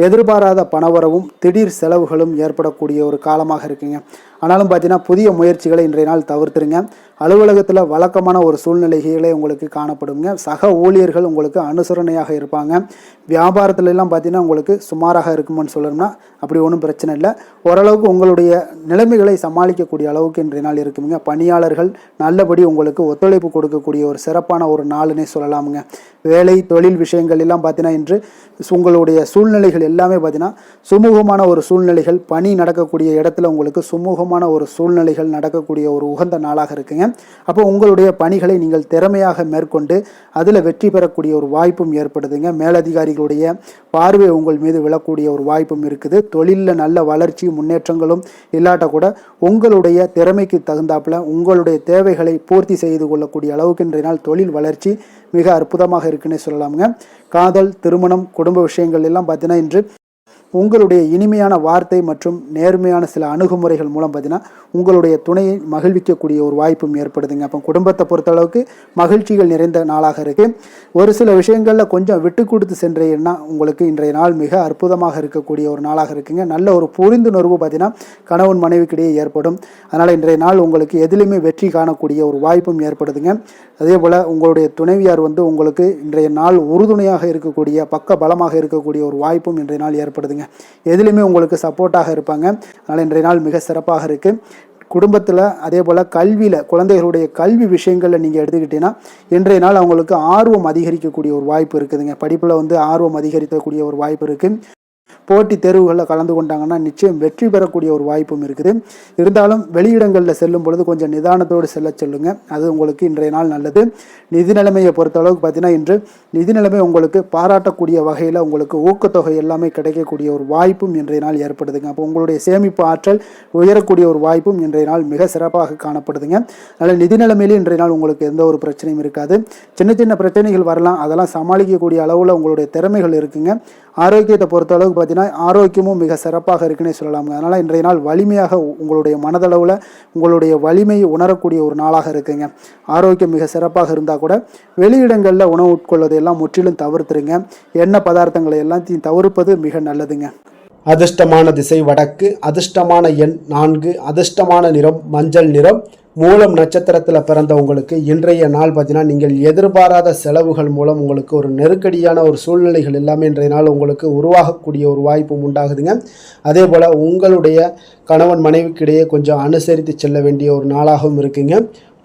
எதிர்பாராத பணவரவும் திடீர் செலவுகளும் ஏற்படக்கூடிய ஒரு காலமாக இருக்குங்க. ஆனாலும் பார்த்தீங்கன்னா புதிய முயற்சிகளை இன்றைய நாள் தவிர்த்துருங்க. அலுவலகத்தில் வழக்கமான ஒரு சூழ்நிலைகளே உங்களுக்கு காணப்படுங்க. சக ஊழியர்கள் உங்களுக்கு அனுசரணையாக இருப்பாங்க. வியாபாரத்துல எல்லாம் பார்த்தீங்கன்னா உங்களுக்கு சுமாராக இருக்குமென்னு சொல்லணும்னா அப்படி ஒன்றும் பிரச்சனை இல்லை. ஓரளவுக்கு உங்களுடைய நிலைமைகளை சமாளிக்கக்கூடிய அளவுக்கு இன்றைய நாள் இருக்குங்க. பணியாளர்கள் நல்லபடி உங்களுக்கு ஒத்துழைப்பு கொடுக்கக்கூடிய ஒரு சிறப்பான ஒரு நாளுன்னே சொல்லலாமுங்க. வேலை தொழில் விஷயங்கள் எல்லாம் பார்த்தீங்கன்னா இன்று உங்களுடைய சூழ்நிலைகள் எல்லாமே பார்த்தீங்கன்னா சுமூகமான ஒரு சூழ்நிலைகள், பணி நடக்கக்கூடிய இடத்துல உங்களுக்கு சுமூகமான ஒரு சூழ்நிலைகள் நடக்கக்கூடிய ஒரு உகந்த நாளாக இருக்குங்க. அப்போ உங்களுடைய பணிகளை நீங்கள் திறமையாக மேற்கொண்டு அதில் வெற்றி பெறக்கூடிய ஒரு வாய்ப்பும் ஏற்படுதுங்க. மேலதிகாரிகளுடைய பார்வை உங்கள் மீது விழக்கூடிய ஒரு வாய்ப்பும் இருக்குது. தொழிலில் நல்ல வளர்ச்சி முன்னேற்றங்களும் இல்லாட்ட கூட உங்களுடைய திறமைக்கு தகுந்தாப்புல உங்களுடைய தேவைகளை பூர்த்தி செய்து கொள்ளக்கூடிய அளவுக்கு இன்றைய நாள் தொழில் வளர்ச்சி மிக அற்புதமாக இருக்குன்னே சொல்லலாமுங்க. காதல், திருமணம், குடும்ப விஷயங்கள் எல்லாம் பார்த்தீங்கன்னா இன்று உங்களுடைய இனிமையான வார்த்தை மற்றும் நேர்மையான சில அணுகுமுறைகள் மூலம் பார்த்தீங்கன்னா உங்களுடைய துணையை மகிழ்விக்கக்கூடிய ஒரு வாய்ப்பும் ஏற்படுதுங்க. அப்போ குடும்பத்தை பொறுத்தளவுக்கு மகிழ்ச்சிகள் நிறைந்த நாளாக இருக்குது. ஒரு சில விஷயங்களில் கொஞ்சம் விட்டு கொடுத்து சென்றீங்கன்னா உங்களுக்கு இன்றைய நாள் மிக அற்புதமாக இருக்கக்கூடிய ஒரு நாளாக இருக்குங்க. நல்ல ஒரு புரிந்துணர்வு பார்த்தீங்கன்னா கணவன் மனைவிக்கிடையே ஏற்படும். அதனால் இன்றைய நாள் உங்களுக்கு எதிலுமே வெற்றி காணக்கூடிய ஒரு வாய்ப்பும் ஏற்படுதுங்க. அதே போல் உங்களுடைய துணைவியார் வந்து உங்களுக்கு இன்றைய நாள் உறுதுணையாக இருக்கக்கூடிய பக்க பலமாக இருக்கக்கூடிய ஒரு வாய்ப்பும் இன்றைய நாள் ஏற்படுதுங்க. எதிலுமே உங்களுக்கு சப்போர்ட்டாக இருப்பாங்க. அதனால் இன்றைய நாள் மிக சிறப்பாக இருக்குது. குடும்பத்தில் அதே போல் கல்வியில் குழந்தைகளுடைய கல்வி விஷயங்களில் நீங்கள் எடுத்துக்கிட்டீங்கன்னா இன்றைய நாள் அவங்களுக்கு ஆர்வம் அதிகரிக்கக்கூடிய ஒரு வாய்ப்பு இருக்குதுங்க. படிப்பில் வந்து ஆர்வம் அதிகரிக்கக்கூடிய ஒரு வாய்ப்பு இருக்குது. போட்டித் தேர்வுகளில் கலந்து கொண்டாங்கன்னா நிச்சயம் வெற்றி பெறக்கூடிய ஒரு வாய்ப்பும் இருக்குது. இருந்தாலும் வெளியிடங்களில் செல்லும் பொழுது கொஞ்சம் நிதானத்தோடு செல்ல சொல்லுங்கள். அது உங்களுக்கு இன்றைய நாள் நல்லது. நிதி நிலைமையை பொறுத்தளவுக்கு பார்த்தீங்கன்னா இன்று நிதி நிலைமை உங்களுக்கு பாராட்டக்கூடிய வகையில் உங்களுக்கு ஊக்கத்தொகை எல்லாமே கிடைக்கக்கூடிய ஒரு வாய்ப்பும் இன்றைய நாள் ஏற்படுதுங்க. அப்போ உங்களுடைய சேமிப்பு ஆற்றல் உயரக்கூடிய ஒரு வாய்ப்பும் இன்றைய நாள் மிக சிறப்பாக காணப்படுதுங்க. அதனால் நிதி நிலைமையிலே இன்றைய நாள் உங்களுக்கு எந்த ஒரு பிரச்சனையும் இருக்காது. சின்ன சின்ன பிரச்சனைகள் வரலாம், அதெல்லாம் சமாளிக்கக்கூடிய அளவில் உங்களுடைய திறமைகள் இருக்குங்க. ஆரோக்கியத்தை பொறுத்தளவுக்கு பார்த்தீங்கன்னா ஆரோக்கியமும் மிக சிறப்பாக இருக்குன்னே சொல்லலாமுங்க. அதனால் இன்றைய நாள் வலிமையாக உங்களுடைய மனதளவில் உங்களுடைய வலிமையை உணரக்கூடிய ஒரு நாளாக இருக்குங்க. ஆரோக்கியம் மிக சிறப்பாக இருந்தால் கூட வெளியிடங்களில் உணவு உட்கொள்வதை எல்லாம் முற்றிலும் தவிர்த்துருங்க. எண்ணெய் பதார்த்தங்களை எல்லாத்தையும் தவிர்ப்பது மிக நல்லதுங்க. அதிர்ஷ்டமான திசை வடக்கு, அதிர்ஷ்டமான எண் 4, அதிர்ஷ்டமான நிறம் மஞ்சள் நிறம். மூலம் நட்சத்திரத்தில் பிறந்தவங்களுக்கு இன்றைய நாள் பார்த்தீங்கன்னா நீங்கள் எதிர்பாராத செலவுகள் மூலம் உங்களுக்கு ஒரு நெருக்கடியான ஒரு சூழ்நிலைகள் எல்லாமே இன்றைய நாள் உங்களுக்கு உருவாகக்கூடிய ஒரு வாய்ப்பும் உண்டாகுதுங்க. அதே போல் உங்களுடைய கணவன் மனைவிக்கிடையே கொஞ்சம் அனுசரித்து செல்ல வேண்டிய ஒரு நாளாகவும் இருக்குங்க.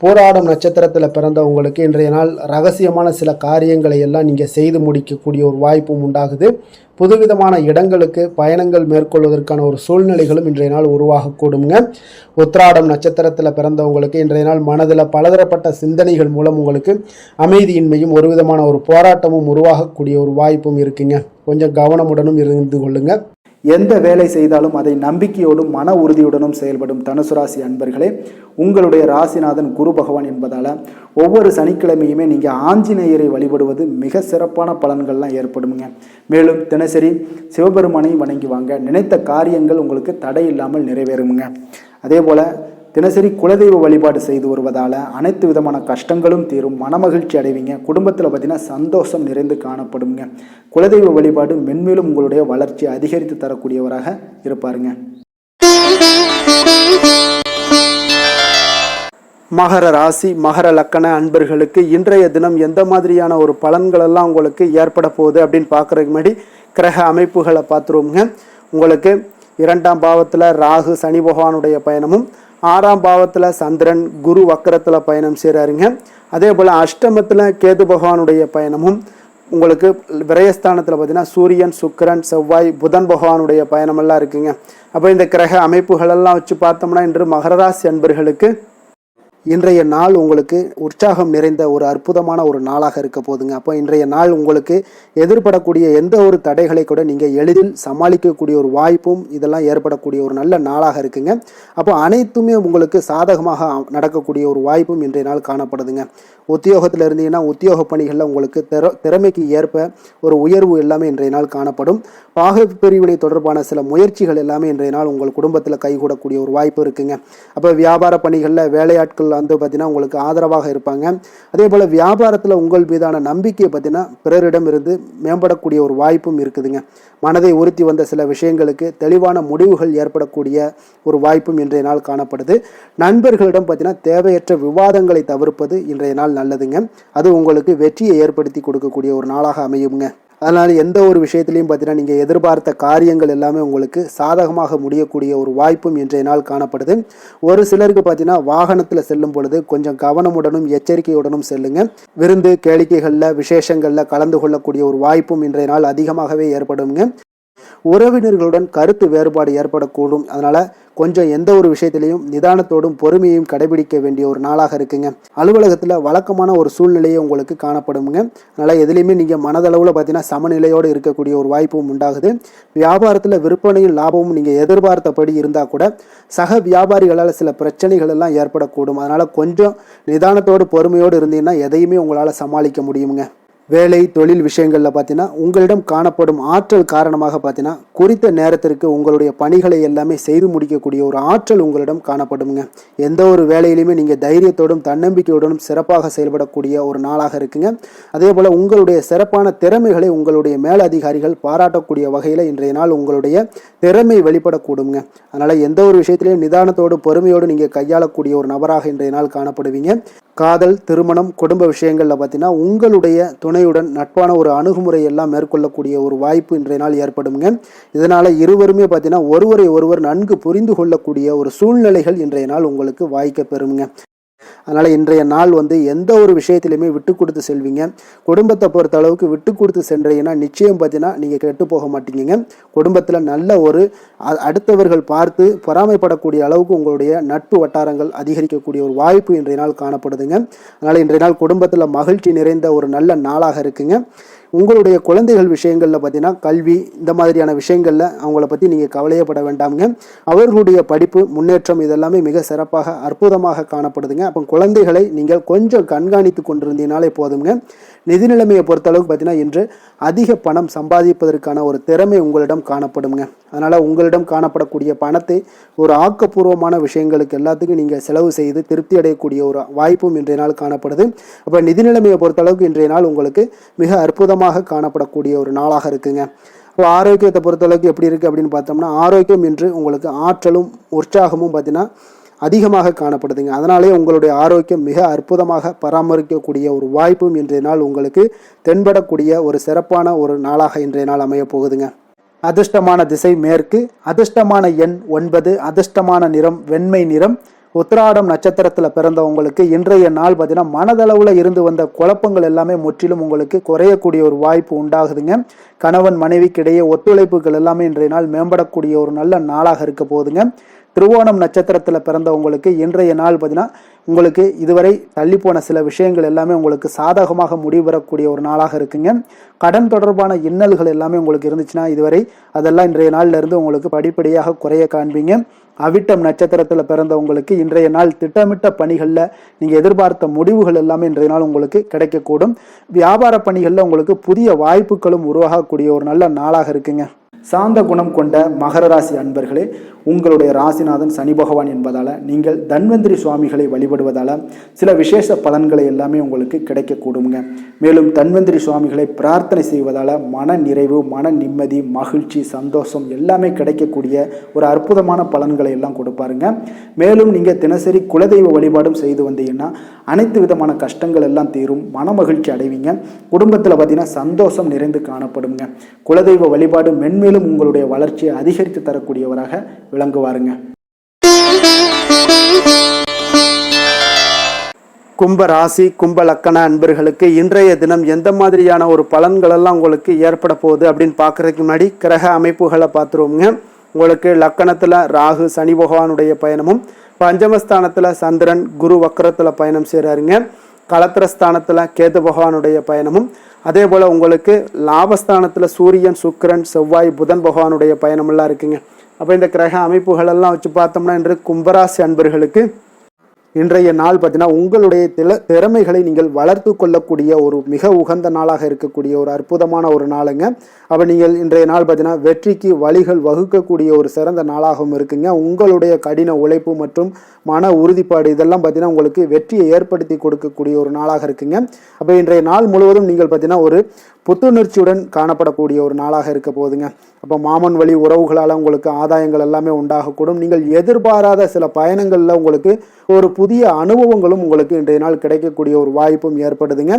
போராடும் நட்சத்திரத்தில் பிறந்தவங்களுக்கு இன்றைய நாள் ரகசியமான சில காரியங்களை எல்லாம் நீங்கள் செய்து முடிக்கக்கூடிய ஒரு வாய்ப்பும் உண்டாகுது. புதுவிதமான இடங்களுக்கு பயணங்கள் மேற்கொள்வதற்கான ஒரு சூழ்நிலைகளும் இன்றைய நாள் உருவாகக்கூடுங்க. உத்திராடம் நட்சத்திரத்தில் பிறந்தவங்களுக்கு இன்றைய நாள் மனதில் பலதரப்பட்ட சிந்தனைகள் மூலம் உங்களுக்கு அமைதியின்மையும் ஒரு விதமான ஒரு போராட்டமும் உருவாகக்கூடிய ஒரு வாய்ப்பும் இருக்குங்க. கொஞ்சம் கவனமுடனும் இருந்து கொள்ளுங்க. எந்த வேலை செய்தாலும் அதை நம்பிக்கையோடும் மன உறுதியுடனும் செயல்படும் தனுசு ராசி அன்பர்களே, உங்களுடைய ராசிநாதன் குரு பகவான் என்பதால் ஒவ்வொரு சனிக்கிழமையுமே நீங்கள் ஆஞ்சநேயரை வழிபடுவது மிக சிறப்பான பலன்கள்லாம் ஏற்படுங்க. மேலும் தினசரி சிவபெருமானை வணங்கி வாங்க, நினைத்த காரியங்கள் உங்களுக்கு தடை இல்லாமல் நிறைவேறுங்க. அதே போல் தினசரி குலதெய்வ வழிபாடு செய்து வருவதால் அனைத்து விதமான கஷ்டங்களும் தீரும், மனமகிழ்ச்சி அடைவீங்க. குடும்பத்தில் பார்த்தீங்கன்னா சந்தோஷம் நிறைந்து காணப்படுங்க. குலதெய்வ வழிபாடு மென்மேலும் உங்களுடைய வளர்ச்சியை அதிகரித்து தரக்கூடியவராக இருப்பாருங்க. மகர ராசி மகர லக்கண அன்பர்களுக்கு இன்றைய தினம் எந்த மாதிரியான ஒரு பலன்களெல்லாம் உங்களுக்கு ஏற்பட போகுது அப்படின்னு பார்க்குறதுக்கு முன்னாடி கிரக அமைப்புகளை பார்த்துருவோங்க. உங்களுக்கு 2ஆம் பாவத்தில் ராகு சனி பகவானுடைய பயணமும், 6ஆம் பாவத்தில் சந்திரன் குரு வக்கரத்தில் பயணம் செய்கிறாருங்க. அதே போல் அஷ்டமத்தில் கேது பகவானுடைய பயணமும், உங்களுக்கு விரயஸ்தானத்தில் பார்த்தீங்கன்னா சூரியன் சுக்கிரன் செவ்வாய் புதன் பகவானுடைய பயணமெல்லாம் இருக்குங்க. அப்போ இந்த கிரக அமைப்புகளெல்லாம் வச்சு பார்த்தோம்னா இன்று மகர ராசி அன்பர்களுக்கு இன்றைய நாள் உங்களுக்கு உற்சாகம் நிறைந்த ஒரு அற்புதமான ஒரு நாளாக இருக்க போதுங்க. அப்போ இன்றைய நாள் உங்களுக்கு எதிர்படக்கூடிய எந்த ஒரு தடைகளை கூட நீங்கள் எளிதில் சமாளிக்கக்கூடிய ஒரு வாய்ப்பும் இதெல்லாம் ஏற்படக்கூடிய ஒரு நல்ல நாளாக இருக்குங்க. அப்போ அனைத்துமே உங்களுக்கு சாதகமாக நடக்கக்கூடிய ஒரு வாய்ப்பும் இன்றைய நாள் காணப்படுதுங்க. உத்தியோகத்தில் இருந்தீங்கன்னா உத்தியோக பணிகளில் உங்களுக்கு திறமைக்கு ஏற்ப ஒரு உயர்வு எல்லாமே இன்றைய நாள் காணப்படும். பாக பிரிவினை தொடர்பான சில முயற்சிகள் எல்லாமே இன்றைய நாள் உங்கள் குடும்பத்தில் கைகூடக்கூடிய ஒரு வாய்ப்பு இருக்குங்க. அப்போ வியாபார பணிகளில் வேலையாட்கள் வந்து பார்த்தீங்கன்னா உங்களுக்கு ஆதரவாக இருப்பாங்க. அதே போல் வியாபாரத்தில் உங்கள் மீதான நம்பிக்கையை பார்த்தீங்கன்னா பிறரிடம் இருந்து மேம்படக்கூடிய ஒரு வாய்ப்பும் இருக்குதுங்க. மனதை உறுத்தி வந்த சில விஷயங்களுக்கு தெளிவான முடிவுகள் ஏற்படக்கூடிய ஒரு வாய்ப்பும் இன்றைய நாள் காணப்படுது. நண்பர்களிடம் பார்த்தீங்கன்னா தேவையற்ற விவாதங்களை தவிர்ப்பது இன்றைய நாள் நல்லதுங்க. அது உங்களுக்கு வெற்றியை ஏற்படுத்தி கொடுக்கக்கூடிய ஒரு நாளாக அமையுங்க. அதனால் எந்த ஒரு விஷயத்திலையும் பார்த்தீங்கன்னா நீங்கள் எதிர்பார்த்த காரியங்கள் எல்லாமே உங்களுக்கு சாதகமாக முடியக்கூடிய ஒரு வாய்ப்பும் இன்றைய நாள் காணப்படுது. ஒரு சிலருக்கு பார்த்தீங்கன்னா வாகனத்தில் செல்லும் பொழுது கொஞ்சம் கவனமுடனும் எச்சரிக்கையுடனும் செல்லுங்க. விருந்து கேளிக்கைகளில் விசேஷங்களில் கலந்து கொள்ளக்கூடிய ஒரு வாய்ப்பும் இன்றைய நாள் அதிகமாகவே ஏற்படுங்க. உறவினர்களுடன் கருத்து வேறுபாடு ஏற்படக்கூடும். அதனால் கொஞ்சம் எந்த ஒரு விஷயத்திலையும் நிதானத்தோடும் பொறுமையையும் கடைபிடிக்க வேண்டிய ஒரு நாளாக இருக்குங்க. அலுவலகத்தில் வழக்கமான ஒரு சூழ்நிலையே உங்களுக்கு காணப்படுங்க. அதனால் எதுலேயுமே நீங்கள் மனதளவில் பார்த்தீங்கன்னா சமநிலையோடு இருக்கக்கூடிய ஒரு வாய்ப்பும் உண்டாகுது. வியாபாரத்தில் விற்பனையும் லாபமும் நீங்கள் எதிர்பார்த்தபடி இருந்தால் கூட சக வியாபாரிகளால் சில பிரச்சனைகள் எல்லாம் ஏற்படக்கூடும். அதனால் கொஞ்சம் நிதானத்தோடு பொறுமையோடு இருந்தீங்கன்னா எதையுமே உங்களால் சமாளிக்க முடியுங்க. வேலை தொழில் விஷயங்களில் பார்த்தீங்கன்னா உங்களிடம் காணப்படும் ஆற்றல் காரணமாக பார்த்தீங்கன்னா குறித்த நேரத்திற்கு உங்களுடைய பணிகளை எல்லாமே செய்து முடிக்கக்கூடிய ஒரு ஆற்றல் உங்களிடம் காணப்படுங்க. எந்த ஒரு வேலையிலையுமே நீங்கள் தைரியத்தோடும் தன்னம்பிக்கையுடனும் சிறப்பாக செயல்படக்கூடிய ஒரு நாளாக இருக்குங்க. அதே போல் உங்களுடைய சிறப்பான திறமைகளை உங்களுடைய மேலதிகாரிகள் பாராட்டக்கூடிய வகையில் இன்றைய நாள் உங்களுடைய திறமை வெளிப்படக்கூடுங்க. அதனால் எந்த ஒரு விஷயத்திலையும் நிதானத்தோடு பொறுமையோடு நீங்கள் கையாளக்கூடிய ஒரு நபராக இன்றைய நாள் காணப்படுவீங்க. காதல் திருமணம் குடும்ப விஷயங்களில் பார்த்தீங்கன்னா உங்களுடைய துணையுடன் நட்பான ஒரு அணுகுமுறை எல்லாம் மேற்கொள்ளக்கூடிய ஒரு வாய்ப்பு இன்றைய நாள் ஏற்படுங்க. இதனால் இருவருமே பார்த்தீங்கன்னா ஒருவரை ஒருவர் நன்கு புரிந்து கொள்ளக்கூடிய ஒரு சூழ்நிலைகள் இன்றைய நாள் உங்களுக்கு வாய்க்க பெறுங்க. அதனால் இன்றைய நாள் எந்த ஒரு விஷயத்திலையுமே விட்டு கொடுத்து செல்வீங்க. குடும்பத்தை பொறுத்த அளவுக்கு விட்டு கொடுத்து சென்றீங்கன்னா நிச்சயம் பார்த்தீங்கன்னா நீங்கள் கெட்டு போக மாட்டீங்க. குடும்பத்தில் நல்ல ஒரு அடுத்தவர்கள் பார்த்து பொறாமைப்படக்கூடிய அளவுக்கு உங்களுடைய நட்பு வட்டாரங்கள் அதிகரிக்கக்கூடிய ஒரு வாய்ப்பு இன்றைய நாள் காணப்படுதுங்க. அதனால் இன்றைய நாள் குடும்பத்தில் மகிழ்ச்சி நிறைந்த ஒரு நல்ல நாளாக இருக்குங்க. உங்களுடைய குழந்தைகள் விஷயங்களில் பார்த்தீங்கன்னா கல்வி இந்த மாதிரியான விஷயங்களில் அவங்கள பற்றி நீங்கள் கவலையப்பட வேண்டாமுங்க. அவர்களுடைய படிப்பு முன்னேற்றம் இதெல்லாமே மிக சிறப்பாக அற்புதமாக காணப்படுதுங்க. அப்போ குழந்தைகளை நீங்கள் கொஞ்சம் கண்காணித்து கொண்டிருந்தீங்கனாலே போதுங்க. நிதி நிலைமையை பொறுத்தளவுக்கு பார்த்தீங்கன்னா இன்று அதிக பணம் சம்பாதிப்பதற்கான ஒரு திறமை உங்களிடம் காணப்படுங்க. அதனால் உங்களிடம் காணப்படக்கூடிய பணத்தை ஒரு ஆக்கப்பூர்வமான விஷயங்களுக்கு எல்லாத்துக்கும் நீங்கள் செலவு செய்து திருப்தி அடையக்கூடிய ஒரு வாய்ப்பும் இன்றைய நாள் காணப்படுது. அப்போ நிதி நிலைமையை பொறுத்தளவுக்கு இன்றைய நாள் உங்களுக்கு மிக அற்புதமாக காணப்படக்கூடிய ஒரு நாளாக இருக்குங்க. இப்போ ஆரோக்கியத்தை பொறுத்தளவுக்கு எப்படி இருக்குது அப்படின்னு பார்த்தோம்னா, ஆரோக்கியம் இன்று உங்களுக்கு ஆற்றலும் உற்சாகமும் பார்த்தீங்கன்னா அதிகமாக காணப்படுதுங்க. அதனாலே உங்களுடைய ஆரோக்கியம் மிக அற்புதமாக பராமரிக்கக்கூடிய ஒரு வாய்ப்பும் இன்றைய நாள் உங்களுக்கு தென்படக்கூடிய ஒரு சிறப்பான ஒரு நாளாக இன்றைய நாள் அமைய போகுதுங்க. அதிர்ஷ்டமான திசை மேற்கு, அதிர்ஷ்டமான எண் 9, அதிர்ஷ்டமான நிறம் வெண்மை நிறம். உத்திராடம் நட்சத்திரத்தில் பிறந்தவங்களுக்கு இன்றைய நாள் பார்த்தீங்கன்னா மனதளவில் இருந்து வந்த குழப்பங்கள் எல்லாமே முற்றிலும் உங்களுக்கு குறையக்கூடிய ஒரு வாய்ப்பு உண்டாகுதுங்க. கணவன் மனைவிக்கு இடையே ஒத்துழைப்புகள் எல்லாமே இன்றைய நாள் மேம்படக்கூடிய ஒரு நல்ல நாளாக இருக்க போகுதுங்க. திருவோணம் நட்சத்திரத்தில் பிறந்தவங்களுக்கு இன்றைய நாள் பார்த்தீங்கன்னா உங்களுக்கு இதுவரை தள்ளி போன சில விஷயங்கள் எல்லாமே உங்களுக்கு சாதகமாக முடிவரக்கூடிய ஒரு நாளாக இருக்குங்க. கடன் தொடர்பான இன்னல்கள் எல்லாமே உங்களுக்கு இருந்துச்சுன்னா இதுவரை அதெல்லாம் இன்றைய நாளில் இருந்து உங்களுக்கு படிப்படியாக குறைய காண்பீங்க. அவிட்டம் நட்சத்திரத்தில் பிறந்தவங்களுக்கு இன்றைய நாள் திட்டமிட்ட பணிகளில் நீங்கள் எதிர்பார்த்த முடிவுகள் எல்லாமே இன்றைய நாள் உங்களுக்கு கிடைக்கக்கூடும். வியாபார பணிகளில் உங்களுக்கு புதிய வாய்ப்புகளும் உருவாகக்கூடிய ஒரு நல்ல நாளாக இருக்குங்க. சாந்த குணம் கொண்ட மகர ராசி அன்பர்களே, உங்களுடைய ராசிநாதன் சனி பகவான் என்பதால் நீங்கள் தன்வந்திரி சுவாமிகளை வழிபடுவதால் சில விசேஷ பலன்களை எல்லாமே உங்களுக்கு கிடைக்கக்கூடுங்க. மேலும் தன்வந்திரி சுவாமிகளை பிரார்த்தனை செய்வதால் மன நிறைவு, மன நிம்மதி, மகிழ்ச்சி, சந்தோஷம் எல்லாமே கிடைக்கக்கூடிய ஒரு அற்புதமான பலன்களை எல்லாம் கொடுப்பாருங்க. மேலும் நீங்கள் தினசரி குலதெய்வ வழிபாடும் செய்து வந்தீங்கன்னா அனைத்து விதமான கஷ்டங்கள் எல்லாம் தீரும், மன மகிழ்ச்சி அடைவீங்க. குடும்பத்தில் பார்த்தீங்கன்னா சந்தோஷம் நிறைந்து காணப்படுங்க. குலதெய்வ வழிபாடு மென்மேலும் உங்களுடைய வளர்ச்சியை அதிகரித்து தரக்கூடியவராக விளங்குவாருங்க. கும்ப ராசி கும்ப லக்கண அன்பர்களுக்கு இன்றைய தினம் எந்த மாதிரியான ஒரு பலன்கள் எல்லாம் உங்களுக்கு ஏற்பட போகுது அப்படின்னு பார்க்கறதுக்கு முன்னாடி கிரக அமைப்புகளை பார்த்துருவோங்க. உங்களுக்கு லக்கணத்தில் ராகு சனி பகவானுடைய பயணமும், பஞ்சமஸ்தானத்தில் சந்திரன் குரு வக்கரத்தில் பயணம் செய்கிறாருங்க. கலத்திரஸ்தானத்தில் கேது பகவானுடைய பயணமும், அதே போல் உங்களுக்கு லாபஸ்தானத்தில் சூரியன் சுக்கிரன் செவ்வாய் புதன் பகவானுடைய பயணமெல்லாம் இருக்குங்க. அப்போ இந்த கிரக அமைப்புகளெல்லாம் வச்சு பார்த்தோம்னா இன்று கும்பராசி அன்பர்களுக்கு இன்றைய நாள் பார்த்தீங்கன்னா உங்களுடைய திறமைகளை நீங்கள் வளர்த்து கொள்ளக்கூடிய ஒரு மிக உகந்த நாளாக இருக்கக்கூடிய ஒரு அற்புதமான ஒரு நாளுங்க. அப்போ நீங்கள் இன்றைய நாள் பார்த்தீங்கன்னா வெற்றிக்கு வழிகள் வகுக்கக்கூடிய ஒரு சிறந்த நாளாகவும் இருக்குங்க. உங்களுடைய கடின உழைப்பு மற்றும் மன உறுதிப்பாடு இதெல்லாம் பார்த்தீங்கன்னா உங்களுக்கு வெற்றியை ஏற்படுத்தி கொடுக்கக்கூடிய ஒரு நாளாக இருக்குங்க. அப்போ இன்றைய நாள் முழுவதும் நீங்கள் பார்த்தீங்கன்னா ஒரு புத்துணர்ச்சியுடன் காணப்படக்கூடிய ஒரு நாளாக இருக்க போகுதுங்க. அப்போ மாமன் வழி உறவுகளால் உங்களுக்கு ஆதாயங்கள் எல்லாமே உண்டாகக்கூடும். நீங்கள் எதிர்பாராத சில பயணங்களில் உங்களுக்கு ஒரு புதிய அனுபவங்களும் உங்களுக்கு இன்றைய நாள் கிடைக்கக்கூடிய ஒரு வாய்ப்பும் ஏற்படுதுங்க.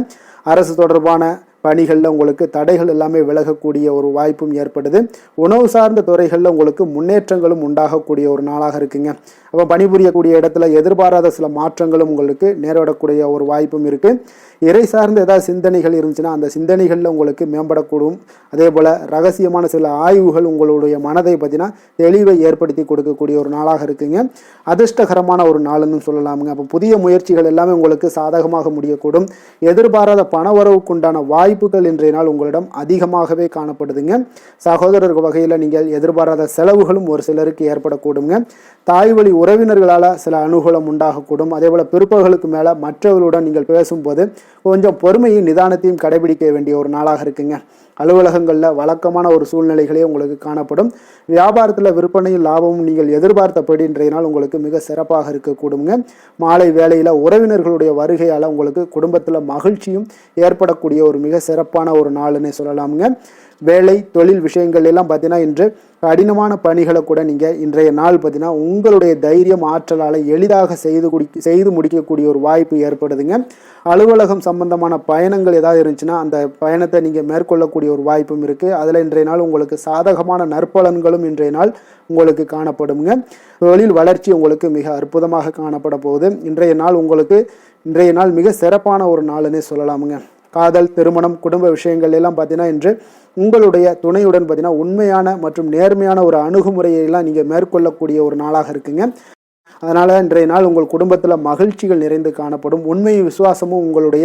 அரசு தொடர்பான பணிகளில் உங்களுக்கு தடைகள் எல்லாமே விலகக்கூடிய ஒரு வாய்ப்பும் ஏற்படுது. உணவு சார்ந்த துறைகளில் உங்களுக்கு முன்னேற்றங்களும் உண்டாகக்கூடிய ஒரு நாளாக இருக்குங்க. அப்போ பணிபுரியக்கூடிய இடத்துல எதிர்பாராத சில மாற்றங்களும் உங்களுக்கு நேரிடக்கூடிய ஒரு வாய்ப்பும் இருக்குது. இறை சார்ந்த ஏதாவது சிந்தனைகள் இருந்துச்சுன்னா அந்த சிந்தனைகளில் உங்களுக்கு மேம்படக்கூடும். அதே போல் ரகசியமான சில ஆய்வுகள் உங்களுடைய மனதை பார்த்தீங்கன்னா தெளிவை ஏற்படுத்தி கொடுக்கக்கூடிய ஒரு நாளாக இருக்குங்க. அதிர்ஷ்டகரமான ஒரு நாளுன்னு சொல்லலாமுங்க. அப்போ புதிய முயற்சிகள் எல்லாமே உங்களுக்கு சாதகமாக முடியக்கூடும். எதிர்பாராத பணவரவுக்குண்டான வாய்ப்புகள் இன்றைய நாள் உங்களிடம் அதிகமாகவே காணப்படுதுங்க. சகோதரர் வகையில் நீங்கள் எதிர்பாராத செலவுகளும் ஒரு சிலருக்கு ஏற்படக்கூடுங்க. தாய் வழி உறவினர்களால் சில அனுகூலம் உண்டாகக்கூடும். அதே போல் பிற்பகலுக்கு மேலே மற்றவர்களுடன் நீங்கள் பேசும்போது கொஞ்சம் பொறுமையும் நிதானத்தையும் கடைபிடிக்க வேண்டிய ஒரு நாளாக இருக்குங்க. அலுவலகங்களில் வழக்கமான ஒரு சூழ்நிலைகளே உங்களுக்கு காணப்படும். வியாபாரத்தில் விற்பனையும் லாபமும் நீங்கள் எதிர்பார்த்தபடி இன்றைய நாள் உங்களுக்கு மிக சிறப்பாக இருக்கக்கூடுங்க. மாலை வேளையில் உறவினர்களுடைய வருகையால் உங்களுக்கு குடும்பத்தில் மகிழ்ச்சியும் ஏற்படக்கூடிய ஒரு மிக சிறப்பான ஒரு நாளுன்னே சொல்லலாமுங்க. வேலை தொழில் விஷயங்கள் எல்லாம் பார்த்தீங்கன்னா இன்று கடினமான பணிகளை கூட நீங்கள் இன்றைய நாள் பார்த்தீங்கன்னா உங்களுடைய தைரியம் ஆற்றலால் எளிதாக செய்து முடிக்கக்கூடிய ஒரு வாய்ப்பு ஏற்படுதுங்க. அலுவலகம் சம்பந்தமான பயணங்கள் ஏதாவது இருந்துச்சுன்னா அந்த பயணத்தை நீங்கள் மேற்கொள்ளக்கூடிய ஒரு வாய்ப்பும் இருக்குது. அதில் இன்றைய நாள் உங்களுக்கு சாதகமான நற்பலன்களும் இன்றைய நாள் உங்களுக்கு காணப்படுங்க. தொழில் வளர்ச்சி உங்களுக்கு மிக அற்புதமாக காணப்பட போகுது. இன்றைய நாள் மிக சிறப்பான ஒரு நாளுன்னே சொல்லலாமுங்க. காதல், திருமணம், குடும்ப விஷயங்கள் எல்லாம் பார்த்தீங்கன்னா இன்று உங்களுடைய துணையுடன் பார்த்தீங்கன்னா உண்மையான மற்றும் நேர்மையான ஒரு அணுகுமுறையெல்லாம் நீங்கள் மேற்கொள்ளக்கூடிய ஒரு நாளாக இருக்குங்க. அதனால் இன்றைய நாள் உங்கள் குடும்பத்தில் மகிழ்ச்சிகள் நிறைந்து காணப்படும். உண்மையும் விசுவாசமும் உங்களுடைய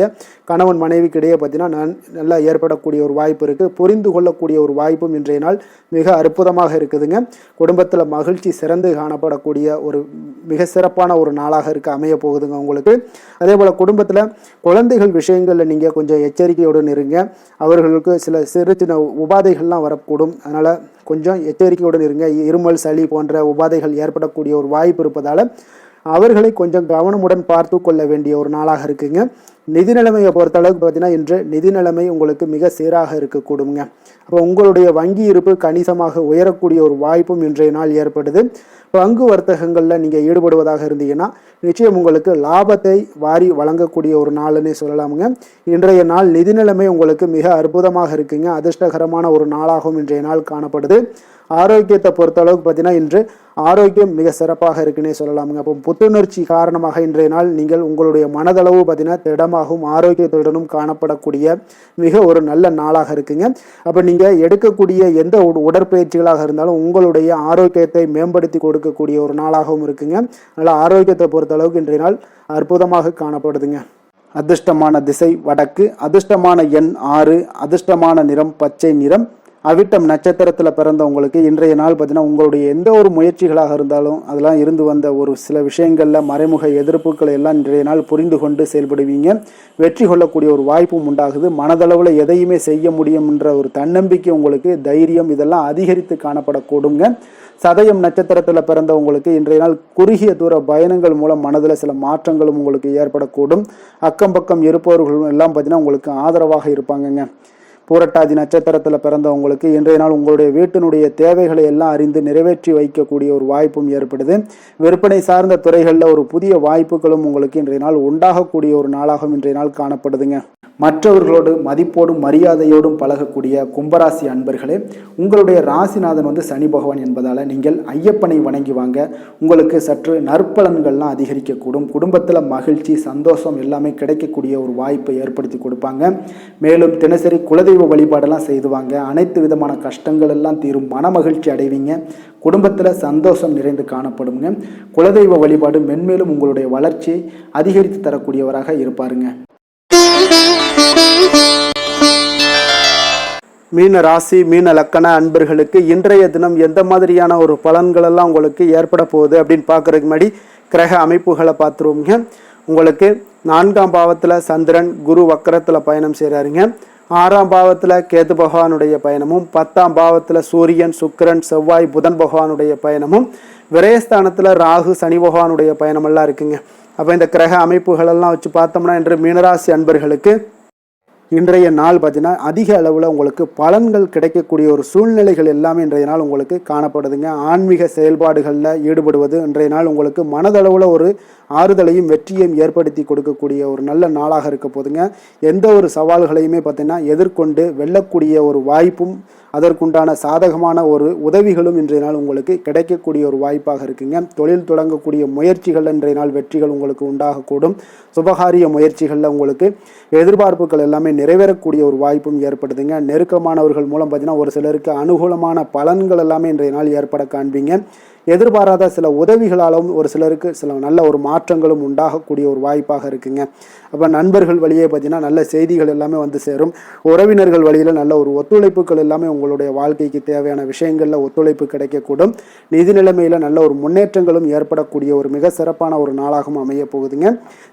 கணவன் மனைவிக்கு இடையே பார்த்தீங்கன்னா நல்லா ஏற்படக்கூடிய ஒரு வாய்ப்பு இருக்குது. புரிந்து கொள்ளக்கூடிய ஒரு வாய்ப்பும் இன்றைய நாள் மிக அற்புதமாக இருக்குதுங்க. குடும்பத்தில் மகிழ்ச்சி சிறந்து காணப்படக்கூடிய ஒரு மிக சிறப்பான ஒரு நாளாக அமைய போகுதுங்க உங்களுக்கு. அதே போல் குடும்பத்தில் குழந்தைகள் விஷயங்களில் நீங்கள் கொஞ்சம் எச்சரிக்கையுடன் இருங்க. அவர்களுக்கு சில சிறு சின்ன உபாதைகள்லாம் வரக்கூடும். அதனால் கொஞ்சம் எச்சரிக்கையுடன் இருங்க. இருமல், சளி போன்ற உபாதைகள் ஏற்படக்கூடிய ஒரு வாய்ப்பு இருப்பதால் அவர்களை கொஞ்சம் கவனமுடன் பார்த்து கொள்ள வேண்டிய ஒரு நாளாக இருக்குங்க. நிதி நிலைமையை பொறுத்தளவுக்கு பார்த்தீங்கன்னா இன்று நிதி நிலைமை உங்களுக்கு மிக சீராக இருக்கக்கூடுங்க. அப்போ உங்களுடைய வங்கி இருப்பு கணிசமாக உயரக்கூடிய ஒரு வாய்ப்பும் இன்றைய நாள் ஏற்படுது. பங்கு வர்த்தகங்களில் நீங்கள் ஈடுபடுவதாக இருந்தீங்கன்னா நிச்சயம் உங்களுக்கு லாபத்தை வாரி வழங்கக்கூடிய ஒரு நாள்னே சொல்லலாமுங்க. இன்றைய நாள் நிதி நிலைமை உங்களுக்கு மிக அற்புதமாக இருக்குங்க. அதிர்ஷ்டகரமான ஒரு நாளாகவும் இன்றைய நாள் காணப்படுது. ஆரோக்கியத்தை பொறுத்தளவுக்கு பார்த்தீங்கன்னா இன்று ஆரோக்கியம் மிக சிறப்பாக இருக்குன்னே சொல்லலாமுங்க. அப்போ புத்துணர்ச்சி காரணமாக இன்றைய நாள் நீங்கள் உங்களுடைய மனதளவு பார்த்தீங்கன்னா திடமாகவும் ஆரோக்கியத்துடனும் காணப்படக்கூடிய மிக ஒரு நல்ல நாளாக இருக்குங்க. அப்போ நீங்கள் எடுக்கக்கூடிய எந்த உடற்பயிற்சிகளாக இருந்தாலும் உங்களுடைய ஆரோக்கியத்தை மேம்படுத்தி கொடுக்கக்கூடிய ஒரு நாளாகவும் இருக்குங்க. அதனால் ஆரோக்கியத்தை பொறுத்தளவுக்கு இன்றைய நாள் அற்புதமாக காணப்படுதுங்க. அதிர்ஷ்டமான திசை வடக்கு, அதிர்ஷ்டமான எண் 6, அதிர்ஷ்டமான நிறம் பச்சை நிறம். அவிட்டம் நட்சத்திரத்தில் பிறந்தவங்களுக்கு இன்றைய நாள் பார்த்தீங்கன்னா உங்களுடைய எந்த ஒரு முயற்சிகளாக இருந்தாலும் அதெல்லாம் இருந்து வந்த ஒரு சில விஷயங்களில் மறைமுக எதிர்ப்புகளை எல்லாம் இன்றைய நாள் புரிந்து கொண்டு செயல்படுவீங்க. வெற்றி கொள்ளக்கூடிய ஒரு வாய்ப்பும் உண்டாகுது. மனதளவில் எதையுமே செய்ய முடியும் என்ற ஒரு தன்னம்பிக்கை உங்களுக்கு, தைரியம் இதெல்லாம் அதிகரித்து காணப்படக்கூடுங்க. சதயம் நட்சத்திரத்தில் பிறந்தவங்களுக்கு இன்றைய நாள் குறுகிய தூர பயணங்கள் மூலம் மனதில் சில மாற்றங்களும் உங்களுக்கு ஏற்படக்கூடும். அக்கம் பக்கம் இருப்பவர்களும் எல்லாம் பார்த்தீங்கன்னா உங்களுக்கு ஆதரவாக இருப்பாங்கங்க. பூரட்டாதி நட்சத்திரத்தில் பிறந்தவங்களுக்கு இன்றைய நாள் உங்களுடைய வீட்டினுடைய தேவைகளை எல்லாம் அறிந்து நிறைவேற்றி வைக்கக்கூடிய ஒரு வாய்ப்பும் ஏற்படுது. விற்பனை சார்ந்த துறைகளில் ஒரு புதிய வாய்ப்புகளும் உங்களுக்கு இன்றைய நாள் உண்டாகக்கூடிய ஒரு நாளாகவும் இன்றைய நாள் காணப்படுதுங்க. மற்றவர்களோடு மதிப்போடும் மரியாதையோடும் பழகக்கூடிய கும்பராசி அன்பர்களே, உங்களுடைய ராசிநாதன் சனி பகவான் என்பதால் நீங்கள் ஐயப்பனை வணங்கி வாங்க. உங்களுக்கு சற்று நற்பலன்கள்லாம் அதிகரிக்கக்கூடும். குடும்பத்தில் மகிழ்ச்சி, சந்தோஷம் எல்லாமே கிடைக்கக்கூடிய ஒரு வாய்ப்பை ஏற்படுத்தி கொடுப்பாங்க. மேலும் தினசரி குலதெய்வ வழிபாடெல்லாம் செய்துவாங்க. அனைத்து விதமான கஷ்டங்கள் எல்லாம் தீரும். மன மகிழ்ச்சி அடைவீங்க. குடும்பத்தில் சந்தோஷம் நிறைந்து காணப்படுங்க. குலதெய்வ வழிபாடு மென்மேலும் உங்களுடைய வளர்ச்சியை அதிகரித்து தரக்கூடியவராக இருப்பாருங்க. மீன ராசி, மீன லக்கண அன்பர்களுக்கு இன்றைய தினம் எந்த மாதிரியான ஒரு பலன்கள் எல்லாம் உங்களுக்கு ஏற்பட போகுது அப்படின்னு பார்க்கறதுக்கு முன்னாடி கிரக அமைப்புகளை பார்த்துருவோங்க. உங்களுக்கு 4ஆம் பாவத்தில் சந்திரன் குரு வக்கரத்தில் பயணம் செய்கிறாருங்க. 6ஆம் பாவத்தில் கேது பகவானுடைய பயணமும், 10ஆம் பாவத்தில் சூரியன், சுக்கிரன், செவ்வாய், புதன் பகவானுடைய பயணமும், விரயஸ்தானத்தில் ராகு, சனி பகவானுடைய பயணமெல்லாம் இருக்குங்க. அப்போ இந்த கிரக அமைப்புகளெல்லாம் வச்சு பார்த்தோம்னா இன்று மீனராசி அன்பர்களுக்கு இன்றைய நாள் பார்த்தீங்கன்னா அதிக அளவில் உங்களுக்கு பலன்கள் கிடைக்கக்கூடிய ஒரு சூழ்நிலைகள் எல்லாமே இன்றைய நாள் உங்களுக்கு காணப்படுதுங்க. ஆன்மீக செயல்பாடுகளில் ஈடுபடுவது இன்றைய நாள் உங்களுக்கு மனதளவில் ஒரு ஆறுதலையும் வெற்றியையும் ஏற்படுத்தி கொடுக்கக்கூடிய ஒரு நல்ல நாளாக இருக்க போதுங்க. எந்த ஒரு சவால்களையுமே பார்த்தீங்கன்னா எதிர்கொண்டு வெல்லக்கூடிய ஒரு வாய்ப்பும் அதற்குண்டான சாதகமான ஒரு உதவிகளும் இன்றைய நாள் உங்களுக்கு கிடைக்கக்கூடிய ஒரு வாய்ப்பாக இருக்குங்க. தொழில் தொடங்கக்கூடிய முயற்சிகள் இன்றைய நாள் வெற்றிகள் உங்களுக்கு உண்டாகக்கூடும். சுபகாரிய முயற்சிகளில் உங்களுக்கு எதிர்பார்ப்புகள் எல்லாமே நிறைவேறக்கூடிய ஒரு வாய்ப்பும் ஏற்படுதுங்க. நெருக்கமானவர்கள் மூலம் பார்த்தீங்கன்னா ஒரு சிலருக்கு அனுகூலமான பலன்கள் எல்லாமே இன்றைய நாள் ஏற்பட காண்பீங்க. எதிர்பாராத சில உதவிகளாலும் ஒரு சிலருக்கு சில நல்ல ஒரு மாற்றங்களும் உண்டாகக்கூடிய ஒரு வாய்ப்பாக இருக்குங்க. அப்போ நண்பர்கள் வழியே பார்த்தீங்கன்னா நல்ல செய்திகள் எல்லாமே சேரும். உறவினர்கள் வழியில் நல்ல ஒரு ஒத்துழைப்புகள் எல்லாமே உங்களுடைய வாழ்க்கைக்கு தேவையான விஷயங்களில் ஒத்துழைப்பு கிடைக்கக்கூடும். நிதி நிலைமையில் நல்ல ஒரு முன்னேற்றங்களும் ஏற்படக்கூடிய ஒரு மிக சிறப்பான ஒரு நாளாகவும் அமைய போகுதுங்க.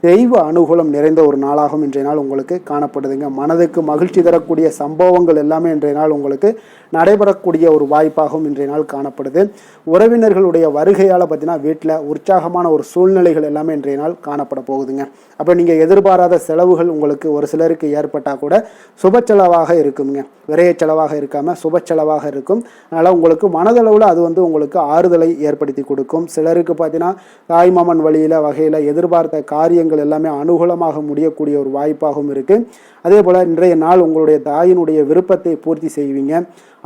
தெய்வ அனுகூலம் நிறைந்த ஒரு நாளாகவும் இன்றைய நாள் உங்களுக்கு காணப்படுதுங்க. மனதுக்கு மகிழ்ச்சி தரக்கூடிய சம்பவங்கள் எல்லாமே இன்றைய நாள் உங்களுக்கு நடைபெறக்கூடிய ஒரு வாய்ப்பாகவும் இன்றைய நாள் காணப்படுது. உறவினர்கள் நண்பர்களுடைய வருகையால் பார்த்தீங்கன்னா வீட்டில் உற்சாகமான ஒரு சூழ்நிலைகள் எல்லாமே இன்றைய நாள் காணப்பட போகுதுங்க. அப்போ நீங்கள் எதிர்பாராத செலவுகள் உங்களுக்கு ஒரு சிலருக்கு ஏற்பட்டால் கூட சுப செலவாக இருக்குங்க, விரைய செலவாக இருக்காமல் சுப செலவாக இருக்கும். அதனால் உங்களுக்கு மனதளவில் அது உங்களுக்கு ஆறுதலை ஏற்படுத்தி கொடுக்கும். சிலருக்கு பார்த்தீங்கன்னா தாய்மாமன் வழியில் வகையில் எதிர்பார்த்த காரியங்கள் எல்லாமே அனுகூலமாக முடியக்கூடிய ஒரு வாய்ப்பாகவும் இருக்குது. அதே போல் இன்றைய நாள் உங்களுடைய தாயினுடைய விருப்பத்தை பூர்த்தி செய்வீங்க.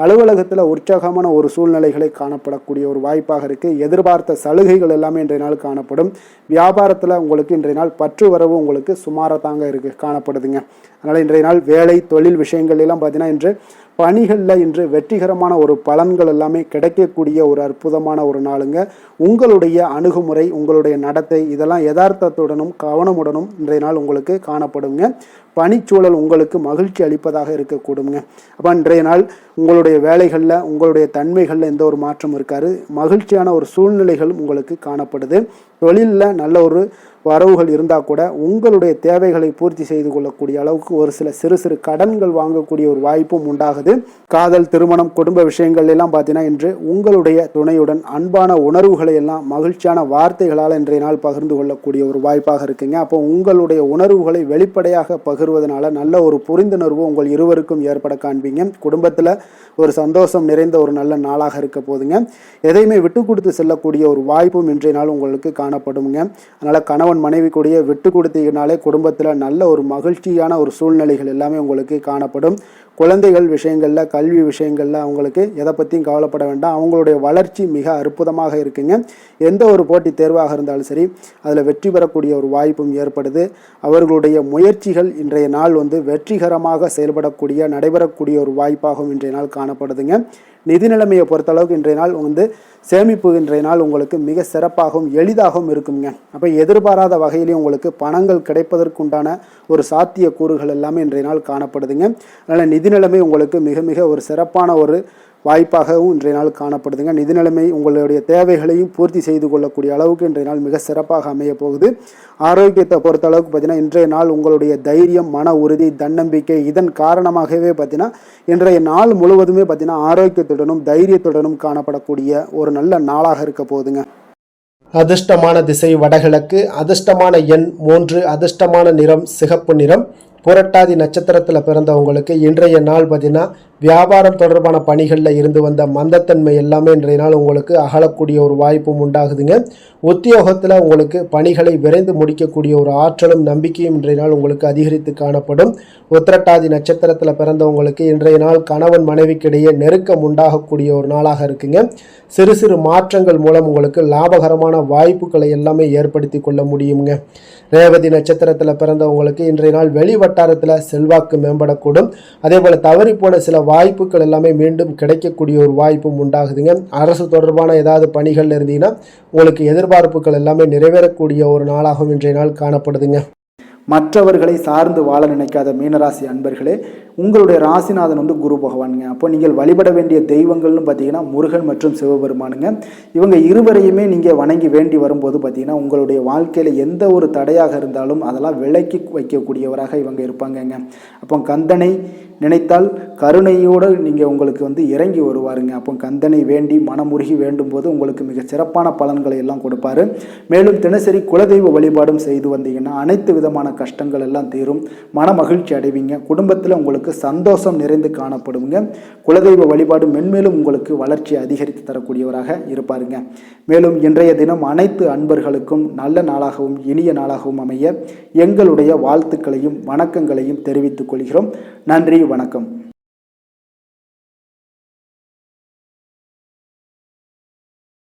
அலுவலகத்தில் உற்சாகமான ஒரு சூழ்நிலைகளை காணப்படக்கூடிய ஒரு வாய்ப்பாக இருக்குது. எதிர்பார்த்த சலுகைகள் எல்லாமே இன்றைய நாள் காணப்படும். வியாபாரத்தில் உங்களுக்கு இன்றைய நாள் பற்று வரவு உங்களுக்கு சுமாராக தாங்க இருக்குது காணப்படுதுங்க. அதனால் இன்றைய நாள் வேலை தொழில் விஷயங்கள் எல்லாம் பார்த்தீங்கன்னா இன்று பணிகளில் இன்று வெற்றிகரமான ஒரு பலன்கள் எல்லாமே கிடைக்கக்கூடிய ஒரு அற்புதமான ஒரு நாளுங்க. உங்களுடைய அணுகுமுறை உங்களுடைய நடத்தை இதெல்லாம் யதார்த்தத்துடனும் கவனமுடனும் இன்றைய நாள் உங்களுக்கு காணப்படுங்க. பணிச்சூழல் உங்களுக்கு மகிழ்ச்சி அளிப்பதாக இருக்கக்கூடுங்க. அப்போ இன்றைய நாள் உங்களுடைய வேலைகளில் உங்களுடைய தன்மைகளில் எந்த ஒரு மாற்றம் இருக்காது. மகிழ்ச்சியான ஒரு சூழ்நிலைகளும் உங்களுக்கு காணப்படுது. தொழிலில் நல்ல ஒரு வரவுகள் இருந்தால் கூட உங்களுடைய தேவைகளை பூர்த்தி செய்து கொள்ளக்கூடிய அளவுக்கு ஒரு சில சிறு சிறு கடன்கள் வாங்கக்கூடிய ஒரு வாய்ப்பும் உண்டாகுது. காதல் திருமணம் குடும்ப விஷயங்கள் எல்லாம் பார்த்தீங்கன்னா இன்று உங்களுடைய துணையுடன் அன்பான உணர்வுகளை எல்லாம் மகிழ்ச்சியான வார்த்தைகளால் இன்றைய நாள் பகிர்ந்து கொள்ளக்கூடிய ஒரு வாய்ப்பாக இருக்குங்க. அப்போ உங்களுடைய உணர்வுகளை வெளிப்படையாக பகிர்வதனால நல்ல ஒரு புரிந்துணர்வு உங்கள் இருவருக்கும் ஏற்பட காண்பீங்க. குடும்பத்தில் ஒரு சந்தோஷம் நிறைந்த ஒரு நல்ல நாளாக இருக்க போதுங்க. எதையுமே விட்டு கொடுத்து செல்லக்கூடிய ஒரு வாய்ப்பும் இன்றைய நாள் உங்களுக்கு காணப்படுங்க. அதனால் கணவன் மனைவி கூடிய விட்டு கொடுத்தீங்கனாலே குடும்பத்தில் நல்ல ஒரு மகிழ்ச்சியான ஒரு சூழ்நிலைகள் எல்லாமே உங்களுக்கு காணப்படும். குழந்தைகள் விஷயங்களில் கல்வி விஷயங்களில் அவங்களுக்கு எதை பற்றியும் கவலைப்பட வேண்டாம். அவங்களுடைய வளர்ச்சி மிக அற்புதமாக இருக்குங்க. எந்த ஒரு போட்டித் தேர்வாக இருந்தாலும் சரி அதில் வெற்றி பெறக்கூடிய ஒரு வாய்ப்பும் ஏற்படுது. அவர்களுடைய முயற்சிகள் இன்றைய நாள் வெற்றிகரமாக செயல்படக்கூடிய நடைபெறக்கூடிய ஒரு வாய்ப்பாகவும் இன்றைய நாள் காணப்படுதுங்க. நிதி நிலைமையை பொறுத்தளவுக்கு இன்றைய நாள் சேமிப்பு இன்றைய நாள் உங்களுக்கு மிக சிறப்பாகவும் எளிதாகவும் இருக்குங்க. அப்போ எதிர்பாராத வகையிலேயே உங்களுக்கு பணங்கள் கிடைப்பதற்குண்டான ஒரு சாத்திய கூறுகள் எல்லாமே இன்றைய நாள் காணப்படுதுங்க. அதனால் நிதி நிலைமை உங்களுக்கு மிக மிக ஒரு சிறப்பான ஒரு வாய்ப்பாகவும் இன்றைய நாள் காணப்படுதுங்க. நிதி நிலைமை உங்களுடைய தேவைகளையும் பூர்த்தி செய்து கொள்ளக்கூடிய அளவுக்கு இன்றைய நாள் மிக சிறப்பாக அமைய போகுது. ஆரோக்கியத்தை பொறுத்த அளவுக்கு பார்த்தீங்கன்னா இன்றைய நாள் உங்களுடைய தைரியம் மன உறுதி தன்னம்பிக்கை இதன் காரணமாகவே பார்த்தீங்கன்னா இன்றைய நாள் முழுவதுமே பார்த்தீங்கன்னா ஆரோக்கியத்துடனும் தைரியத்துடனும் காணப்படக்கூடிய ஒரு நல்ல நாளாக இருக்க போகுதுங்க. அதிர்ஷ்டமான திசை வடகிழக்கு, அதிர்ஷ்டமான எண் 3, அதிர்ஷ்டமான நிறம் சிகப்பு நிறம். புரட்டாதி நட்சத்திரத்தில் பிறந்தவங்களுக்கு இன்றைய நாள் பார்த்தீங்கன்னா வியாபாரம் தொடர்பான பணிகளில் இருந்து வந்த மந்தத்தன்மை எல்லாமே இன்றைய நாள் உங்களுக்கு அகலக்கூடிய ஒரு வாய்ப்பும் உண்டாகுதுங்க. உத்தியோகத்தில் உங்களுக்கு பணிகளை விரைந்து முடிக்கக்கூடிய ஒரு ஆற்றலும் நம்பிக்கையும் இன்றைய நாள் உங்களுக்கு அதிகரித்து காணப்படும். உத்திரட்டாதி நட்சத்திரத்தில் பிறந்தவங்களுக்கு இன்றைய நாள் கணவன் மனைவிக்கிடையே நெருக்கம் உண்டாகக்கூடிய ஒரு நாளாக இருக்குங்க. சிறு சிறு மாற்றங்கள் மூலம் உங்களுக்கு லாபகரமான வாய்ப்புகளை எல்லாமே ஏற்படுத்தி கொள்ள முடியுங்க. ரேவதி நட்சத்திரத்தில் பிறந்தவங்களுக்கு இன்றைய நாள் வெளி வட்டாரத்தில் செல்வாக்கு மேம்படக்கூடும். அதே போல் தவறி போன சில வாய்ப்புகள் எல்லாமே மீண்டும் கிடைக்கக்கூடிய ஒரு வாய்ப்பும் உண்டாகுதுங்க. அரசு தொடர்பான ஏதாவது பணிகள் இருந்தீங்கன்னா உங்களுக்கு எதிர்பார்ப்புகள் எல்லாமே நிறைவேறக்கூடிய ஒரு நாளாகவும் இன்றைய நாள் காணப்படுதுங்க. மற்றவர்களை சார்ந்து வாழ நினைக்காத மீனராசி அன்பர்களே, உங்களுடைய ராசிநாதன் குரு பகவானுங்க. அப்போ நீங்கள் வழிபட வேண்டிய தெய்வங்கள்னு பார்த்தீங்கன்னா முருகன் மற்றும் சிவபெருமானுங்க. இவங்க இருவரையுமே நீங்கள் வணங்கி வேண்டி வரும்போது பார்த்தீங்கன்னா உங்களுடைய வாழ்க்கையில் எந்த ஒரு தடையாக இருந்தாலும் அதெல்லாம் விலக்கி வைக்கக்கூடியவராக இவங்க இருப்பாங்கங்க. அப்போ கந்தனை நினைத்தால் கருணையோடு நீங்கள் உங்களுக்கு இறங்கி வருவாருங்க. அப்போ கந்தனை வேண்டி மனமுருகி வேண்டும் போது உங்களுக்கு மிக சிறப்பான பலன்களை எல்லாம் கொடுப்பாரு. மேலும் தினசரி குலதெய்வ வழிபாடும் செய்து வந்தீங்கன்னா அனைத்து விதமான கஷ்டங்கள் எல்லாம் தீரும், மன மகிழ்ச்சி அடைவீங்க. குடும்பத்தில் உங்களுக்கு சந்தோஷம் நிறைந்து காணப்படுங்க. குலதெய்வ வழிபாடு மென்மேலும் உங்களுக்கு வளர்ச்சி அதிகரித்து தரக்கூடியவராக இருப்பாருங்க. மேலும் இன்றைய தினம் அனைத்து அன்பர்களுக்கும் நல்ல நாளாகவும் இனிய நாளாகவும் அமைய எங்களுடைய வாழ்த்துக்களையும் வணக்கங்களையும் தெரிவித்துக் கொள்கிறோம். நன்றி, வணக்கம்.